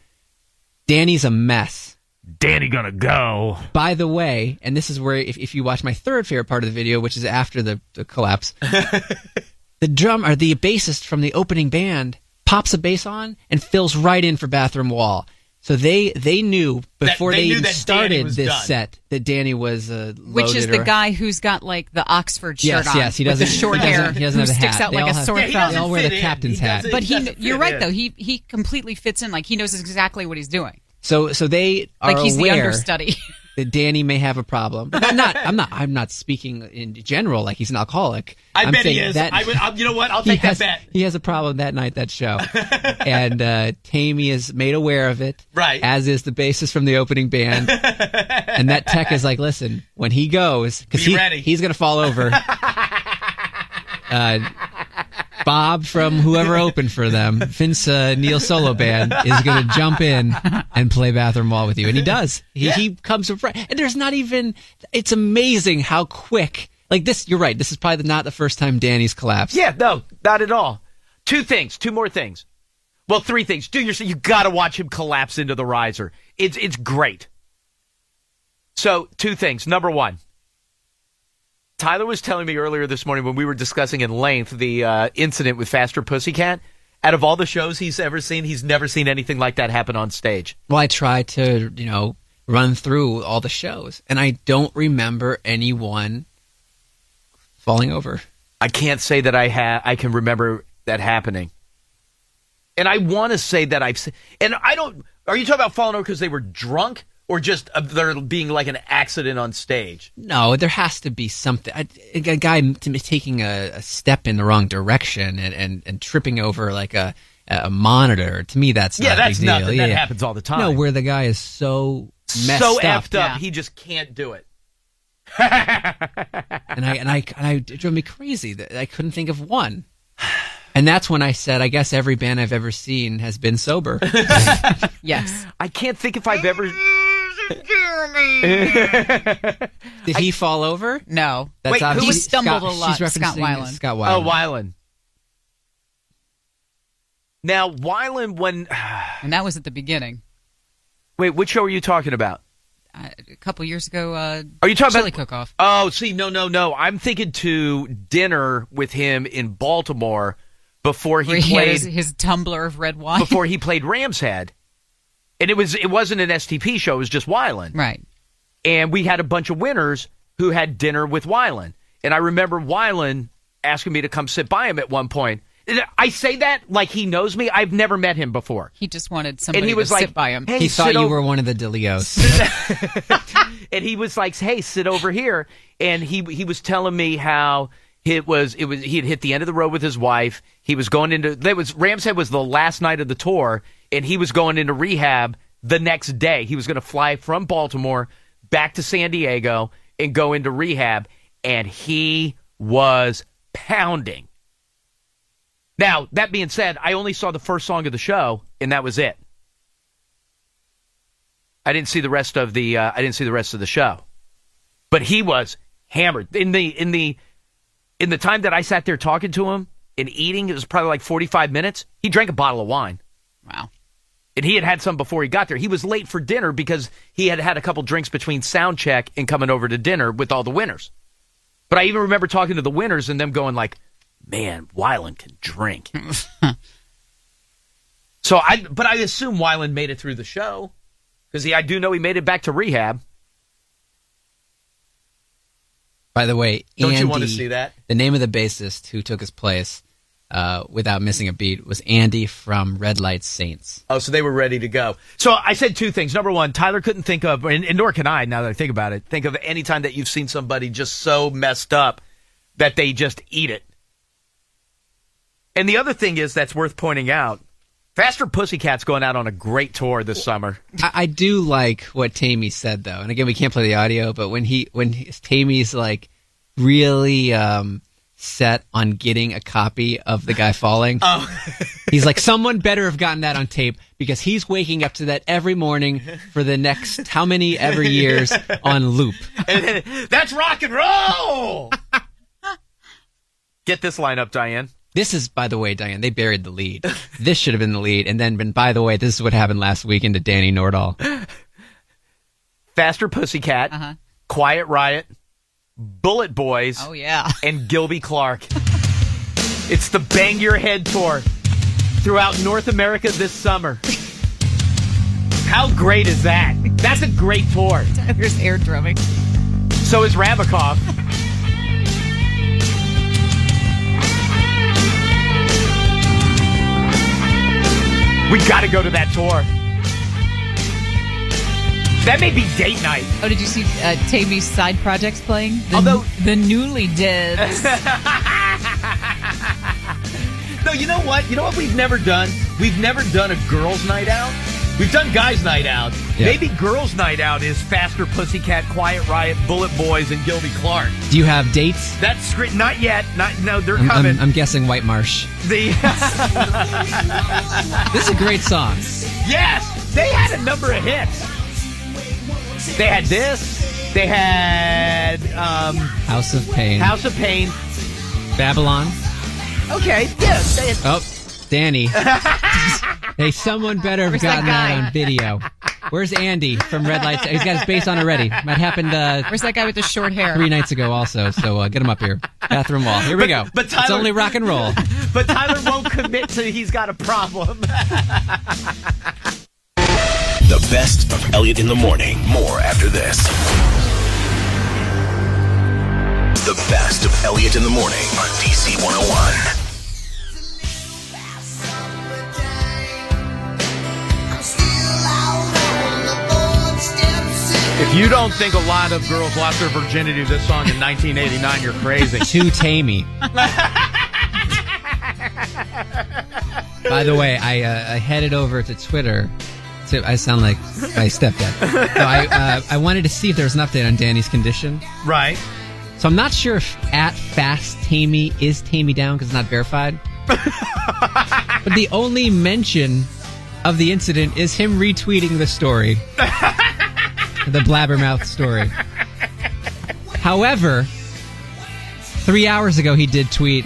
Danny's a mess. Danny gonna go. By the way, and this is where, if you watch my third favorite part of the video, which is after the collapse, the bassist from the opening band pops a bass on and fills right in for Bathroom Wall. So they knew before they even started this set that Danny was loaded. Which is the guy who's got like the Oxford shirt on. Yes, he doesn't. With the short hair. He doesn't have a hat. Sticks out like a sore thumb. They all wear the captain's hat. But you're right though. He completely fits in. Like he knows exactly what he's doing. So they are like he's aware, the understudy. that Danny may have a problem. But I'm not speaking in general like he's an alcoholic. I I'm bet he saying is. that You know what? I'll take that bet. He has a problem that night, that show. And Tammy is made aware of it. Right. As is the bassist from the opening band. And that tech is like, listen, when he goes, because he's going to fall over. Bob from whoever opened for them, Vince Neil solo band, is going to jump in and play Bathroom Wall with you. And he does. He comes in front. And there's not even, it's amazing how quick, like this, you're right, this is probably not the first time Danny's collapsed. Yeah, no, not at all. Two more things. Well, three things. You got to watch him collapse into the riser. It's great. So, two things. Number one, Tyler was telling me earlier this morning when we were discussing in length the incident with Faster Pussycat. Out of all the shows he's ever seen, he's never seen anything like that happen on stage. Well, I try to, run through all the shows, and I don't remember anyone falling over. I can't say that I can remember that happening. And I want to say that I've seen, and I don't, are you talking about falling over because they were drunk? Or just there being like an accident on stage? No, there has to be something. A guy taking a step in the wrong direction and tripping over like a monitor. To me, that's not a big deal. Nothing. That happens all the time. No, where the guy is so messed up. Effed up, he just can't do it. and it drove me crazy that I couldn't think of one. And that's when I said, I guess every band I've ever seen has been sober. Yes. I can't think if I've ever... Did he fall over? No. That's Wait, who stumbled a lot? She's Scott Weiland. Scott Weiland. Oh, Weiland. Now, Weiland, when... And that was at the beginning. Wait, which show are you talking about? A couple years ago, are you talking Chili about Cook-Off? Oh, see, no. I'm thinking to dinner with him in Baltimore before he played had his tumbler of red wine. Before he played Ram's Head. And it wasn't an STP show, it was just Weiland. Right. And we had a bunch of winners who had dinner with Weiland. And I remember Weiland asking me to come sit by him at one point. And I say that like he knows me. I've never met him before. He just wanted somebody to sit by him. Hey, he thought you were one of the DeLeos. And he was like, hey, sit over here. And he was telling me how he had hit the end of the road with his wife. He was going into Ram's Head was the last night of the tour, and he was going into rehab the next day. He was going to fly from Baltimore back to San Diego and go into rehab, and he was pounding. Now, that being said, I only saw the first song of the show, and that was it. I didn't see the rest of the show. But he was hammered. In the time that I sat there talking to him and eating, it was probably like 45 minutes. He drank a bottle of wine. Wow. And he had some before he got there. He was late for dinner because he had a couple drinks between sound check and coming over to dinner with all the winners. But I even remember talking to the winners and them going like, man, Weiland can drink. But I assume Weiland made it through the show because I do know he made it back to rehab. By the way, don't Andy, you want to see that? The name of the bassist who took his place without missing a beat was Andy from Red Light Saints. Oh, so they were ready to go. So I said two things. Number one, Tyler couldn't think of, and nor can I now that I think about it, think of any time that you've seen somebody just so messed up that they just eat it. And the other thing is that's worth pointing out, Faster Pussycat's going out on a great tour this summer. I do like what Tammy said, though. And again, we can't play the audio, but when Tammy's like really set on getting a copy of the guy falling, he's like, someone better have gotten that on tape because he's waking up to that every morning for the next how many ever years on loop. That's rock and roll! Get this line up, Diane. This is, by the way, Diane, they buried the lead. This should have been the lead. And then, by the way, this is what happened last weekend to Danny Nordahl. Faster Pussycat, Quiet Riot, Bullet Boys, and Gilby Clarke. It's the Bang Your Head tour throughout North America this summer. How great is that? That's a great tour. There's air drumming. So is Rabikoff. We got to go to that tour. That may be date night. Oh, did you see Tammy's side projects playing? The Newly Dead. No, you know what? You know what we've never done? We've never done a girls' night out. We've done guys' night out. Yeah. Maybe girls' night out is Faster Pussycat, Quiet Riot, Bullet Boys, and Gilby Clarke. Do you have dates? That's great. Not yet. No, they're coming. I'm guessing White Marsh. This is a great song. Yes! They had a number of hits. They had this. They had... House of Pain. House of Pain. Babylon. Okay, yeah. They had... Oh, Danny. Hey, someone better have gotten that on video. Where's Andy from Red Lights? He's got his bass on already. That happened... Where's that guy with the short hair? 3 nights ago also, so get him up here. Bathroom wall. Here we go. But Tyler, it's only rock and roll. But Tyler won't commit to he's got a problem. The best of Elliot in the morning. More after this. The best of Elliot in the morning on DC 101. If you don't think a lot of girls lost their virginity to this song in 1989, you're crazy. Too tamey. By the way, I headed over to Twitter. I sound like my stepdad. No, I wanted to see if there was an update on Danny's condition. Right. So I'm not sure if at Fast Tammy is Tammy down because it's not verified. But the only mention of the incident is him retweeting the story. The blabbermouth story. However, 3 hours ago he did tweet,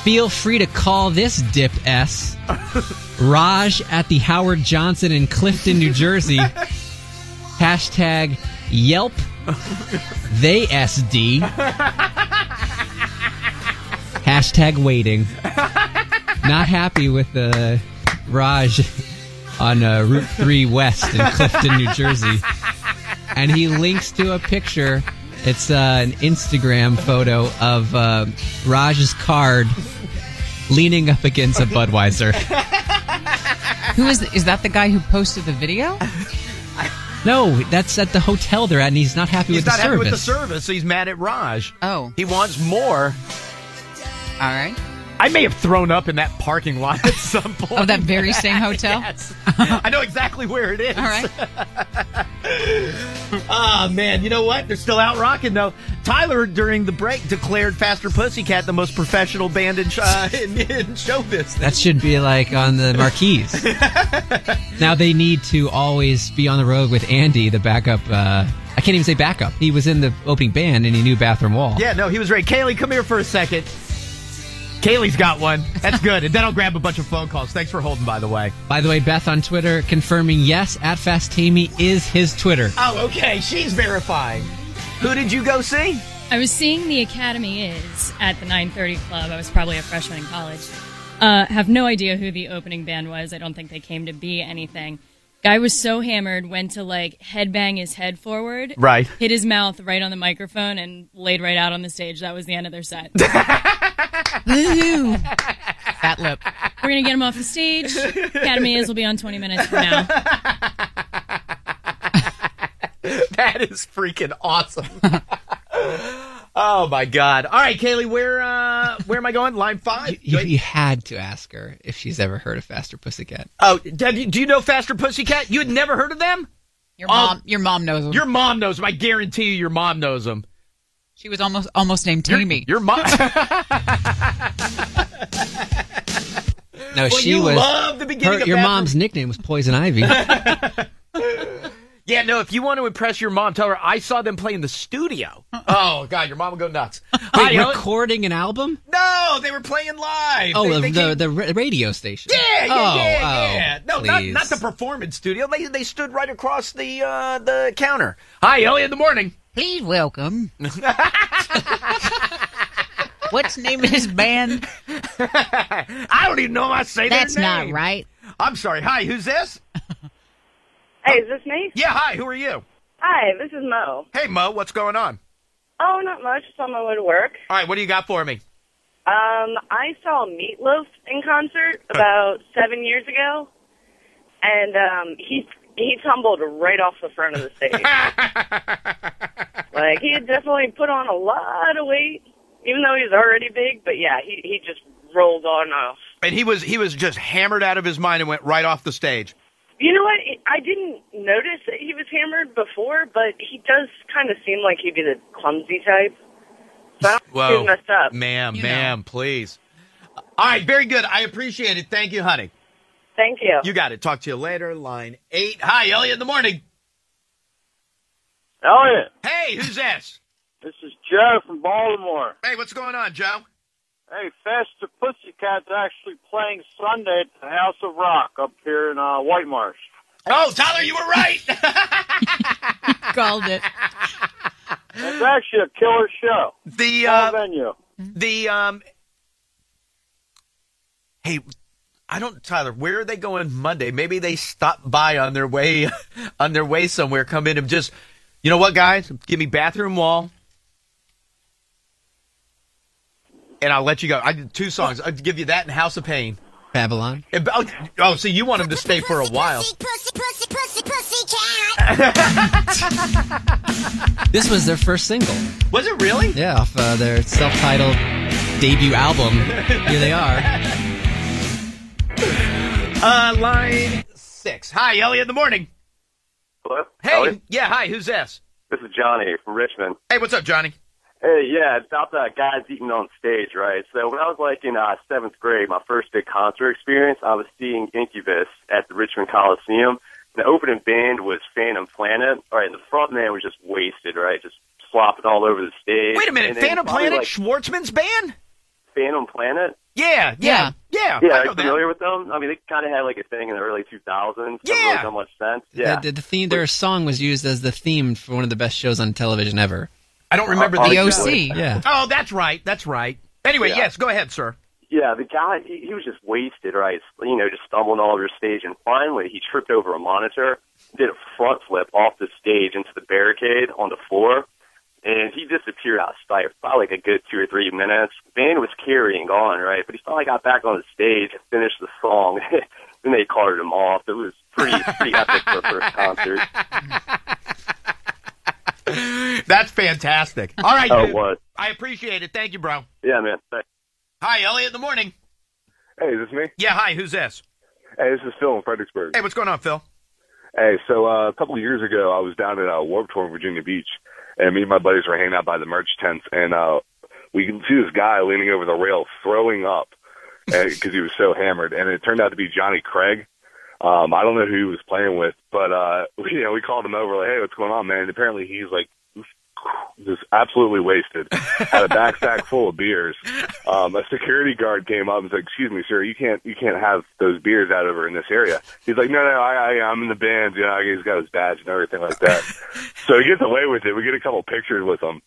"Feel free to call this dip S. Raj at the Howard Johnson in Clifton, New Jersey. Hashtag Yelp. They SD. Hashtag waiting." Not happy with Raj on Route 3 West in Clifton, New Jersey. And he links to a picture. It's an Instagram photo of Raj's card leaning up against a Budweiser. Who is that the guy who posted the video? No, that's at the hotel they're at, and he's not happy with the service. He's not happy with the service, so he's mad at Raj. Oh. He wants more. All right. I may have thrown up in that parking lot at some point. Of that very same hotel? Yes. I know exactly where it is. All right. Oh, man. You know what? They're still out rocking, though. Tyler, during the break, declared Faster Pussycat the most professional band in show business. That should be like on the marquees. Now they need to always be on the road with Andy, the backup. I can't even say backup. He was in the opening band and he knew Bathroom Wall. Yeah, no, he was great. Kaylee, come here for a second. Kaylee's got one. That's good. And then I'll grab a bunch of phone calls. Thanks for holding, by the way. By the way, Beth on Twitter confirming yes, at Fast Tammy is his Twitter. Oh, okay. She's verifying. Who did you go see? I was seeing The Academy Is at the 9:30 Club. I was probably a freshman in college. Have no idea who the opening band was. I don't think they came to be anything. Guy was so hammered, went to headbang his head forward. Right. Hit his mouth right on the microphone and laid right out on the stage. That was the end of their set. Woo-hoo. Fat lip. We're going to get him off the stage. Academy Is will be on 20 minutes from now. That is freaking awesome. Oh, my God. All right, Kaylee, where am I going? Line 5? You had to ask her if she's ever heard of Faster Pussycat. Oh, do you know Faster Pussycat? You had never heard of them? Your mom knows them. Your mom knows them. I guarantee you your mom knows them. She was almost named Tammy. Your mom... No, she was... Love the beginning of your mom's nickname was Poison Ivy. Yeah, no, if you want to impress your mom, tell her I saw them play in the studio. Oh, God, your mom will go nuts. Wait, recording an album? No, they were playing live. Oh, the radio station. Yeah. No, not the performance studio. They stood right across the counter. Hi, Elliot in the morning. Please welcome. What's the name of his band? I don't even know if I say That's their not name. right. I'm sorry. Hi, who's this? Hey, is this me? Yeah, hi, who are you? Hi, this is Mo. Hey, Mo, what's going on? Oh, not much. Just on my way to work. All right, what do you got for me? I saw Meatloaf in concert about 7 years ago, and he tumbled right off the front of the stage. Like, he had definitely put on a lot of weight, even though he's already big. But yeah, he just rolled on off. And he was just hammered out of his mind and went right off the stage. You know what? I didn't notice that he was hammered before, but he does kind of seem like he'd be the clumsy type. So I don't think he was messed up. Ma'am, please. All right, very good. I appreciate it. Thank you, honey. Thank you. You got it. Talk to you later. Line 8. Hi, Elliot in the morning. Elliot. Hey, who's this? This is Joe from Baltimore. Hey, what's going on, Joe? Hey, Faster Pussycat's actually playing Sunday at the House of Rock up here in White Marsh. Oh, Tyler, you were right. Called it. It's actually a killer show. Venue. Hey, Tyler, where are they going Monday? Maybe they stop by on their way somewhere, come in and just, you know what, guys? Give me bathroom wall. And I'll let you go. I did 2 songs. I'll give you that and House of Pain. Babylon. Oh, see, you want him to stay for a while. This was their first single. Was it really? Yeah, off their self-titled debut album. Here they are. Line 6. Hi, Elliot in the morning. Hello? Hey, Elliot? yeah, hi, who's this? This is Johnny from Richmond. Hey, what's up, Johnny? Hey, yeah, it's about that guys eating on stage, right? So when I was like in 7th grade, my first big concert experience, I was seeing Incubus at the Richmond Coliseum. The opening band was Phantom Planet. All right, and the front man was just wasted, right? Just flopping all over the stage. Wait a minute, Phantom Planet, like, Schwartzman's band? Phantom Planet? Yeah. Yeah, I are you familiar with them? I mean, they kind of had like a thing in the early 2000s. Yeah. Doesn't really much sense. Yeah. The theme, their song was used as the theme for one of the best shows on television ever. I don't remember the OC. Yeah. Oh, that's right. Anyway, Yeah. yes, go ahead, sir. Yeah, the guy, he was just wasted, right? You know, just stumbling all over stage. And finally, he tripped over a monitor, did a front flip off the stage into the barricade on the floor, and he disappeared out of sight for probably like a good 2 or 3 minutes. The band was carrying on, right? But he finally got back on the stage and finished the song. Then they carted him off. It was pretty epic for a first concert. That's fantastic. All right, Oh, dude. what? I appreciate it. Thank you, bro. Yeah, man. Thanks. Hi, Elliot in the morning. Hey, is this me? Yeah, hi, who's this? Hey, this is Phil in Fredericksburg. Hey, what's going on, Phil? Hey, so a couple of years ago, I was down at Warped Tour in Virginia Beach, and me and my buddies were hanging out by the merch tents, and we can see this guy leaning over the rail throwing up because he was so hammered, and it turned out to be Johnny Craig. I don't know who he was playing with, but we called him over, like, hey, what's going on, man? And apparently he's like just absolutely wasted, had a backpack full of beers. A security guard came up and said, excuse me, sir, you can't have those beers out over in this area. He's like, no, I'm in the band. You know, he's got his badge and everything like that. So he gets away with it. We get a couple pictures with him.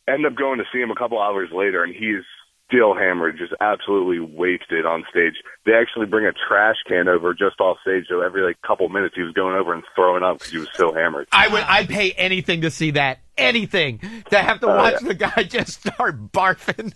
End up going to see him a couple hours later, and he's still hammered, just absolutely wasted on stage. They actually bring a trash can over just off stage, so every couple minutes he was going over and throwing up because he was so hammered. I'd pay anything to see that. Anything. To have to watch the guy just start barfing.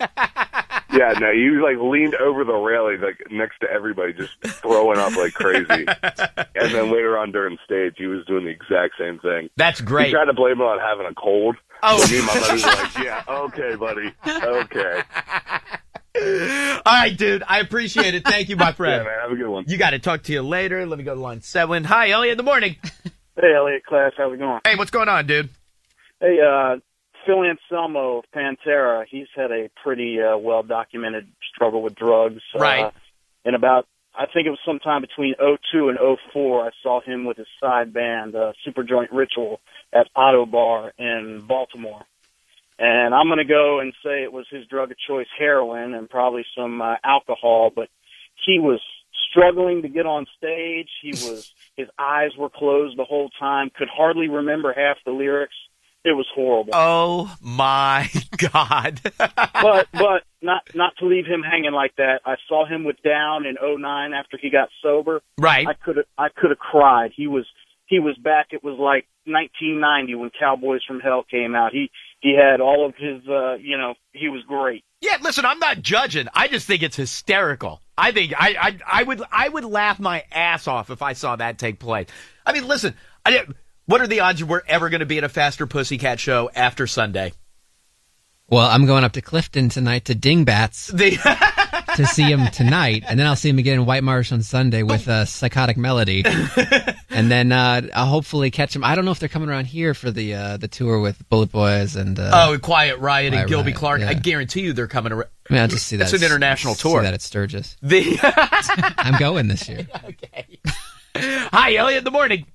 Yeah, no, he was leaned over the railing next to everybody, just throwing up like crazy. And then later on during stage, he was doing the exact same thing. That's great. He tried to blame it on having a cold. Oh. So me and my buddies were like, yeah, okay, buddy, okay. All right, dude. I appreciate it. Thank you, my friend. Yeah, man. Have a good one. You got to talk to you later. Let me go to line 7. Hi, Elliot in the morning. Hey, Elliot class. How's it going? Hey, what's going on, dude? Hey, Phil Anselmo of Pantera, he's had a pretty well-documented struggle with drugs. Right. And about, I think it was sometime between 2002 and 2004, I saw him with his side band, Superjoint Ritual, at Otto Bar in Baltimore. And I'm going to go and say it was his drug of choice, heroin, and probably some alcohol, but he was struggling to get on stage. His eyes were closed the whole time, could hardly remember half the lyrics. It was horrible. Oh my God. but not to leave him hanging like that. I saw him with Down in 2009 after he got sober. Right. I could have cried. He was back. It was like 1990 when Cowboys from Hell came out. He had all of his he was great. Yeah, listen, I'm not judging. I just think it's hysterical. I think I would laugh my ass off if I saw that take place. I mean, listen, what are the odds we're ever going to be at a Faster Pussycat show after Sunday? Well, I'm going up to Clifton tonight to Dingbats to see him tonight, and then I'll see him again in White Marsh on Sunday with Psychotic Melody, and then I'll hopefully catch him. I don't know if they're coming around here for the tour with Bullet Boys and Quiet Riot and Gilby Riot, Clark. yeah. I guarantee you they're coming around. I mean, I'll just see that. It's an international tour. See that at Sturgis. I'm going this year. Okay. Hi, Elliot. In the morning.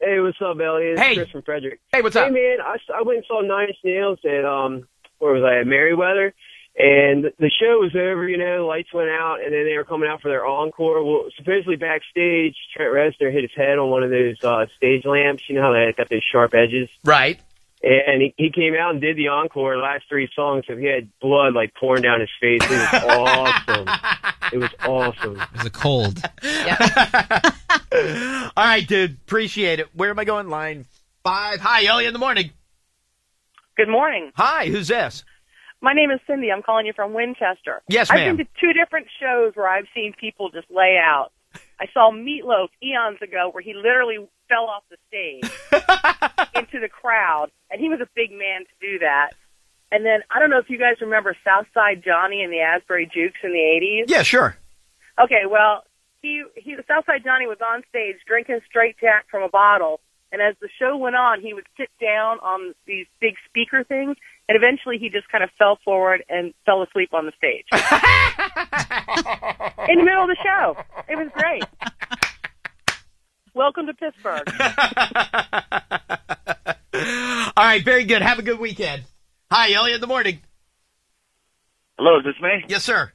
Hey, what's up, Elliot? It's Hey. Chris from Frederick. Hey, what's up? Hey, man, I went and saw Nine Inch Nails at, where was I, at Merriweather, and the show was over, the lights went out, and then they were coming out for their encore. Well, supposedly backstage, Trent Reznor hit his head on one of those stage lamps. You know how they got those sharp edges? Right. And he came out and did the encore, last 3 songs, so he had blood, pouring down his face. It was awesome. It was awesome. It was a cold. All right, dude. Appreciate it. Where am I going? Line 5. Hi, Elliot. In the morning. Good morning. Hi, who's this? My name is Cindy. I'm calling you from Winchester. Yes, ma'am. I've been to 2 different shows where I've seen people just lay out. I saw Meatloaf eons ago where he literally fell off the stage into the crowd, and he was a big man to do that. And then, I don't know if you guys remember Southside Johnny and the Asbury Jukes in the 80s. Yeah, sure. Okay, well, he Southside Johnny was on stage drinking straight Jack from a bottle, and as the show went on, he would sit down on these big speaker things, and eventually he just kind of fell forward and fell asleep on the stage. In the middle of the show. It was great. Welcome to Pittsburgh. All right, very good. Have a good weekend. Hi, Elliot. In the morning. Hello, is this me? Yes, sir.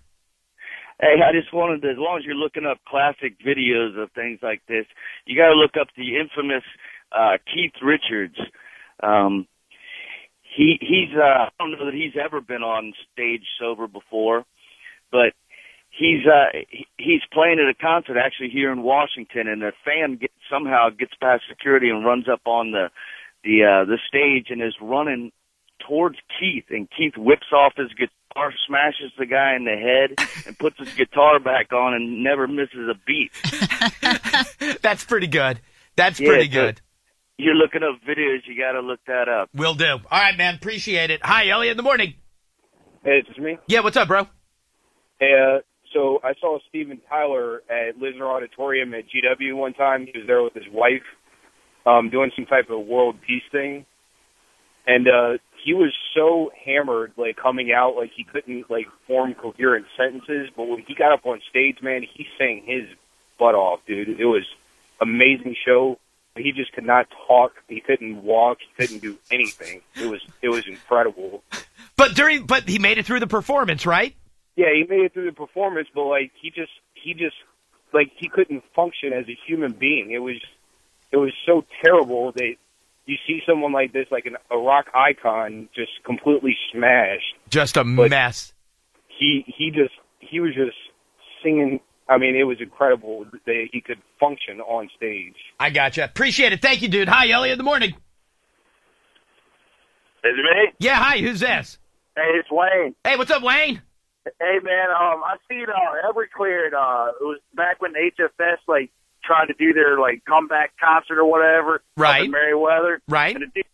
Hey, I just wanted to, as long as you're looking up classic videos of things like this, you got to look up the infamous Keith Richards. He's I don't know that he's ever been on stage sober before, but he's playing at a concert actually here in Washington, and a fan somehow gets past security and runs up on the stage and is running towards Keith, and Keith whips off his guitar, smashes the guy in the head, and puts his guitar back on and never misses a beat. That's pretty good. That's pretty good. You're looking up videos, you got to look that up. Will do. All right, man. Appreciate it. Hi, Elliot. In the morning. Hey, it's me. Yeah, what's up, bro? Hey, so I saw Steven Tyler at Lisner Auditorium at GW one time. He was there with his wife doing some type of world peace thing. And he was so hammered, coming out, he couldn't, form coherent sentences. But when he got up on stage, man, he sang his butt off, dude. It was amazing show. He just could not talk. He couldn't walk. He couldn't do anything. It was incredible. But he made it through the performance, right? Yeah, he made it through the performance, but he just he couldn't function as a human being. It was so terrible that you see someone like this, a rock icon, just completely smashed. Just a mess. He was just singing. I mean, it was incredible that he could function on stage. I gotcha. Appreciate it. Thank you, dude. Hi, Elliot. In the morning. Is it me? Yeah, hi. Who's this? Hey, it's Wayne. Hey, what's up, Wayne? Hey, man, I seen Everclear. It was back when HFS, tried to do their, comeback concert or whatever. Right. Up in Merriweather. Right. And the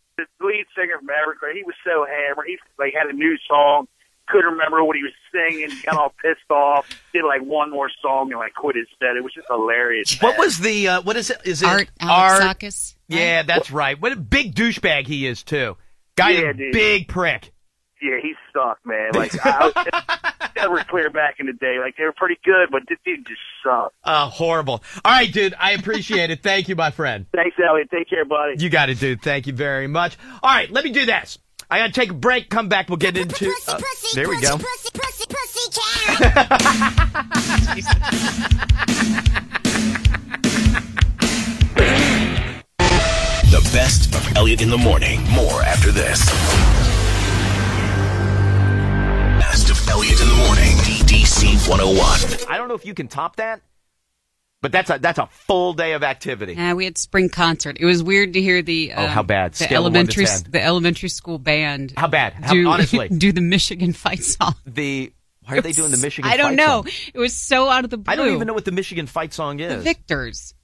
lead singer from Everclear, he was so hammered. He, had a new song. Couldn't remember what he was singing. Got all pissed off. Did, one more song and, quit his set. It was just hilarious. What was the, what is it? Is it Art Alexakis? Yeah, that's right. What a big douchebag he is, too. Guy is a big prick. Yeah, he sucked, man. Everclear back in the day. They were pretty good, but this dude just sucked. Horrible. All right, dude. I appreciate it. Thank you, my friend. Thanks, Elliot. Take care, buddy. You got it, dude. Thank you very much. All right, let me do this. I got to take a break. Come back. We'll get into... there we go. The best of Elliot in the morning. More after this. Best of Elliot in the morning. DDC 101. I don't know if you can top that, but that's a full day of activity. We had spring concert. It was weird to hear the how bad? The elementary school band. How bad? Honestly, do do the Michigan fight song. Why are they doing the Michigan I don't fight know. song? It was so out of the blue. I don't even know what the Michigan fight song is. The Victors.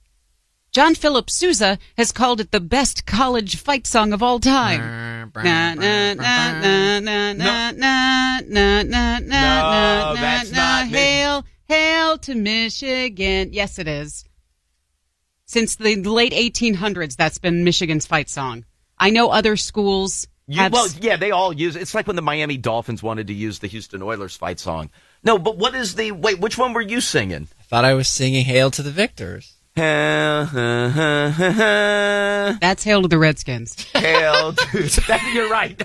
John Philip Sousa has called it the best college fight song of all time. Na na na na na na na na na na that's na. not Hail, hail to Michigan. Yes, it is. Since the late 1800s, that's been Michigan's fight song. I know other schools have... Well, yeah, they all use it. It's like when the Miami Dolphins wanted to use the Houston Oilers fight song. No, but what is the... Wait, which one were you singing? I thought I was singing Hail to the Victors. That's Hail to the Redskins. Hail to... You're right.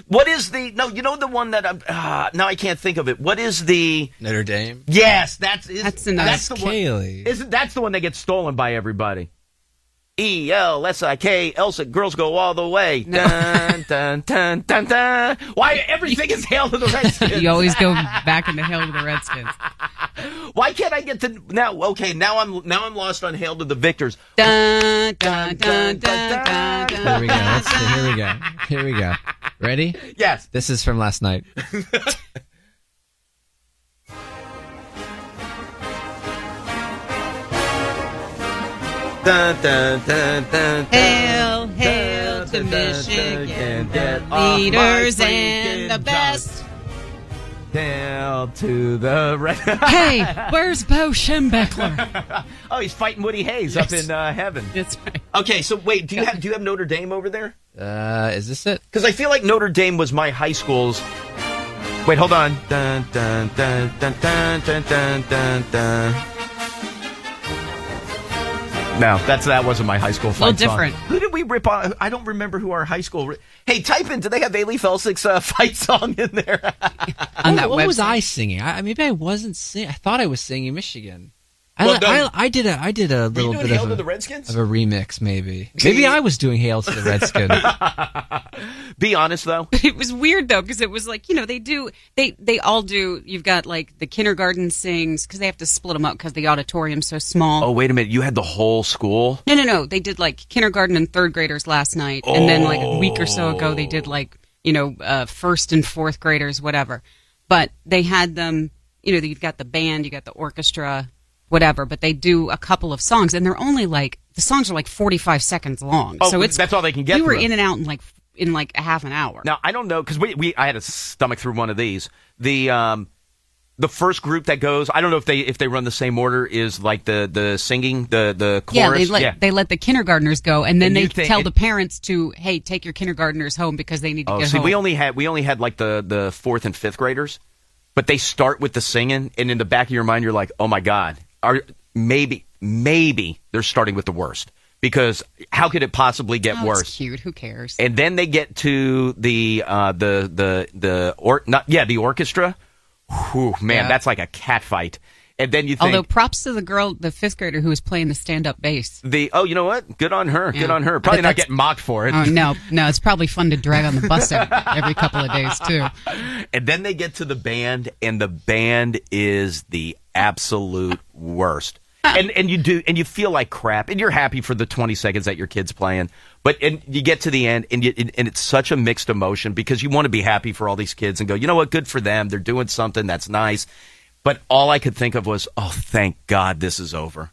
What is the... No, you know the one that I'm... now I can't think of it. What is the... Notre Dame? Yes, that's the Kaylee. one. That's the one that gets stolen by everybody. E-L-S-I-K, Elsa, girls go all the way. No. Dun, dun, dun, dun, dun. Why everything is Hail to the Redskins? You always go back into Hail to the Redskins. Why can't I get to now? Okay, now I'm lost on Hail to the Victors. Dun, dun, dun, dun, dun, dun. Here we go. Let's see. Here we go. Here we go. Ready? Yes. This is from last night. Dun, dun, dun, dun, Hail, hail to Michigan, the leaders and the best. Hail to the Red. Hey, where's Bo Schembechler? Oh, he's fighting Woody Hayes up in heaven. That's right. Okay, so wait, do you have Notre Dame over there? Is this it? Because I feel like Notre Dame was my high school's. Wait, hold on. Dun dun dun dun dun dun dun dun dun. No, that wasn't my high school fight song. different. Who did we rip on? I don't remember who our high school... Hey, type in, do they have Ailey Felsick's fight song in there? What was I singing? Maybe I wasn't singing. I thought I was singing Michigan. Well, I did a little bit Hail of to the Redskins? of a remix, maybe. Maybe I was doing Hail to the Redskins. Be honest, though. It was weird, though, because it was like, they all do, you've got, like, the kindergarten sings, because they have to split them up because the auditorium's so small. Oh, wait a minute. You had the whole school? No. They did, like, kindergarten and third graders last night, and then, like, a week or so ago, they did, like, first and fourth graders, whatever. But they had them, you've got the band, you got the orchestra, whatever, but they do a couple of songs, and they're only like, the songs are like 45 seconds long. Oh, so that's all they can get. You were through. in and out in like a half an hour. Now, I don't know, because I had to stomach through one of these. The first group that goes, I don't know if they run the same order, is like the singing, the chorus. They let the kindergartners go, and then they tell the parents to, hey, take your kindergartners home because they need to get home. We only had like the fourth and fifth graders, but they start with the singing, and in the back of your mind, you're like, oh my God. Maybe they're starting with the worst, because how could it possibly get worse? It's cute. Who cares? And then they get to the orchestra. Whew, man, Yeah. that's like a cat fight. And then you think, although props to the girl, the fifth grader who was playing the stand-up bass. you know what? Good on her. Yeah. Good on her. Probably not getting mocked for it. Oh no, it's probably fun to drag on the bus every couple of days too. And then they get to the band, and the band is the absolute worst. And you feel like crap, and you're happy for the 20 seconds that your kid's playing, and you get to the end, and it's such a mixed emotion, because you want to be happy for all these kids and go, you know what, good for them, they're doing something that's nice. But all I could think of was, oh, thank God this is over.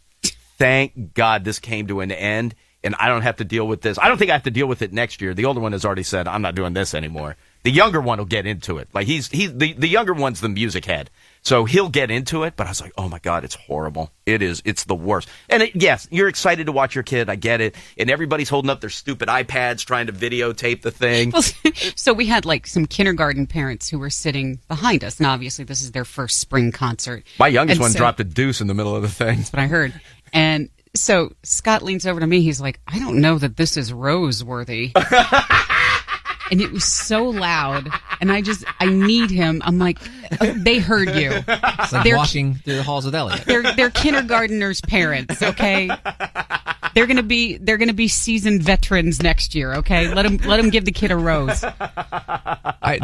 Thank God this came to an end, and I don't have to deal with this. I don't think I have to deal with it next year. The older one has already said, I'm not doing this anymore. The younger one will get into it. Like the younger one's the music head, so he'll get into it. But I was like, oh my God, it's horrible. It's the worst. And yes, you're excited to watch your kid. I get it. And everybody's holding up their stupid iPads trying to videotape the thing. Well, so we had like some kindergarten parents who were sitting behind us, and obviously this is their first spring concert. My youngest one dropped a deuce in the middle of the thing. That's what I heard. And so Scott leans over to me. He's like, I don't know that this is Rose-worthy. And it was so loud, and I need him. I'm like, they heard you. It's like walking through the halls with Elliot. They're kindergartners' parents, okay? They're gonna be seasoned veterans next year, okay? Let them give the kid a rose.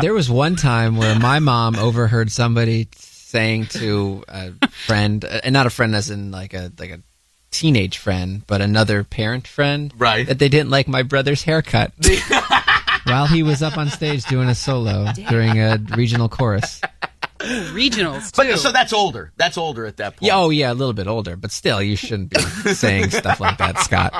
There was one time where my mom overheard somebody saying to a friend, and not a friend as in like a teenage friend, but another parent friend, right? That they didn't like my brother's haircut. while he was up on stage doing a solo during a regional chorus. Regionals, but so that's older. That's older at that point. Yeah, oh yeah, a little bit older, but still, you shouldn't be saying stuff like that, Scott.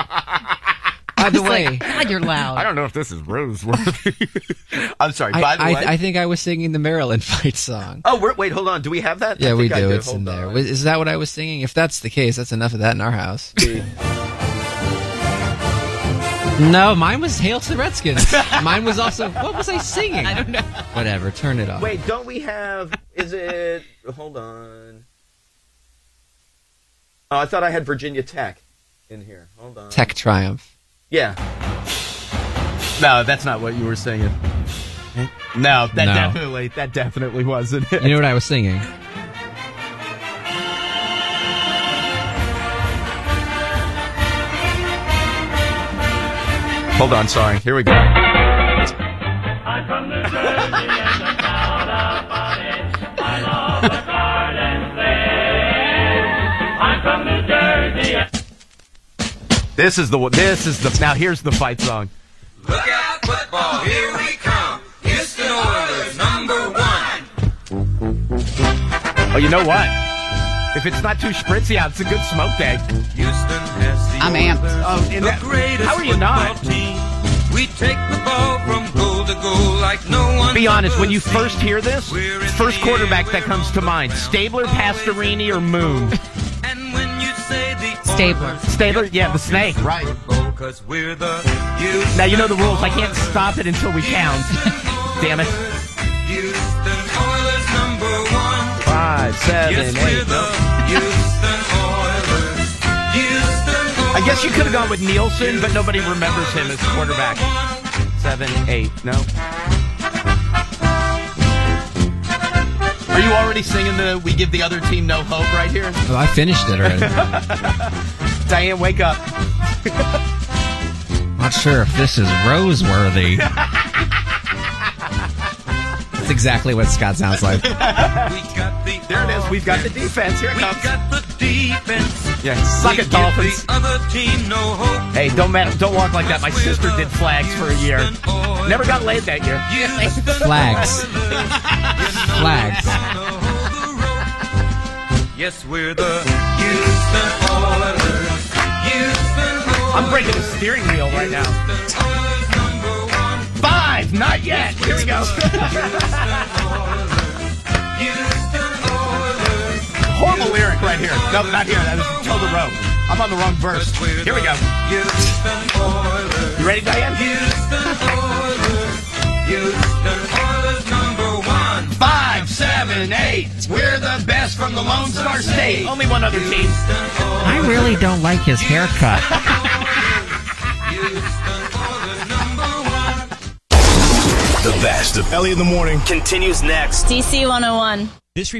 By the way, God, you're loud. I don't know if this is Roseworthy. I'm sorry. By the way, I think I was singing the Maryland fight song. Oh, wait, hold on. Do we have that? Yeah, we do. It's in there. Is that what I was singing? If that's the case, that's enough of that in our house. No, mine was Hail to the Redskins. Mine was also, what was I singing? I don't know. Whatever, turn it off. Wait, don't we have, is it, hold on. Oh, I thought I had Virginia Tech in here. Hold on. Tech Triumph. Yeah. No, that's not what you were singing. No, that definitely wasn't it. You know what I was singing? Hold on, sorry. Here we go. I'm from New Jersey and the town of Bonnet. I love the garden place. I'm from New Jersey. This is the now here's the fight song. Look out, football, here we come. Houston Oilers, #1. Oh, you know what? If it's not too spritzy out, it's a good smoke day. Houston has the I'm amped. How are you not? Team. We take the ball from goal to goal like no one. Be honest, when you first hear this, first quarterback that comes to mind, Stabler, Pastorini, or Moon? And when you say the Stabler. Stabler, yeah, the snake, right. Cause we're the Now you know the rules. I can't stop it until we count. Damn it. Houston Oilers #1. 5, 7, Yes, 8. we're the Houston Oilers. Houston Oilers. I guess you could have gone with Nielsen, but nobody remembers him as quarterback. 7, 8. No. Are you already singing the "We Give the Other Team No Hope" right here? Oh, I finished it already. Diane, wake up. Not sure if this is Roseworthy. That's exactly what Scott sounds like. There it is. We've got the defense. Here it comes. We got the defense. Yeah, suck it, Dolphins. The other team no hope. Hey, don't walk like that. My sister did flags for a year. Never got laid that year. Flags. Flags. Yes, we're the Houston Oilers. Houston Oilers. I'm breaking the steering wheel right now. 5, not yet. Here we go. Horrible lyric right here. No, not here. That is Toe the Rope. I'm on the wrong verse. Here we go. You ready, Diane? Houston Oilers #1. 5, 7, 8. We're the best from the Lone Star State. Only one other team. I really don't like his haircut. The best of Elliot in the Morning continues next. DC 101. This